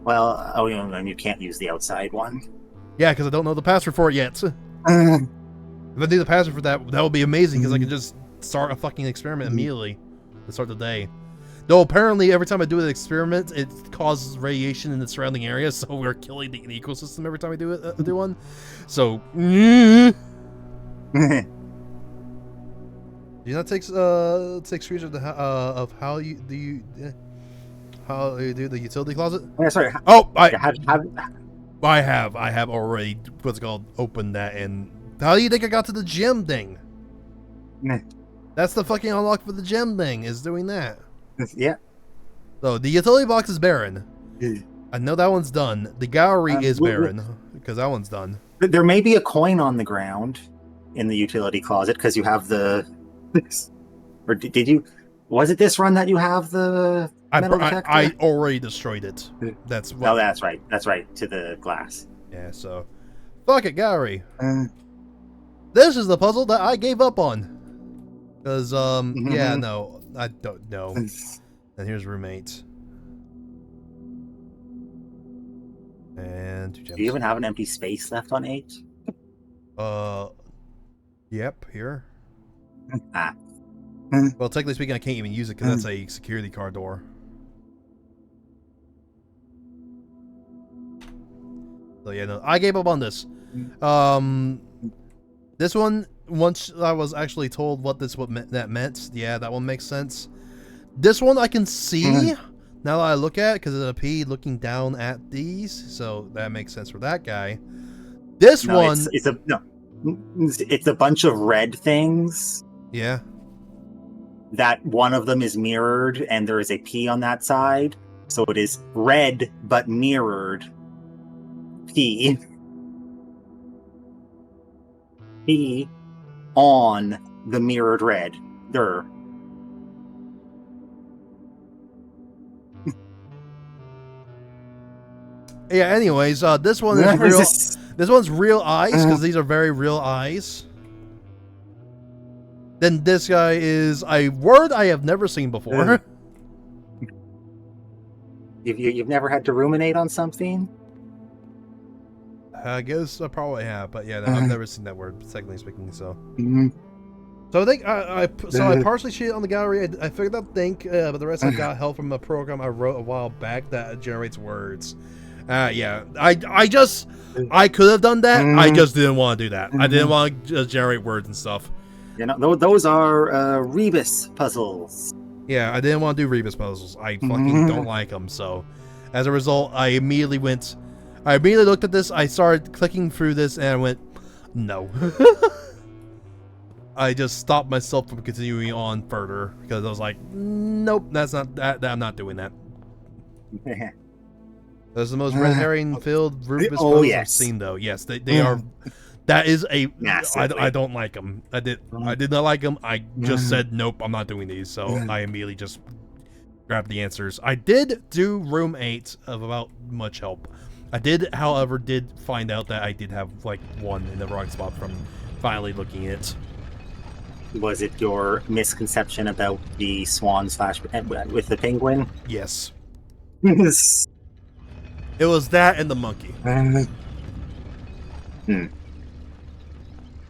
Well, and you can't use the outside one. Yeah, because I don't know the password for it yet. If I knew the password for that would be amazing because I could just start a fucking experiment immediately to start the day. Though apparently every time I do an experiment, it causes radiation in the surrounding area, so we're killing the ecosystem every time I do one. So, do you not take screenshots of how you do the utility closet? Yeah, sorry. Oh, I have already what's it called opened that. And how do you think I got to the gym thing? That's the fucking unlock for the gem thing, is doing that. Yeah. So, the utility box is barren. I know that one's done. The gallery is barren, because that one's done. There may be a coin on the ground in the utility closet, because you have the... Or did you... Was it this run that you have the metal detector? I already destroyed it. That's what... Oh, that's right. That's right, to the glass. Yeah, so... Fuck it, gallery. This is the puzzle that I gave up on. Because, yeah, no, I don't know. And here's roommate. And 2 gems. Do you even have an empty space left on 8? Yep, here. Ah. Well, technically speaking, I can't even use it because that's a security car door. So yeah, no, I gave up on this. This one, once I was actually told what that meant, yeah, that one makes sense. This one I can see now that I look at it because it's a P looking down at these, so that makes sense for that guy. This one, it's a bunch of red things. Yeah. That one of them is mirrored, and there is a P on that side, so it is red but mirrored. P on the mirrored red. There. Yeah, anyways, this one is real. This one's real eyes, because these are very real eyes. Then this guy is a word I have never seen before. You've never had to ruminate on something? I guess I probably have, but yeah, no, I've never seen that word, technically speaking, so. So I think I partially cheated on the gallery. I figured out think, but the rest I got help from a program I wrote a while back that generates words. Yeah, I could have done that. I just didn't want to do that. I didn't want to just generate words and stuff. You know, those are Rebus puzzles. Yeah, I didn't want to do Rebus puzzles. I fucking don't like them. So, as a result, I immediately looked at this. I started clicking through this, and I went, no. I just stopped myself from continuing on further because I was like, nope, that's not that. I'm not doing that. That's the most red herring filled Rubus puzzles I've seen, though. Yes, they are. That is a. I don't like them. I did not like them. I just said nope. I'm not doing these. So I immediately just grabbed the answers. I did do room 8 of about much help. I did, however, find out that I did have like one in the wrong spot from finally looking at it. Was it your misconception about the swan slash with the penguin? Yes. It was that and the monkey.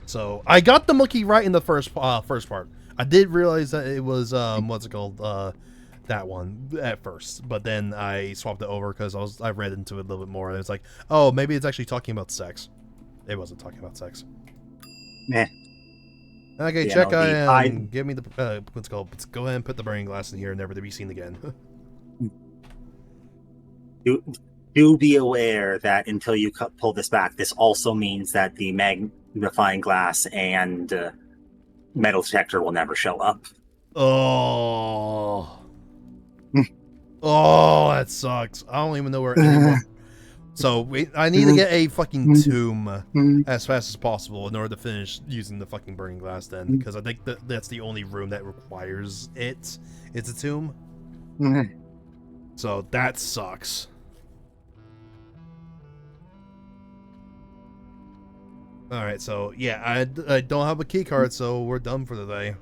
So I got the monkey right in the first part. I did realize that it was what's it called, that one at first, but then I swapped it over because I read into it a little bit more, and it's like, oh, maybe it's actually talking about sex. It wasn't talking about sex. Meh. Okay, Yeah, check no, and give me the what's it called. Let's go ahead and put the burning glass in here, never to be seen again. Do be aware that until you pull this back, this also means that the magnifying glass and metal detector will never show up. Oh. Oh, that sucks. I don't even know where anyone. So I need to get a fucking tomb as fast as possible in order to finish using the fucking burning glass then, because I think that's the only room that requires it. It's a tomb. So that sucks. Alright, so yeah, I don't have a key card, so we're done for the day.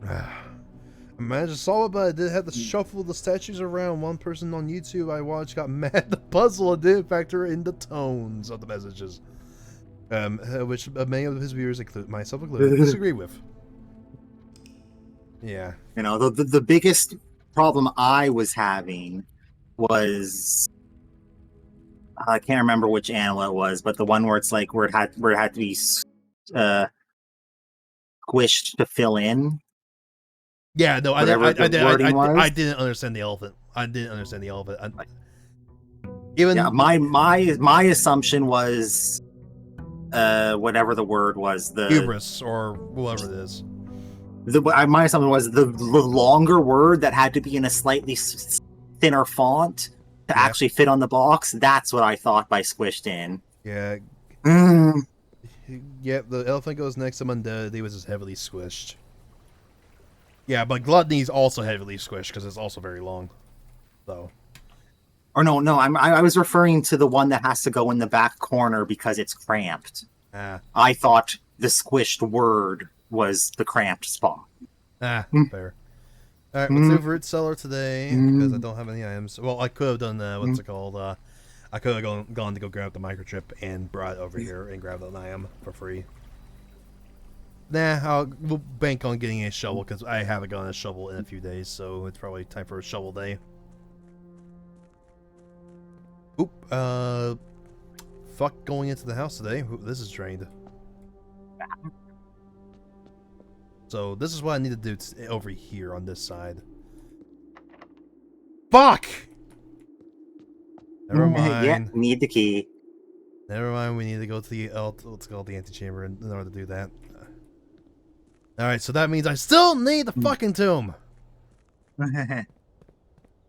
I managed to solve it, but I did have to shuffle the statues around. One person on YouTube I watched got mad at the puzzle and didn't factor in the tones of the messages. Which many of his viewers, myself included, disagree with. Yeah. You know, the biggest problem I was having was, I can't remember which animal it was, but the one where it's like where it had to be squished to fill in. Yeah, no, I didn't understand the elephant. I didn't understand the elephant. My assumption was, whatever the word was, the hubris or whatever it is. My assumption was the longer word that had to be in a slightly thinner font to actually fit on the box. That's what I thought by squished in. Yeah. Yep, the elephant goes next to Undead. He was just heavily squished. Yeah, but Gluttony's also heavily squished because it's also very long. So. Or no, I was referring to the one that has to go in the back corner because it's cramped. I thought the squished word was the cramped spot. Fair. All right, let's do Root Cellar today because I don't have any items. Well, I could have done what's it called? I could have gone to go grab the microchip and brought it over here and grab an item for free. Nah, we'll bank on getting a shovel because I haven't gotten a shovel in a few days, so it's probably time for a shovel day. Oop, fuck going into the house today. This is drained. So this is what I need to do over here on this side. Fuck! Never mind. Yeah, need the key. Never mind, we need to go to the let's call it the antechamber in order to do that. Alright, so that means I still need the fucking tomb.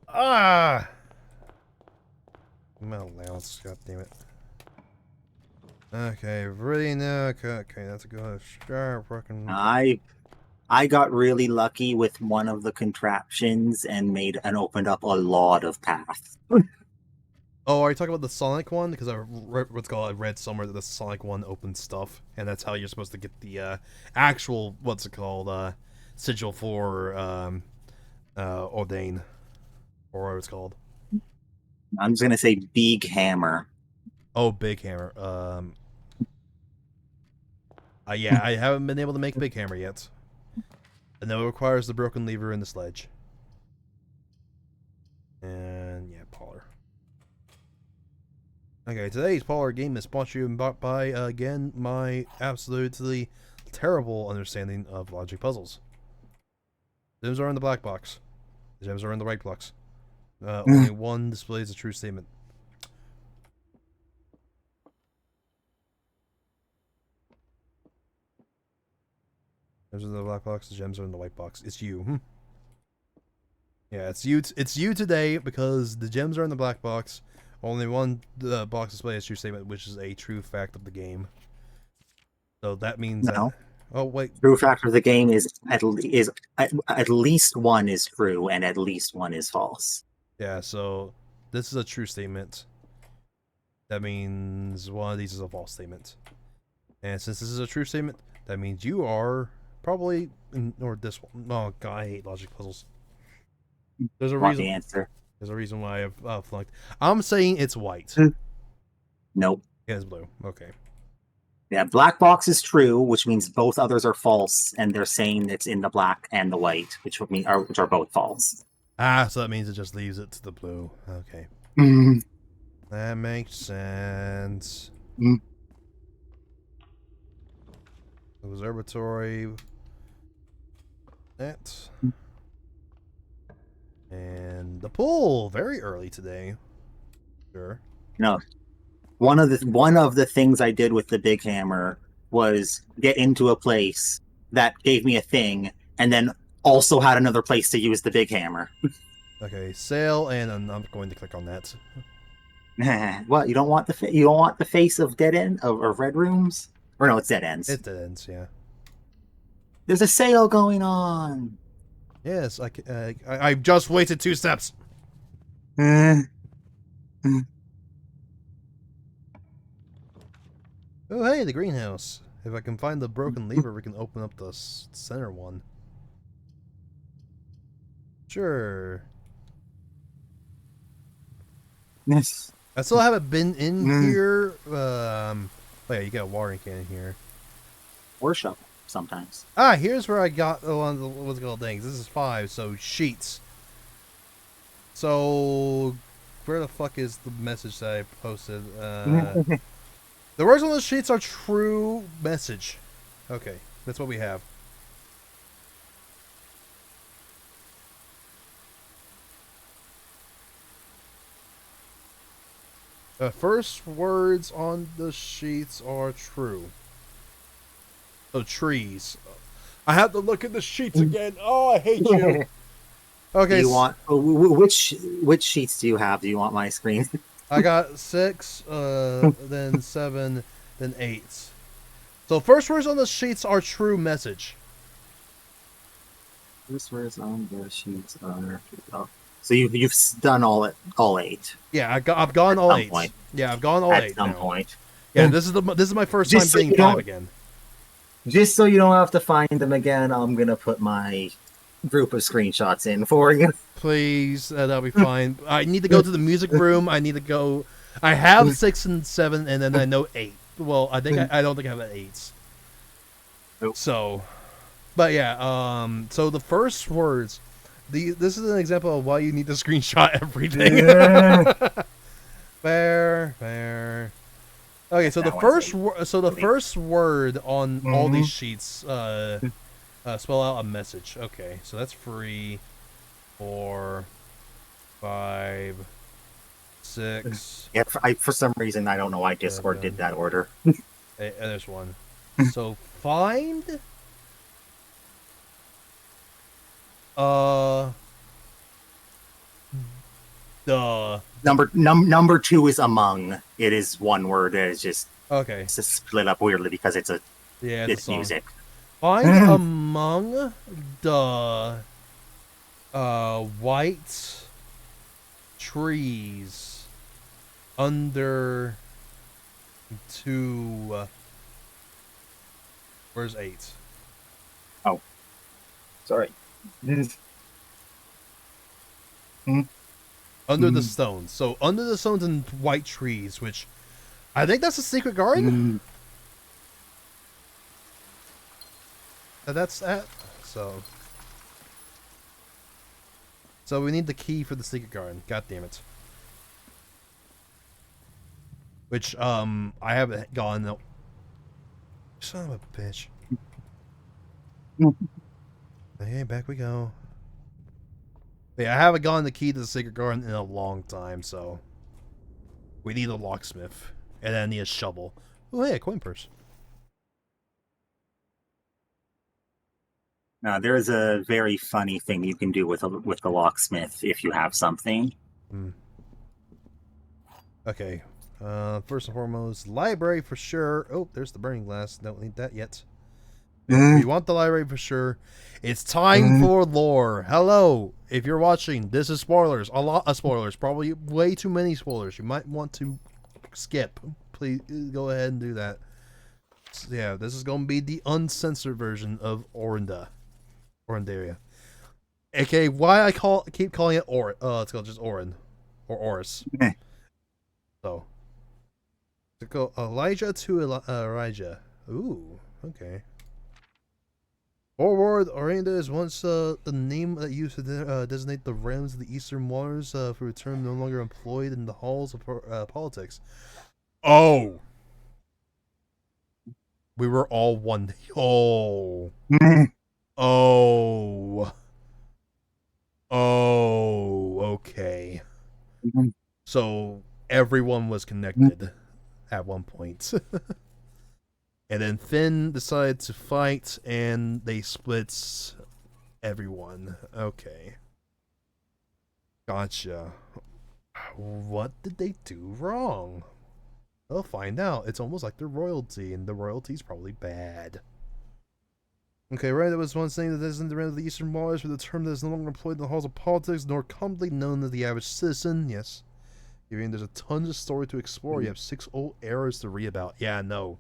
Ah! Metal nails, god damn it. Okay, ready now. Okay, that's a good sharp fucking. I got really lucky with one of the contraptions and opened up a lot of paths. Oh, are you talking about the Sonic one? Because I read somewhere that the Sonic one opens stuff, and that's how you're supposed to get the actual sigil for Ordain, or what it's called. I'm just gonna say Big Hammer. Oh, Big Hammer. Yeah, I haven't been able to make Big Hammer yet. And that requires the broken lever and the sledge. And yeah, Polar. Okay, today's Polar game is sponsored by, again, my absolutely terrible understanding of logic puzzles. Gems are in the black box. The gems are in the white box. Only one displays a true statement. Gems are in the black box. The gems are in the white box. It's you. Yeah, it's you. It's you today because the gems are in the black box. Only one box displays a true statement, which is a true fact of the game. So that means No. that. Oh wait. True factor of the game is at least one is true and at least one is false. Yeah. So this is a true statement. That means one of these is a false statement. And since this is a true statement, that means you are probably or this one. Oh god, I hate logic puzzles. There's a Want reason. the answer? There's a reason why I've flunked. I'm saying it's white. Nope. Yeah, it's blue. Okay. Yeah, black box is true, which means both others are false, and they're saying it's in the black and the white, which are both false. Ah, so that means it just leaves it to the blue. Okay. That makes sense. Observatory. That. And the pool. Very early today. Sure. No. One of the things I did with the big hammer was get into a place that gave me a thing, and then also had another place to use the big hammer. Okay, sail, and I'm not going to click on that. What, you don't want the face of dead end of red rooms? Or no, it's dead ends. It ends, yeah. There's a sale going Yes, I've just wasted 2 steps. on. Oh, hey, the greenhouse. If I can find the broken lever, we can open up the center one. Sure. Yes. I still haven't been in here. Oh yeah, you got a watering can in here. Or shovel sometimes. Ah, here's where I got one of the what's it called things. This is 5, so sheets. So where the fuck is the message that I posted? The words on the sheets are true message. Okay, that's what we have. The first words on the sheets are true. So trees. I have to look at the sheets again. Oh, I hate you. Okay. Do you want which sheets do you have? Do you want my screen? I got 6, then 7, then 8. So first words on the sheets are true message. First words on the sheets are. Oh. So you've done all 8. Yeah, I've gone all 8. Point. Yeah, I've gone all 8 At some now. point. Yeah, this is my first time Just so being you 5 don't- again. Just so you don't have to find them again, I'm gonna put my group of screenshots in for you. Please, that'll be fine. I need to go to the music room. I need to go. I have 6 and 7, and then I know 8. Well, I don't think I have an 8. Nope. So, but yeah. So the first words. This is an example of why you need to screenshot everything. Fair. Okay, so That the one's first word on all these sheets spell out a message. Okay, so that's 3, 4, 5, 6. Yeah, for some reason I don't know why Discord did that order. There's 1. So find the Number 2 is among. It is one word. It is just okay. it's just split up weirdly because it's Yeah, it's song. music. Find among the white trees under 2. Where's 8? Sorry. Under the stones. So under the stones and white trees, which I think that's a secret garden. that's that. So we need the key for the secret garden. God damn it. Which I haven't gone. No. Son of a bitch. Okay, back we go. But yeah, I haven't gotten the key to the secret garden in a long time, so we need a locksmith, and then I need a shovel. Oh, hey, a coin purse. There is a very funny thing you can do with the locksmith if you have something. Okay. First and foremost, library for sure. Oh, there's the burning glass. Don't need that yet. We want the library for sure. It's time for lore. Hello, if you're watching, this is spoilers. A lot of spoilers. Probably way too many spoilers. You might want to skip. Please go ahead and do that. So, yeah, this is going to be the uncensored version of Orindaria. AKA why I keep calling it it's called just Orin. Or Oris. So. To go Elijah to Elijah. Ooh, okay. Forward, Orinda is once the name that used to designate the realms of the Eastern Waters for a term no longer employed in the halls of politics. Oh! We were all one. Oh. Oh. Oh, okay. So everyone was connected at one point. And then Finn decided to fight, and they split everyone. Okay. Gotcha. What did they do wrong? We'll find out. It's almost like they're royalty, and the royalty's probably bad. Okay, right, that was one saying that isn't the realm of the Eastern Waters for the term that is no longer employed in the halls of politics, nor commonly known to the average citizen. Yes. I mean, there's a ton of story to explore. You have 6 old eras to read about. Yeah, no.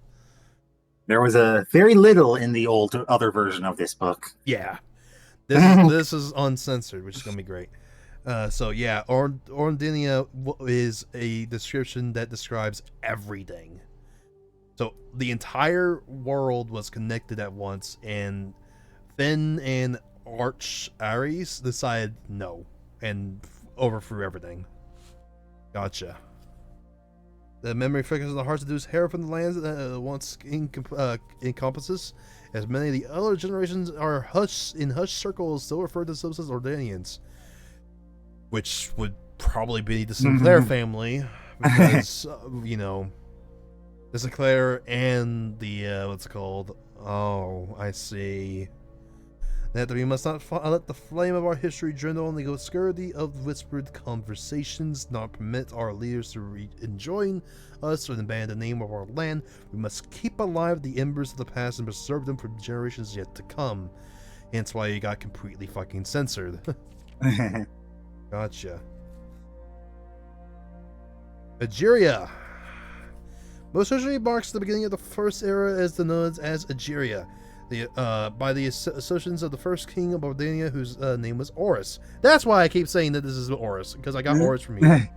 There was a very little in the other version of this book. Yeah. This is uncensored, which is going to be great. So yeah, Orindinia is a description that describes everything. So the entire world was connected at once, and Finn and Arch Ares decided no, and overthrew everything. Gotcha. The memory figures in the hearts of those hair from the lands that once encompasses, as many of the other generations are in hush circles still refer to themselves as Ordanians. Which would probably be the Sinclair family, because, you know, the Sinclair and the, what's it called? Oh, I see. That we must not let the flame of our history dwindle in the obscurity of whispered conversations, not permit our leaders to enjoin us or abandon the name of our land. We must keep alive the embers of the past and preserve them for generations yet to come. Hence why you got completely fucking censored. Gotcha. Egeria. Most history marks the beginning of the first era as known as Egeria, by the associations of the first king of Bardania, whose name was Oris. That's why I keep saying that this is Oris, because I got Oris from you.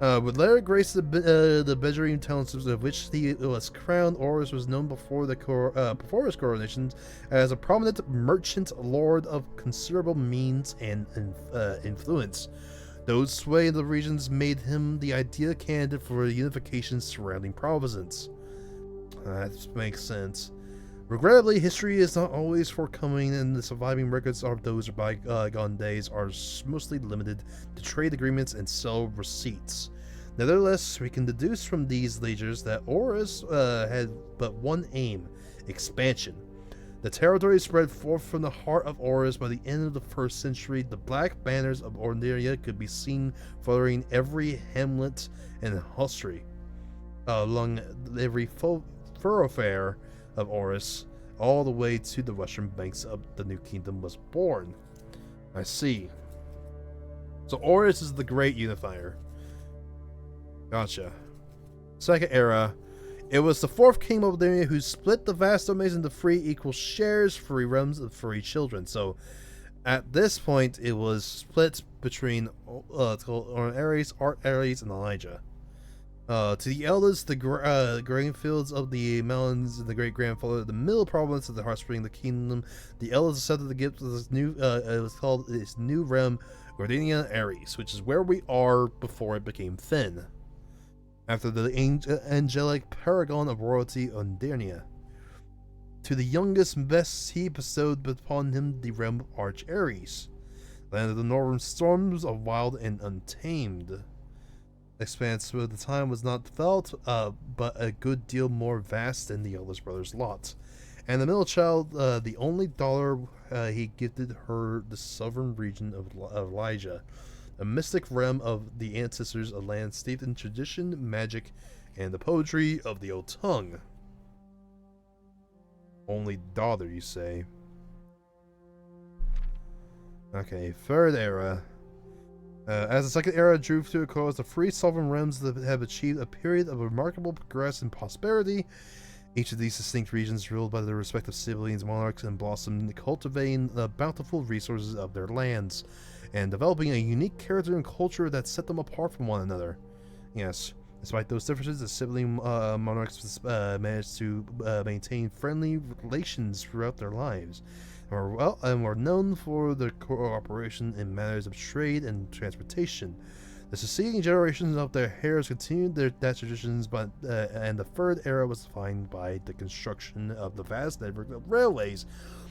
With later grace the Bedouin towns of which he was crowned, Oris was known before his coronation as a prominent merchant lord of considerable means and influence. Those swaying the regions made him the ideal candidate for unification surrounding provinces. That makes sense. Regrettably, history is not always forthcoming, and the surviving records of those bygone days are mostly limited to trade agreements and sell receipts. Nevertheless, we can deduce from these ledgers that Oris had but one aim: expansion. The territory spread forth from the heart of Oris. By the end of the 1st century, the black banners of Orneria could be seen fluttering every hamlet and hostelry along every thoroughfare of Oris, all the way to the western banks of the New Kingdom was born. I see. So Oris is the great unifier. Gotcha. Second era. It was the 4th king of Bardania who split the vast domains into 3 equal shares, 3 realms of 3 children. So at this point, it was split between it's called Ares, Art Ares, and Elijah. To the eldest, the grain fields of the mountains, and the great grandfather of the middle province of the heart spring, the kingdom, the eldest accepted the gift of this new, it was called this new realm, Gordania Ares, which is where we are before it became Fen. After the angelic paragon of royalty, Undernia. To the youngest best, he bestowed upon him the realm of Arch Ares, land of the northern storms of wild and untamed. Expanse of the time was not felt, but a good deal more vast than the eldest brother's lot. And the middle child, the only daughter, he gifted her the southern region of Elijah, a mystic realm of the ancestors, a land steeped in tradition, magic, and the poetry of the old tongue. Only daughter, you say? Okay, third era. As the second era drew to a close, the three sovereign realms that have achieved a period of remarkable progress and prosperity. Each of these distinct regions ruled by their respective civilians, monarchs, and blossomed, cultivating the bountiful resources of their lands, and developing a unique character and culture that set them apart from one another. Yes, despite those differences, the sibling monarchs managed to maintain friendly relations throughout their lives, and were known for their cooperation in matters of trade and transportation. The succeeding generations of their heirs continued that traditions, but and the third era was defined by the construction of the vast network of railways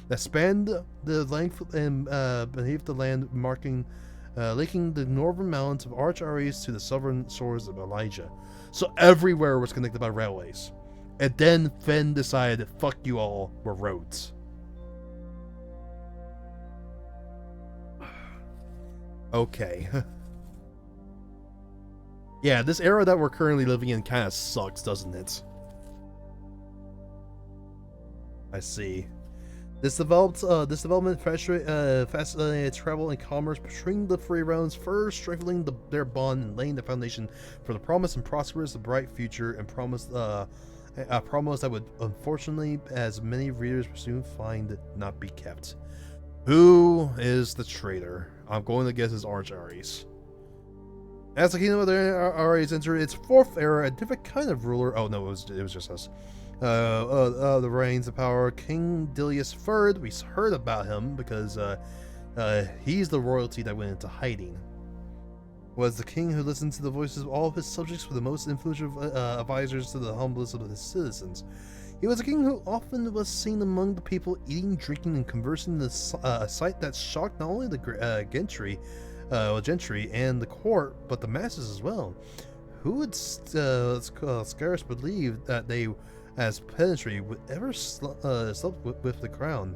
that spanned the length and beneath the land, linking the northern mountains of Arch Ares to the southern shores of Elijah. So everywhere was connected by railways. And then Fen decided, fuck you all, we're roads. Okay. Yeah, this era that we're currently living in kind of sucks, doesn't it? I see. This development facilitated travel and commerce between the three realms, further strengthening their bond and laying the foundation for the promise and prosperous, bright future, and promise a promise that would, unfortunately, as many readers soon find, not be kept. Who is the traitor? I'm going to guess it's Arch Ares. As the kingdom of the Ares entered its fourth era, a different kind of ruler. Oh no, it was just us. The reigns of power, King Dilius III. We heard about him because he's the royalty that went into hiding. Was the king who listened to the voices of all of his subjects, for the most influential advisors to the humblest of his citizens. He was a king who often was seen among the people, eating, drinking, and conversing, a sight that shocked not only the gentry and the court, but the masses as well. Who would scarce believe that they, as peasantry, would ever slept with the crown?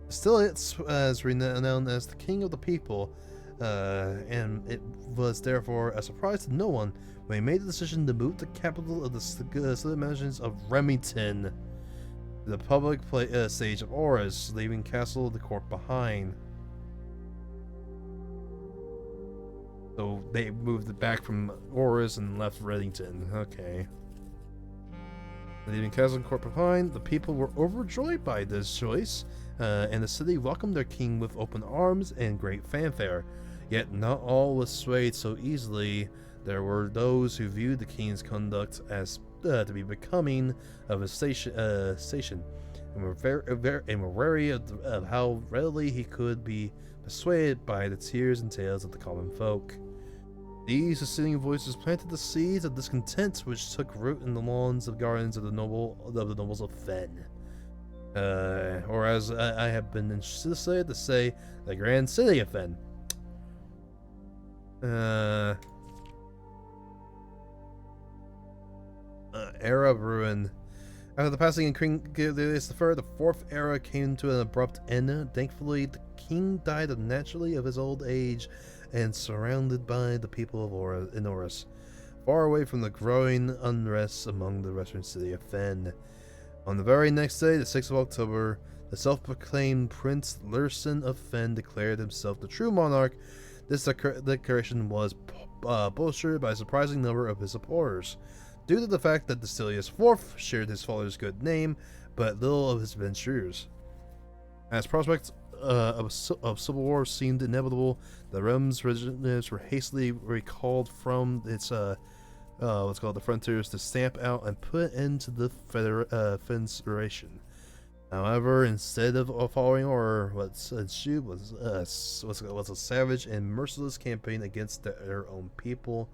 Still, it's as renowned as the king of the people, and it was therefore a surprise to no one when he made the decision to move the capital of the city mansions of Remington to the public stage of Oris, leaving Castle of the Court behind. So they moved it back from Oris and left Reddington. Okay. Leaving Castle and Court behind, the people were overjoyed by this choice, and the city welcomed their king with open arms and great fanfare. Yet not all was swayed so easily. There were those who viewed the king's conduct as to be becoming of a station, and were wary of how readily he could be persuaded by the tears and tales of the common folk. These succeeding voices planted the seeds of discontent which took root in the lawns of gardens of the nobles of Fen. Or as I have been insisted to say, the grand city of Fen. Era of ruin. After the passing of King Dilius III, the fourth era came to an abrupt end. Thankfully, the king died naturally of his old age, and surrounded by the people of Oris, far away from the growing unrest among the western city of Fen. On the very next day, the 6th of October, the self-proclaimed Prince Lursen of Fen declared himself the true monarch. This declaration was bolstered by a surprising number of his supporters, due to the fact that Dilius IV shared his father's good name, but little of his ventures. As prospects of civil war seemed inevitable, the realm's representatives were hastily recalled from its what's called the frontiers to stamp out and put into the federation. However, instead of following order, what ensued was a savage and merciless campaign against their own people.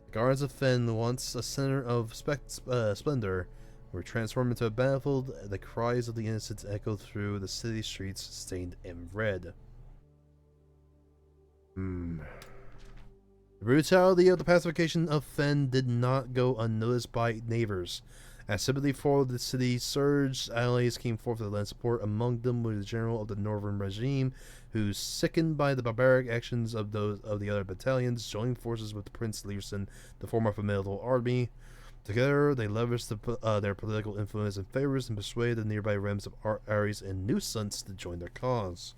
The Guardians of Fen, once a center of splendor, were transformed into a battlefield. The cries of the innocent echoed through the city streets, stained in red. The brutality of the pacification of Fen did not go unnoticed by neighbors. As sympathy for the city surged, allies came forth to lend support. Among them was the general of the northern regime, who, sickened by the barbaric actions of the other battalions, joined forces with Prince Learson to form a formidable army. Together, they leveraged their political influence and favors and persuaded the nearby realms of Ares and New Suns to join their cause.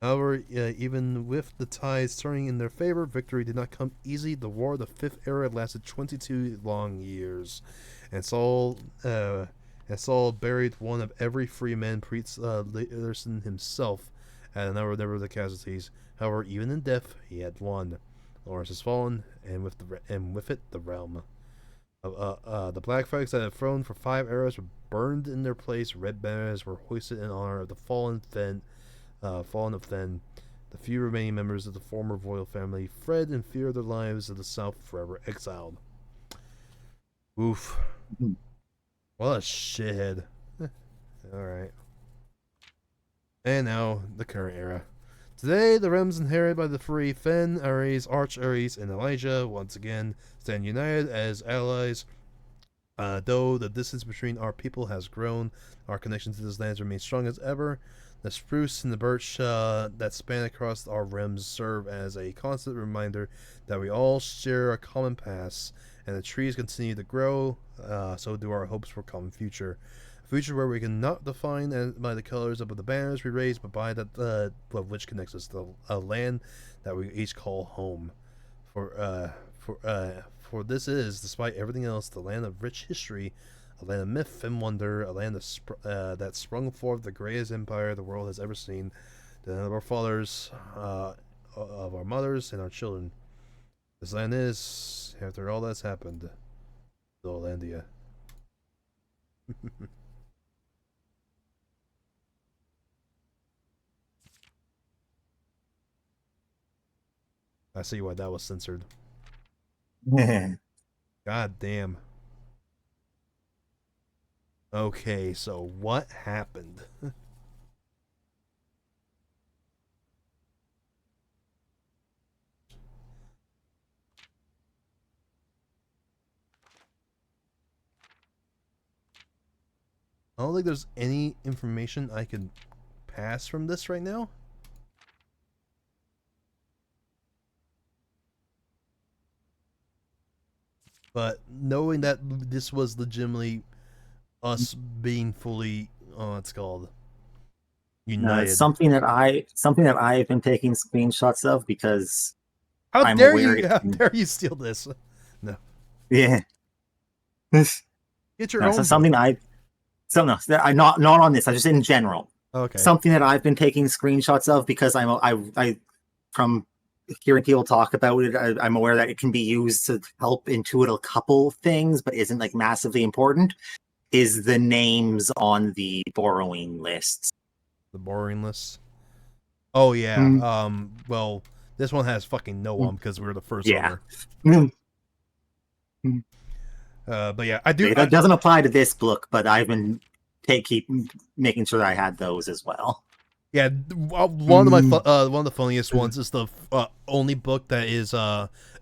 However, even with the tides turning in their favor, victory did not come easy. The War of the Fifth Era lasted 22 long years, and Saul buried one of every free man. Prince Learson himself had a number of the casualties. However, even in death, he had won. Lawrence has fallen, and with it, the realm. The black flags that had thrown for 5 eras were burned in their place. Red banners were hoisted in honor of the fallen of Fen. The few remaining members of the former royal family fled in fear of their lives of the south, forever exiled. Oof. What a shithead. Alright. And now, the current era. Today, the realms inherited by the free Fen, Ares, Arch-Ares, and Elijah once again stand united as allies. Though the distance between our people has grown, our connection to this land remains strong as ever. The spruce and the birch that span across our realms serve as a constant reminder that we all share a common past, and the trees continue to grow, so do our hopes for a common future. A future where we can not define by the colors of the banners we raise, but by that which connects us to a land that we each call home. For this is, despite everything else, the land of rich history, a land of myth and wonder, a land that sprung forth the greatest empire the world has ever seen, the land of our fathers, of our mothers, and our children. This land is, after all that's happened, Zolandia. I see why that was censored. God damn. Okay, so what happened? I don't think there's any information I can pass from this right now. But knowing that this was legitimately us being fully, it's called united. It's something that I've been taking screenshots of because How I'm dare aware you? How dare you steal this? No, yeah. get your No, own. so something book. I not on this. I just in general. Okay. Something that I've been taking screenshots of because I from hearing people talk about it, I'm aware that it can be used to help intuit a couple things, but isn't like massively important. Is the names on the borrowing lists? The borrowing list. Oh yeah. Well, this one has fucking no one because we were the first owner. But yeah, I do. It doesn't apply to this book, but I've been keep making sure that I had those as well. Yeah, one of the funniest ones is the only book that is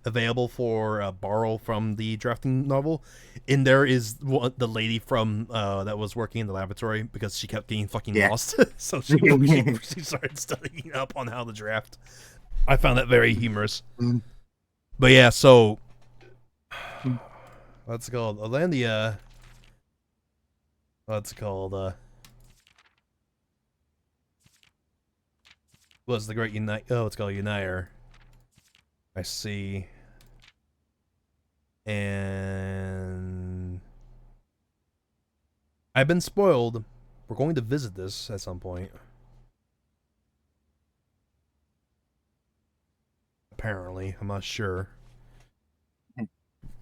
available for borrow from the drafting novel. In there is the lady from that was working in the laboratory because she kept getting fucking lost, so she started studying up on how to draft. I found that very humorous. But yeah, so what's it called? Alandia. What's it called? Was the Great Unite? Oh, it's called Uniter. I see. And I've been spoiled. We're going to visit this at some point. apparently. I'm not sure.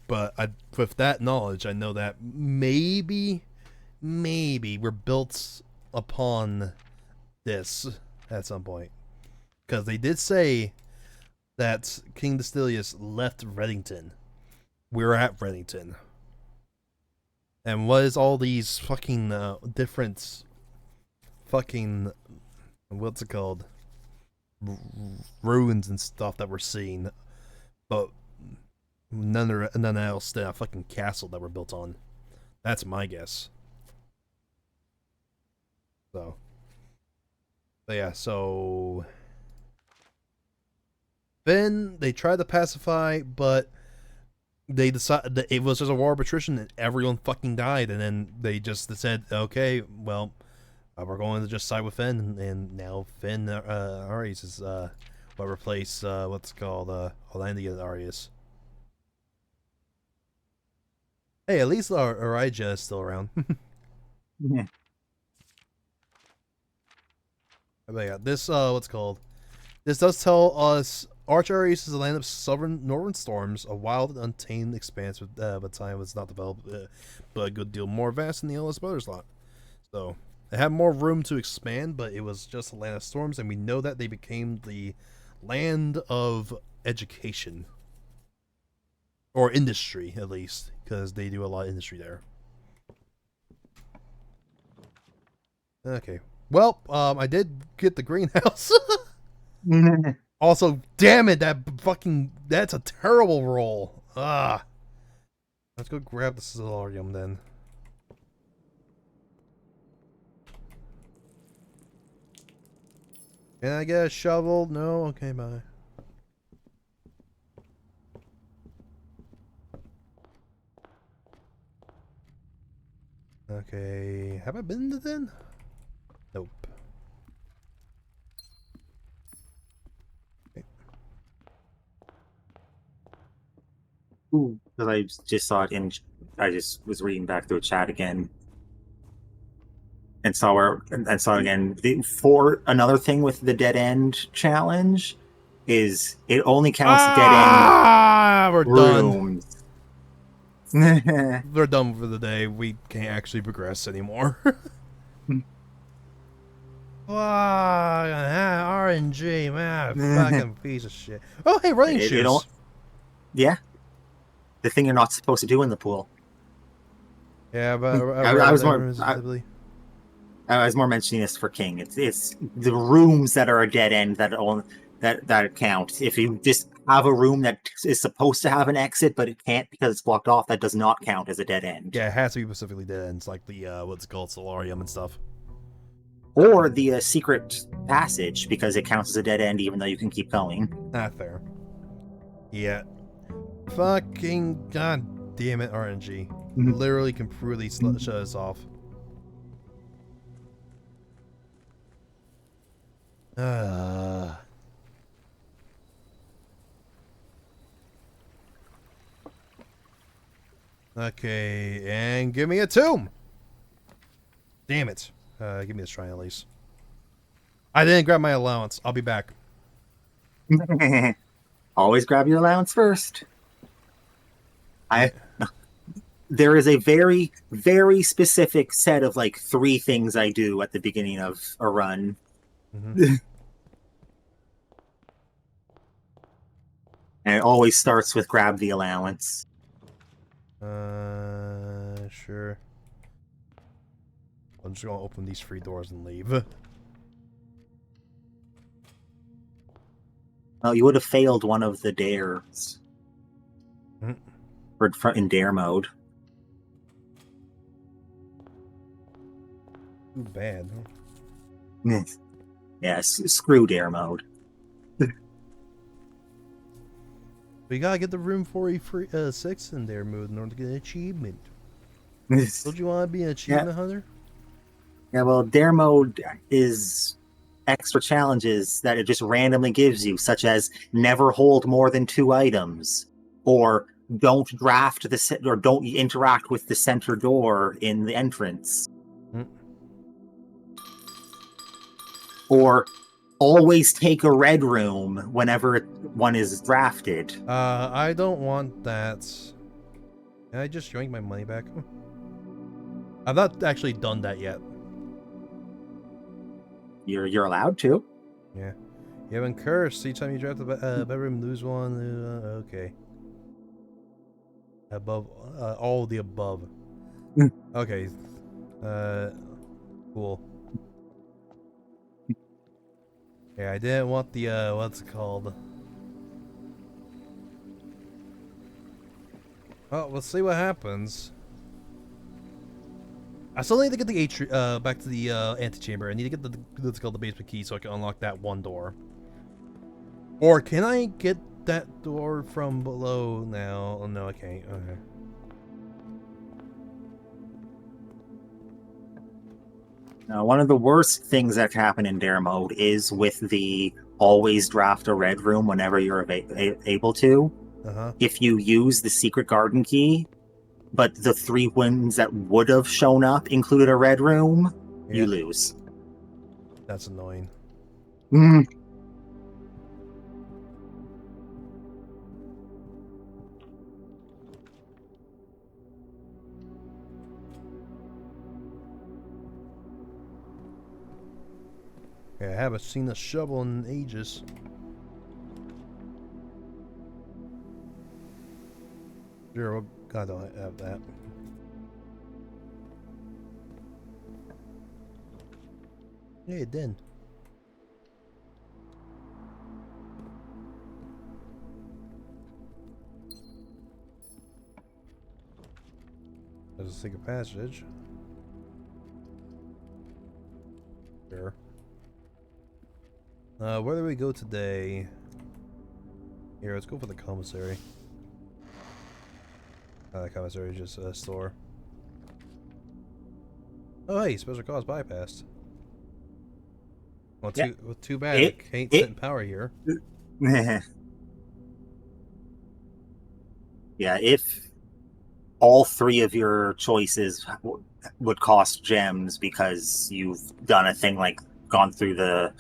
But with that knowledge, I know that maybe we're built upon this at some point. Because they did say that King Dystilius left Reddington. We're at Reddington. And what is all these fucking different fucking, what's it called? Ruins and stuff that we're seeing. But none else than a fucking castle that we're built on. That's my guess. So. But yeah, so then they tried to pacify, but they decided that it was just a war of attrition and everyone fucking died, and then they just said, okay, well, we're going to just side with Finn, and now Finn Arias is what replace what's called Orlandia Arias. Hey, at least Arija is still around. Yeah. But yeah, this what's called? This does tell us Arch Arias is a land of sovereign northern storms, a wild and untamed expanse with time was not developed, but a good deal more vast than the Endless Brothers lot. So it had more room to expand, but it was just a land of storms, and we know that they became the land of education. Or industry, at least, because they do a lot of industry there. Okay. Well, I did get the greenhouse. Also, damn it, that's a terrible roll. Ah. Let's go grab the Solarium then. Can I get a shovel? No? Okay, bye. Okay, have I been to then? Nope. Okay. Ooh, because I just saw it in. I just was reading back through a chat again, and saw it again. For another thing with the dead end challenge, is it only counts We're dead end done. rooms. We're done for the day. We can't actually progress anymore. RNG, man, fucking piece of shit. Oh, hey, running shoes. Yeah, the thing you're not supposed to do in the pool. Yeah, but I was more mentioning this for King. It's the rooms that are a dead end that count. If you just have a room that is supposed to have an exit, but it can't because it's blocked off, that does not count as a dead end. Yeah, it has to be specifically dead ends, like the what's it called, Solarium and stuff. Or the secret passage, because it counts as a dead end even though you can keep going. Not fair. Yeah. Fucking god damn it, RNG. Literally completely shut us off. Okay, and give me a tomb! Damn it. Give me this shrine at least. I didn't grab my allowance. I'll be back. Always grab your allowance first. There is a very, very specific set of like 3 things I do at the beginning of a run. Mm-hmm. And it always starts with grab the allowance. Sure. I'm just gonna open these 3 doors and leave. Oh, you would have failed one of the dares. Mm-hmm. In dare mode. Too bad. Yes. Yeah, screw dare mode. We gotta get the room 46 in dare mode in order to get an achievement. Don't you want to be an achievement hunter? Yeah, well, dare mode is extra challenges that it just randomly gives you, such as never hold more than 2 items, or don't draft or don't interact with the center door in the entrance, or always take a red room whenever one is drafted. I don't want that. Can I just yoink my money back? I've not actually done that yet. You're allowed to. Yeah. You haven't cursed. Each time you draft a bedroom, lose one. Okay. Above, all the above. Okay. Cool. Yeah, I didn't want the, what's it called? Well, we'll see what happens. I still need to get the back to the antechamber. I need to get the what's called the basement key so I can unlock that one door. Or can I get that door from below now? Oh, no, I can't. Okay. Now, one of the worst things that can happen in dare mode is with the always draft a red room whenever you're able to. If you use the secret garden key, but the 3 wins that would have shown up included a red room, you lose. That's annoying. Yeah, I haven't seen a shovel in ages. Sure, God, don't have that. Yeah, it did. There's a secret passage. Sure. Where do we go today? Here, let's go for the commissary. The commissary is just a store. Oh, hey, special cause bypassed. Well, too bad I can't sit in power here. Yeah, if all 3 of your choices would cost gems because you've done a thing like gone through the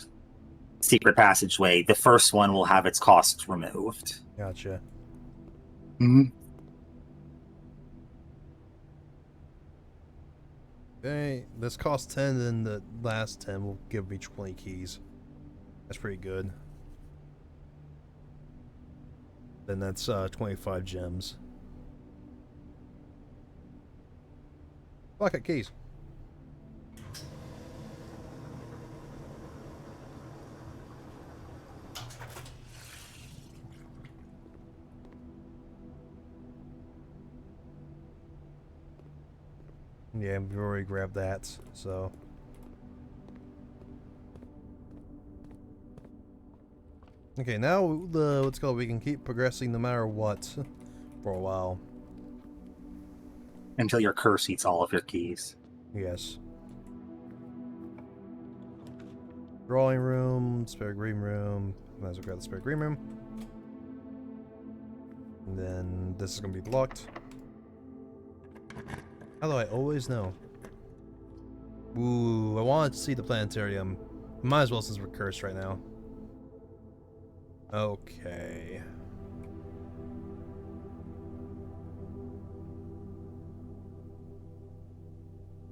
secret passageway, the first one will have its costs removed. Gotcha. Okay, this costs 10, and the last 10 will give me 20 keys. That's pretty good. Then that's 25 gems. Pocket keys. Yeah, we've already grabbed that, so. Okay, now what's called, we can keep progressing no matter what for a while. Until your curse eats all of your keys. Yes. Drawing room, spare green room. Might as well grab the spare green room. And then this is gonna be blocked. How do I always know? Ooh, I wanted to see the planetarium. Might as well since we're cursed right now. Okay.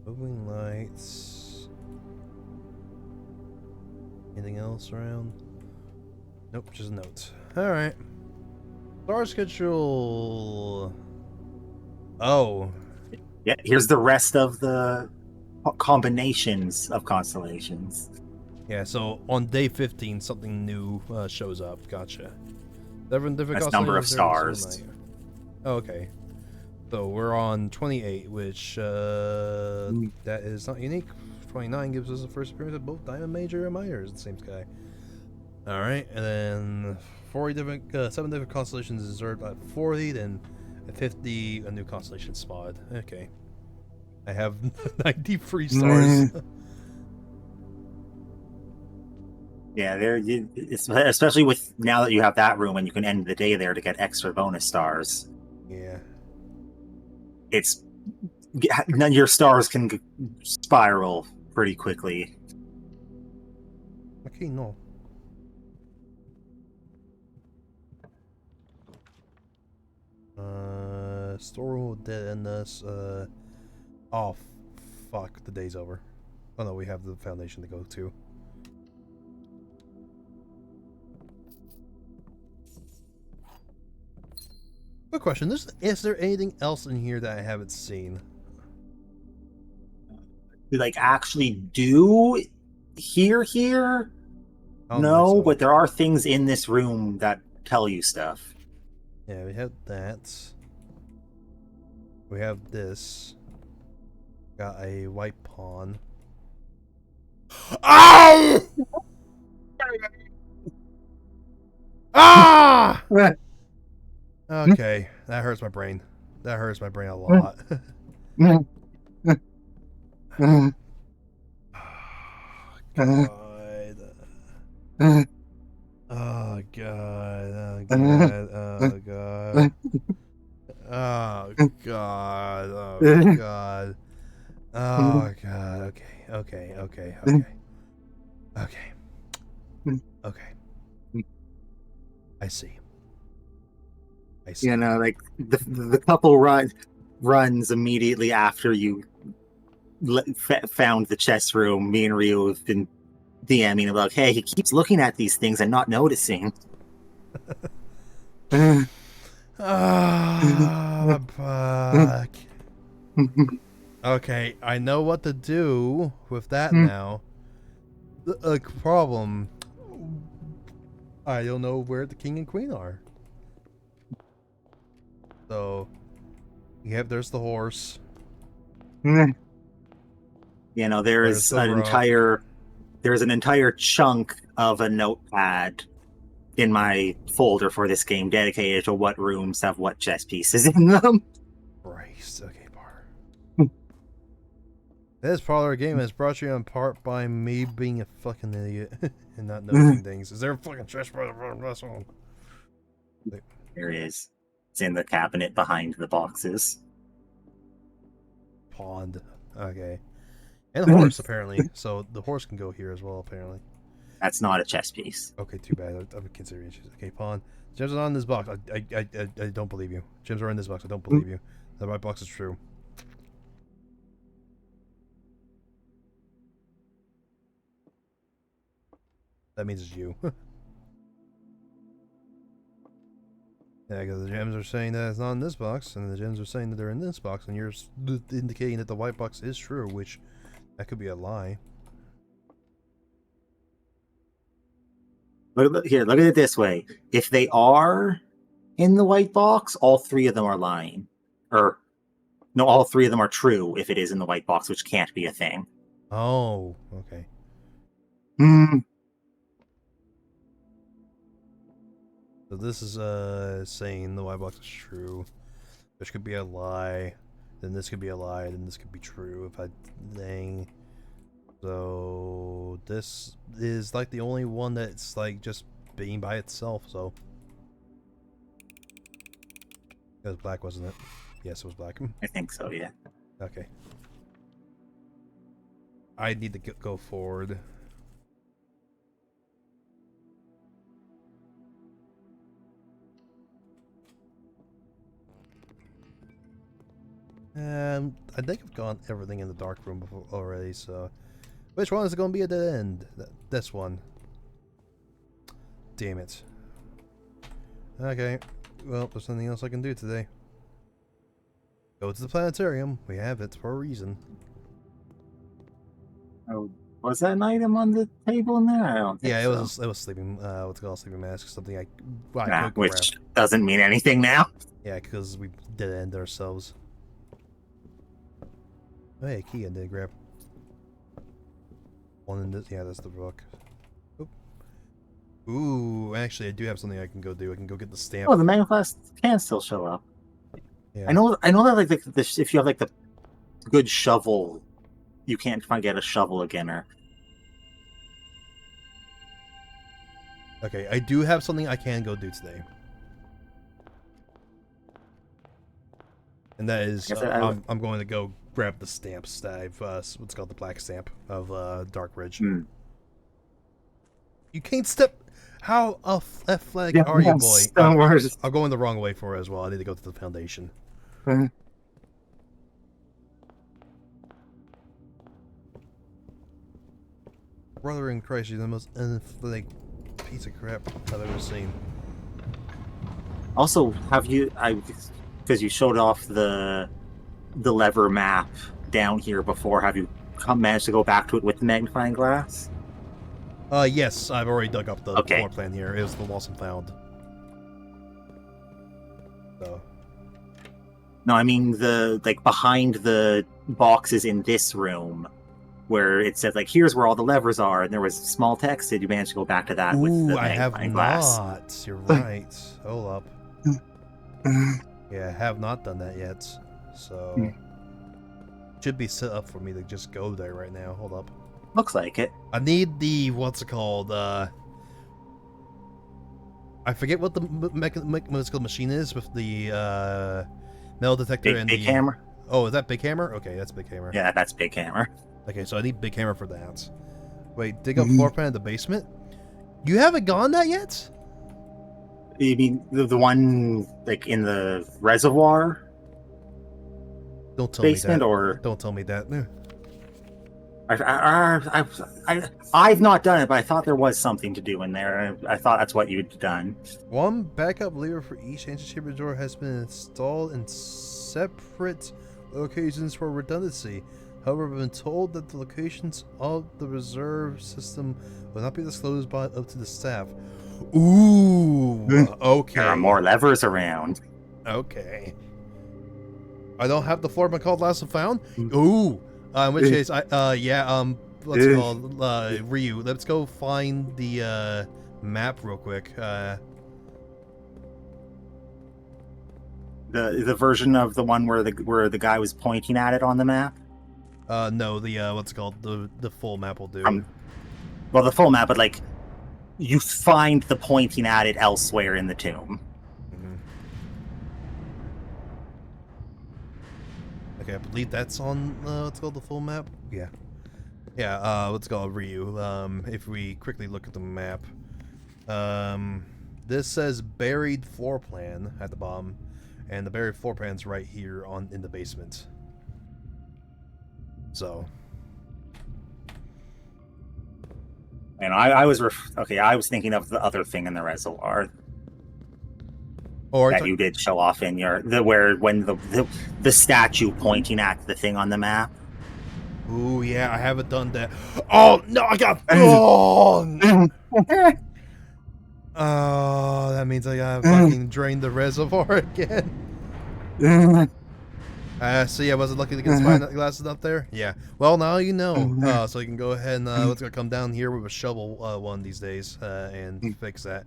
Moving lights. Anything else around? Nope, just a note. Alright. Star schedule. Oh. Yeah, here's the rest of the combinations of constellations. Yeah, so on day 15, something new shows up. Gotcha. Different That's number of stars. Oh, okay. So we're on 28, which that is not unique. 29 gives us the first appearance of both Diamond Major and Minors in the same sky. All right, and then 7 different constellations is observed at 40, then at 50 a new constellation spotted. Okay, I have 93 stars. Yeah, especially with now that you have that room and you can end the day there to get extra bonus stars. Yeah. Your stars can spiral pretty quickly. Okay, no. Storeroom dead end this. Oh, fuck. The day's over. Oh no, we have the foundation to go to. Quick question: is there anything else in here that I haven't seen? Like actually do here? I don't No, think so. but there are things in this room that tell you stuff. Yeah, we have that. We have this. Got a white pawn. Ow! Ah! Okay, that hurts my brain. That hurts my brain a lot. God. Oh god. Oh god. Oh god. Oh god. Oh god. Oh god. Okay. I see. You know, like the couple runs immediately after you found the chess room. Me and Ryu have been DMing about, hey, he keeps looking at these things and not noticing. Ah, fuck. Okay, I know what to do with that now. The problem, I don't know where the king and queen are. So, there's the horse. You know, There's the rook. there's an entire chunk of a notepad in my folder for this game dedicated to what rooms have what chess pieces in them. Christ. Okay, bar. This parlor game is brought to you in part by me being a fucking idiot and not noticing things. Is there a fucking chest by this one? There it is. It's in the cabinet behind the boxes. Pond. Okay. And a horse, apparently. So the horse can go here as well, apparently. That's not a chess piece. Okay, too bad. I'm considering issues. Okay, pawn. Gems are not in this box. I don't believe you. Gems are in this box. I don't believe you. That my box is true. That means it's you. Yeah, because the gems are saying that it's not in this box, and the gems are saying that they're in this box, and you're indicating that the white box is true, which that could be a lie. Look at it this way. If they are in the white box, all three of them are lying. Or, no, all three of them are true if it is in the white box, which can't be a thing. Oh, okay. So this is saying the white box is true, which could be a lie. Then this could be a lie. Then this could be true if I dang. So this is like the only one that's like just being by itself. So it was black, wasn't it? Yes, it was black. I think so, yeah. Okay. I need to go forward. I think I've gone everything in the dark room before already, so... Which one is it going to be at the end? This one. Damn it. Okay. Well, there's nothing else I can do today. Go to the planetarium. We have it for a reason. Oh, was that an item on the table in there? I don't think Yeah, so. it was sleeping, what's it called, sleeping mask, something I could Which grab. doesn't mean anything now. Yeah, because we did end ourselves. Oh, hey, key I did grab. One in this, yeah, that's the book. Oop. Ooh, actually, I do have something I can go do. I can go get the stamp. Oh, the Magnaflast can still show up. Yeah. I know that like if you have like the good shovel, you can't quite get a shovel again. Or Okay, I do have something I can go do today. And that is, I'm going to go grab the stamps that I've, what's called the black stamp of Dark Ridge. You can't step... How a flag are you, boy? Don't worry. I'm going the wrong way for it as well. I need to go to the foundation. Brother in Christ, you're the most like piece of crap I've ever seen. Also, have you? Because you showed off the lever map down here before. Have you managed to go back to it with the magnifying glass? Yes, I've already dug up the Okay. floor plan here. It was the lost and found. So. No, I mean the behind the boxes in this room, where it says like here's where all the levers are, and there was small text. Did you manage to go back to that with Ooh, the I have magnifying glass? not. You're right. Hold up. Yeah, I have not done that yet. So should be set up for me to just go there right now. Hold up. Looks like it. I need the what's it called? I forget what the musical machine is with the metal detector and Big the hammer. Oh, is that Big Hammer? Okay, that's Big Hammer. Yeah, that's big hammer. Okay, so I need Big Hammer for that. Wait, dig up floor plan in the basement? You haven't gone that yet? You mean the one like in the reservoir Don't tell basement, me that. or Don't tell me that. I've not done it, but I thought there was something to do in there. I thought that's what you'd done. One backup lever for each antechamber door has been installed in separate locations for redundancy. However, I've been told that the locations of the reserve system will not be disclosed up to the staff. Ooh, okay. There are more levers around. Okay. I don't have the floor plan called Last and Found? Ooh. In which case, what's it called? Ryu, let's go find the map real quick. The version of the one where the guy was pointing at it on the map. No, the what's it called? The full map will do. Well, the full map, but like you find the pointing at it elsewhere in the tomb. Okay, I believe that's on what's called the full map. Yeah, yeah. Let's go Ryu. If we quickly look at the map, this says buried floor plan at the bottom, and the buried floor plan's right here in the basement. So. And I was thinking of the other thing in the reservoir that you did show off in when the statue pointing at the thing on the map. Ooh, yeah, I haven't done that. Oh no, I got. Oh, oh, that means I gotta fucking drain the reservoir again. See, I wasn't lucky to get spine glasses up there. Yeah. Well, now you know. So you can go ahead and let's go come down here with a shovel one of these days and fix that.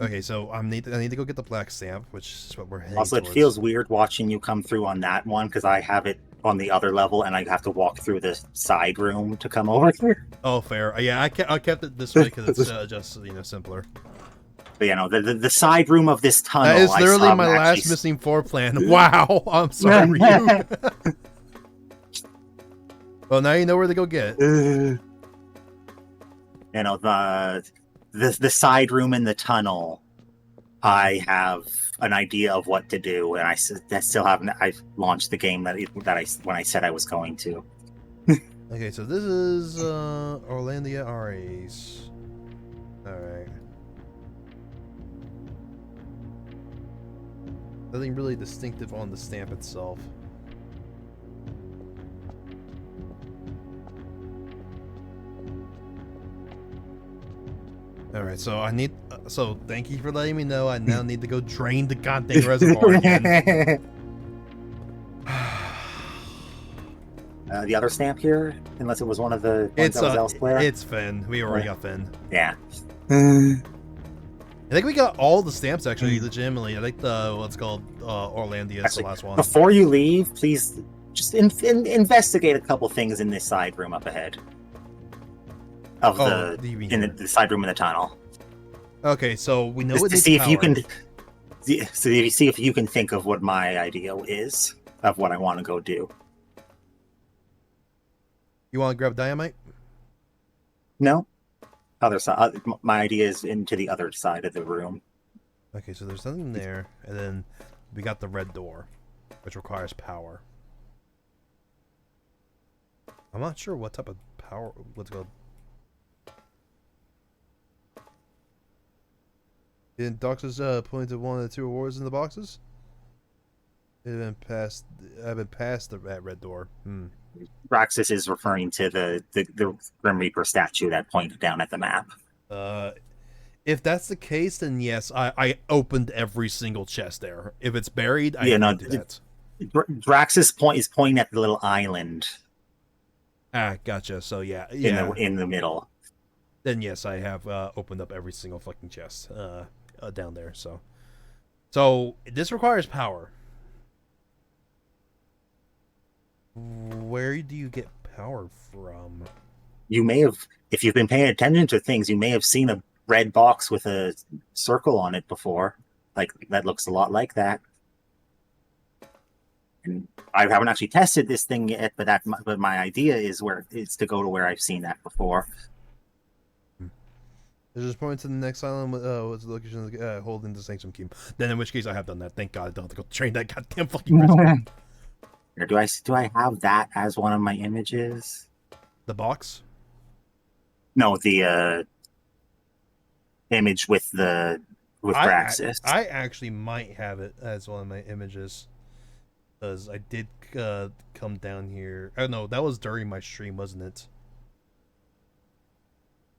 Okay, so I need to go get the black stamp, which is what we're heading Also, towards. it feels weird watching you come through on that one because I have it on the other level and I have to walk through the side room to come over here. Oh, fair. Yeah, I kept it this way because it's just simpler. But the side room of this tunnel. That is literally my last missing floor plan. Wow, I'm sorry, Ryu. Well, now you know where to go get it. The side room in the tunnel. I have an idea of what to do, and I still haven't. I've launched the game when I said I was going to. Okay, so this is Orlandia Ares. All right. Nothing really distinctive on the stamp itself. Alright, so I need... so, thank you for letting me know. I now need to go drain the goddamn reservoir again. The other stamp here, unless it was one of the ones that was elsewhere. It's Finn. We already got Finn. Yeah. I think we got all the stamps, actually, legitimately. I think the, what's called, Orlandia is the last one. Before you leave, please just investigate a couple things in this side room up ahead. Of the side room in the tunnel. Okay, so we know just it to needs see power. if you can think of what my idea is of what I want to go do. You want to grab dynamite? No. Other side. My idea is into the other side of the room. Okay, so there's nothing there, and then we got the red door. which requires power. I'm not sure what type of power. Let's go. Didn't Doxus point to one of the two awards in the boxes? I've been past that red door. Roxas is referring to the Grim Reaper statue that pointed down at the map. If that's the case, then yes, I opened every single chest there. If it's buried, I Yeah, didn't do that. Draxus is pointing at the little island. Ah, gotcha. So yeah. In the middle. Then yes, I have opened up every single fucking chest down there. So this requires power. Where do you get power from? You may have, if you've been paying attention to things, you may have seen a red box with a circle on it before. Like, that looks a lot like that. And I haven't actually tested this thing yet, but my idea is to go to where I've seen that before. There's just pointing to the next island. What's the location of the holding the Sanctum Key? Then in which case I have done that. Thank God I don't have to go train that goddamn fucking person. Or do I have that as one of my images? The box? No, the image with Praxis. I actually might have it as one of my images. Because I did come down here. Oh no, that was during my stream, wasn't it?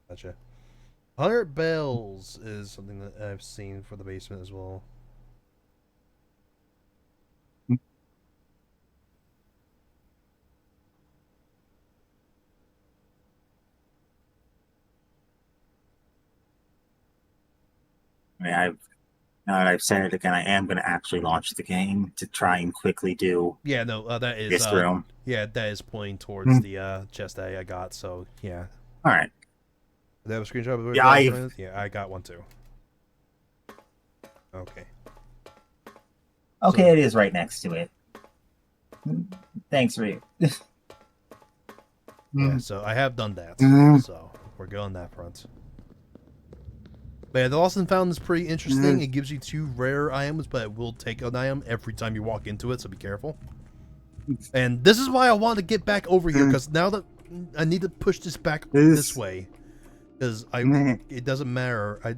Gotcha. 100 bells is something that I've seen for the basement as well. I mean, now that I've said it again, I am going to actually launch the game to try and quickly do. Yeah, no, that is this room. Yeah, that is pointing towards the chest that I got. So yeah. All right. Do they have a screenshot of I got one too. Okay. Okay, it is right next to it. Thanks, Reed. Yeah, so I have done that. So we're good on that front. But yeah, the Lost and Found is pretty interesting. It gives you 2 rare items, but it will take an item every time you walk into it, so be careful. And this is why I want to get back over here, because now that I need to push this back this way. Because it doesn't matter.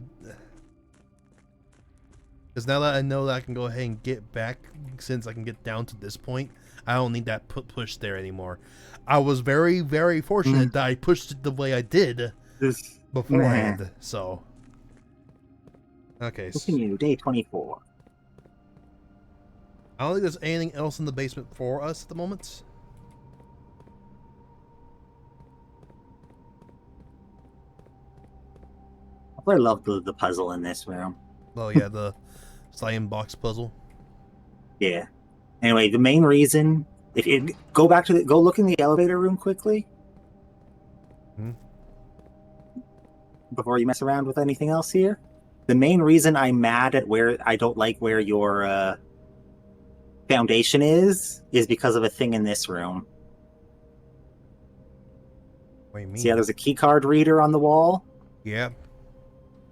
Because now that I know that I can go ahead and get back, since I can get down to this point, I don't need that push there anymore. I was very, very fortunate that I pushed it the way I did beforehand. So, okay. Continue, day 24. I don't think there's anything else in the basement for us at the moment. I love the puzzle in this room. Oh yeah, the slime box puzzle. Yeah. Anyway, the main reason, if you go look in the elevator room quickly. Before you mess around with anything else here. The main reason I'm mad at where I don't like where your foundation is because of a thing in this room. What do you mean? See how there's a key card reader on the wall? Yeah.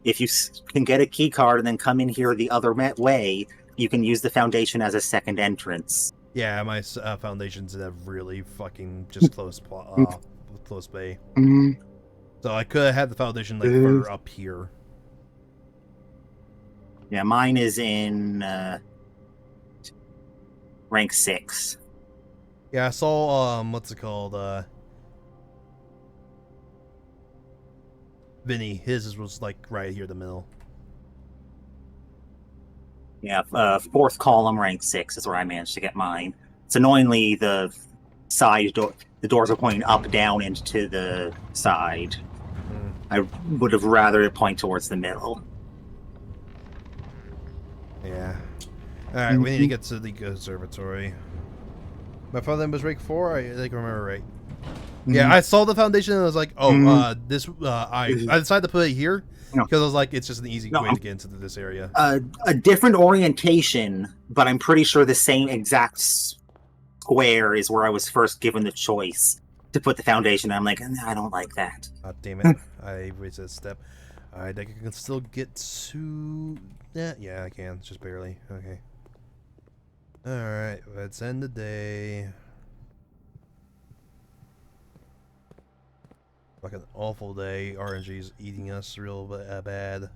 If you can get a key card and then come in here the other way, you can use the foundation as a second entrance. Yeah, my foundations have really fucking just close bay. So I could have had the foundation like further up here. Yeah, mine is in rank 6. Yeah, I saw what's it called? Vinny, his was like right here in the middle. Yeah, 4th column, rank 6 is where I managed to get mine. It's annoyingly the side door. The doors are pointing up, down, into the side. I would have rather it point towards the middle. Yeah. Alright, we need to get to the conservatory. My father was rank 4, I think I remember right. Yeah, I saw the foundation and I was like, oh, I decided to put it here because I was like, it's just an easy way to get into this area. A different orientation, but I'm pretty sure the same exact square is where I was first given the choice to put the foundation. I'm like, I don't like that. God damn it. I wasted a step. I think I can still get to that. Yeah, I can. Just barely. Okay. Alright, let's end the day. Fucking awful day. RNG's eating us real bad.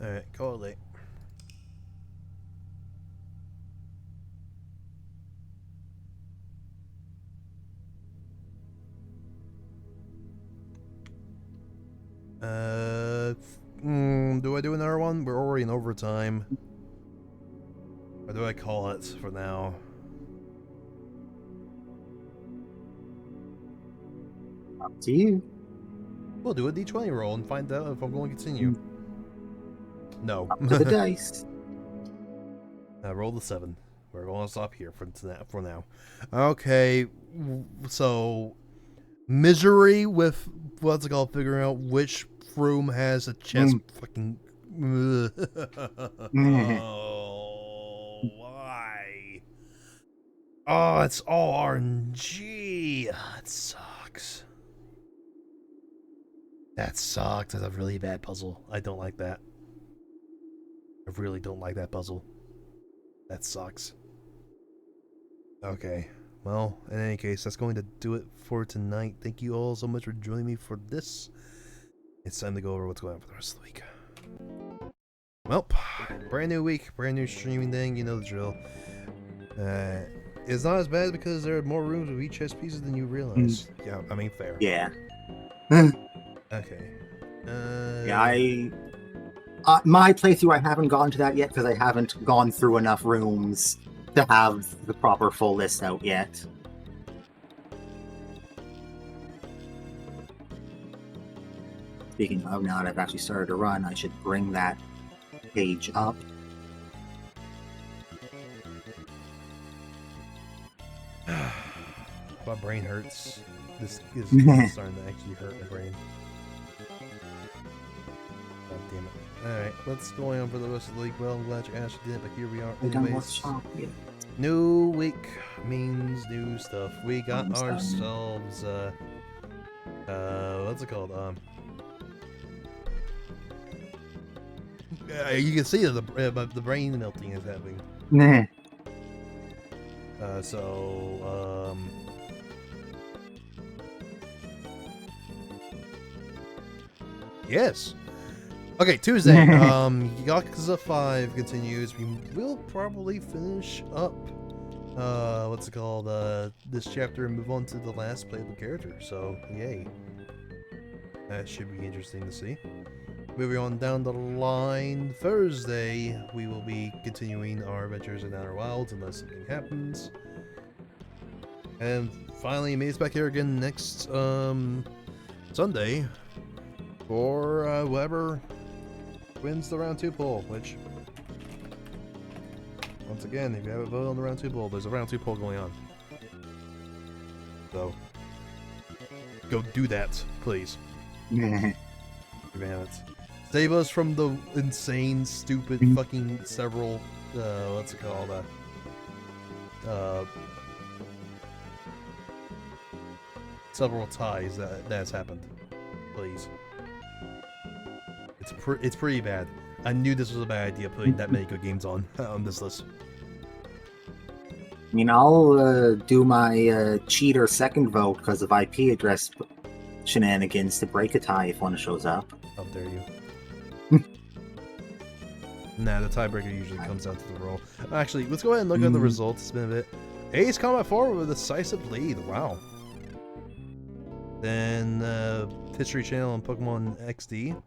Alright, call it late. Do I do another one? We're already in overtime. Or do I call it for now? Up to you. We'll do a D20 roll and find out if I'm going to continue. No. Up to the dice. Roll the 7. We're going to stop here for now. Okay, so misery with what's it called? Figuring out which room has a chest. Fucking. Oh, why? Oh, it's all RNG. It sucks. That sucks. That's a really bad puzzle. I don't like that. I really don't like that puzzle. That sucks. Okay. Well, in any case, that's going to do it for tonight. Thank you all so much for joining me for this. It's time to go over what's going on for the rest of the week. Well, brand new week, brand new streaming thing, you know the drill. It's not as bad because there are more rooms with each chess pieces than you realize. Yeah, I mean, fair. Yeah. Okay. Yeah, my playthrough, I haven't gone to that yet because I haven't gone through enough rooms to have the proper full list out yet. Speaking of, now that I've actually started to run, I should bring that page up. My brain hurts. This is starting to actually hurt my brain. God damn it. Alright, what's going on for the rest of the week? Well, I'm glad you actually did it, but here we are. I don't Anyways, watch shop yet. new week means new stuff. We got Almost done. ourselves, what's it called? You can see the brain melting is happening. Nah. Yes. Okay, Tuesday. Yakuza 5 continues. We will probably finish up. What's it called? This chapter and move on to the last playable character. So, yay. That should be interesting to see. Moving on down the line, Thursday, we will be continuing our adventures in Outer Wilds unless something happens. And finally, Maze back here again next Sunday for whoever wins the round 2 poll, which, once again, if you haven't voted on the round 2 poll, there's a round 2 poll going on. So, go do that, please. If you haven't. Save us from the insane, stupid, fucking several, what's it called, several ties that's happened. Please. It's pretty bad. I knew this was a bad idea putting that many good games on this list. I mean, I'll do my cheater second vote because of IP address shenanigans to break a tie if one shows up. How dare you. Nah, the tiebreaker usually comes down to the roll. Actually, let's go ahead and look at the results. It's been a bit. Ace Combat 4 with a decisive lead. Wow. Then History Channel and Pokemon XD.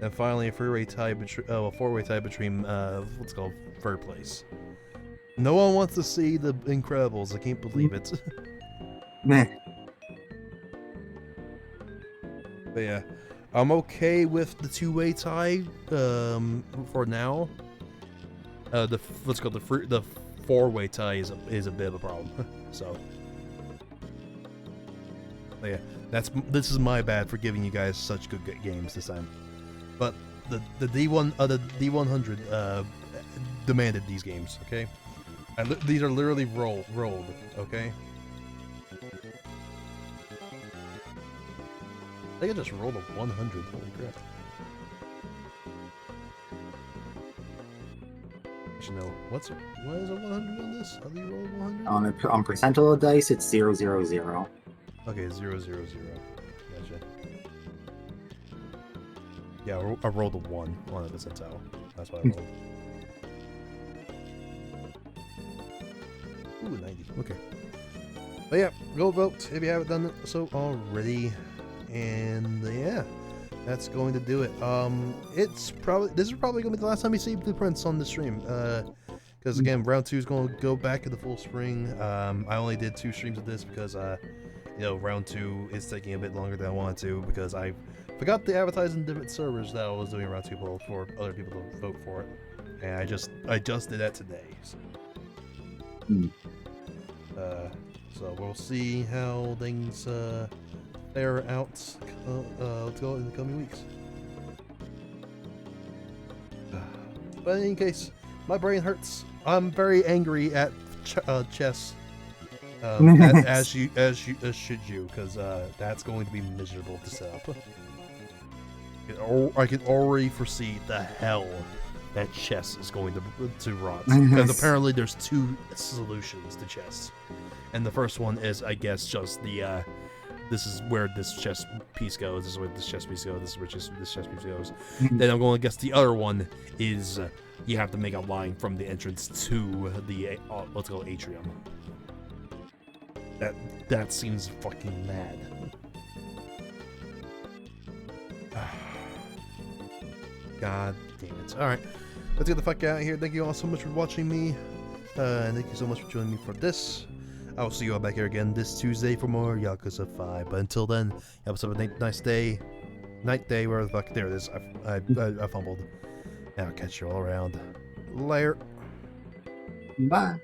And finally, a four-way tie between what's called third place. No one wants to see the Incredibles. I can't believe it. Meh. But yeah, I'm okay with the two-way tie for now. The four-way tie is a bit of a problem. So, but yeah, this is my bad for giving you guys such good games this time. But the D100 demanded these games. Okay, these are literally rolled. Okay. I think I just rolled a 100. Holy crap. actually no. What is a 100 on this? How do you roll 100? On percentile dice, it's 0, 0, 0. Okay, 0, 0, 0. Gotcha. Yeah, I rolled a 1 on a percentile. That's what I rolled. Ooh, 90. Okay. But yeah, go vote if you haven't done it so already. And yeah, that's going to do it. This is probably going to be the last time you see Blueprints on the stream. Because again, round 2 is going to go back into full spring. I only did 2 streams of this because round 2 is taking a bit longer than I wanted to because I forgot to advertise in different servers that I was doing round 2 for other people to vote for it, and I just did that today. So we'll see how things fare out in the coming weeks. But in any case, my brain hurts. I'm very angry at chess. As should you, because that's going to be miserable to set up. I can already foresee the hell that chess is going to rot. Because apparently there's 2 solutions to chess, and the first one is, I guess, just the this is where this chess piece goes. This is where this chess piece goes. This is where this chess piece goes. Then I'm going to guess the other one is you have to make a line from the entrance to the let's go atrium. That seems fucking mad. God damn it. Alright, let's get the fuck out of here. Thank you all so much for watching me. And thank you so much for joining me for this. I will see you all back here again this Tuesday for more Yakuza 5. But until then, have yourself a nice day. Night day, where the fuck. There it is. I fumbled. Now I'll catch you all around. Later. Bye.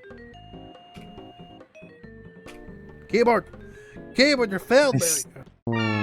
Keyboard, you failed, baby.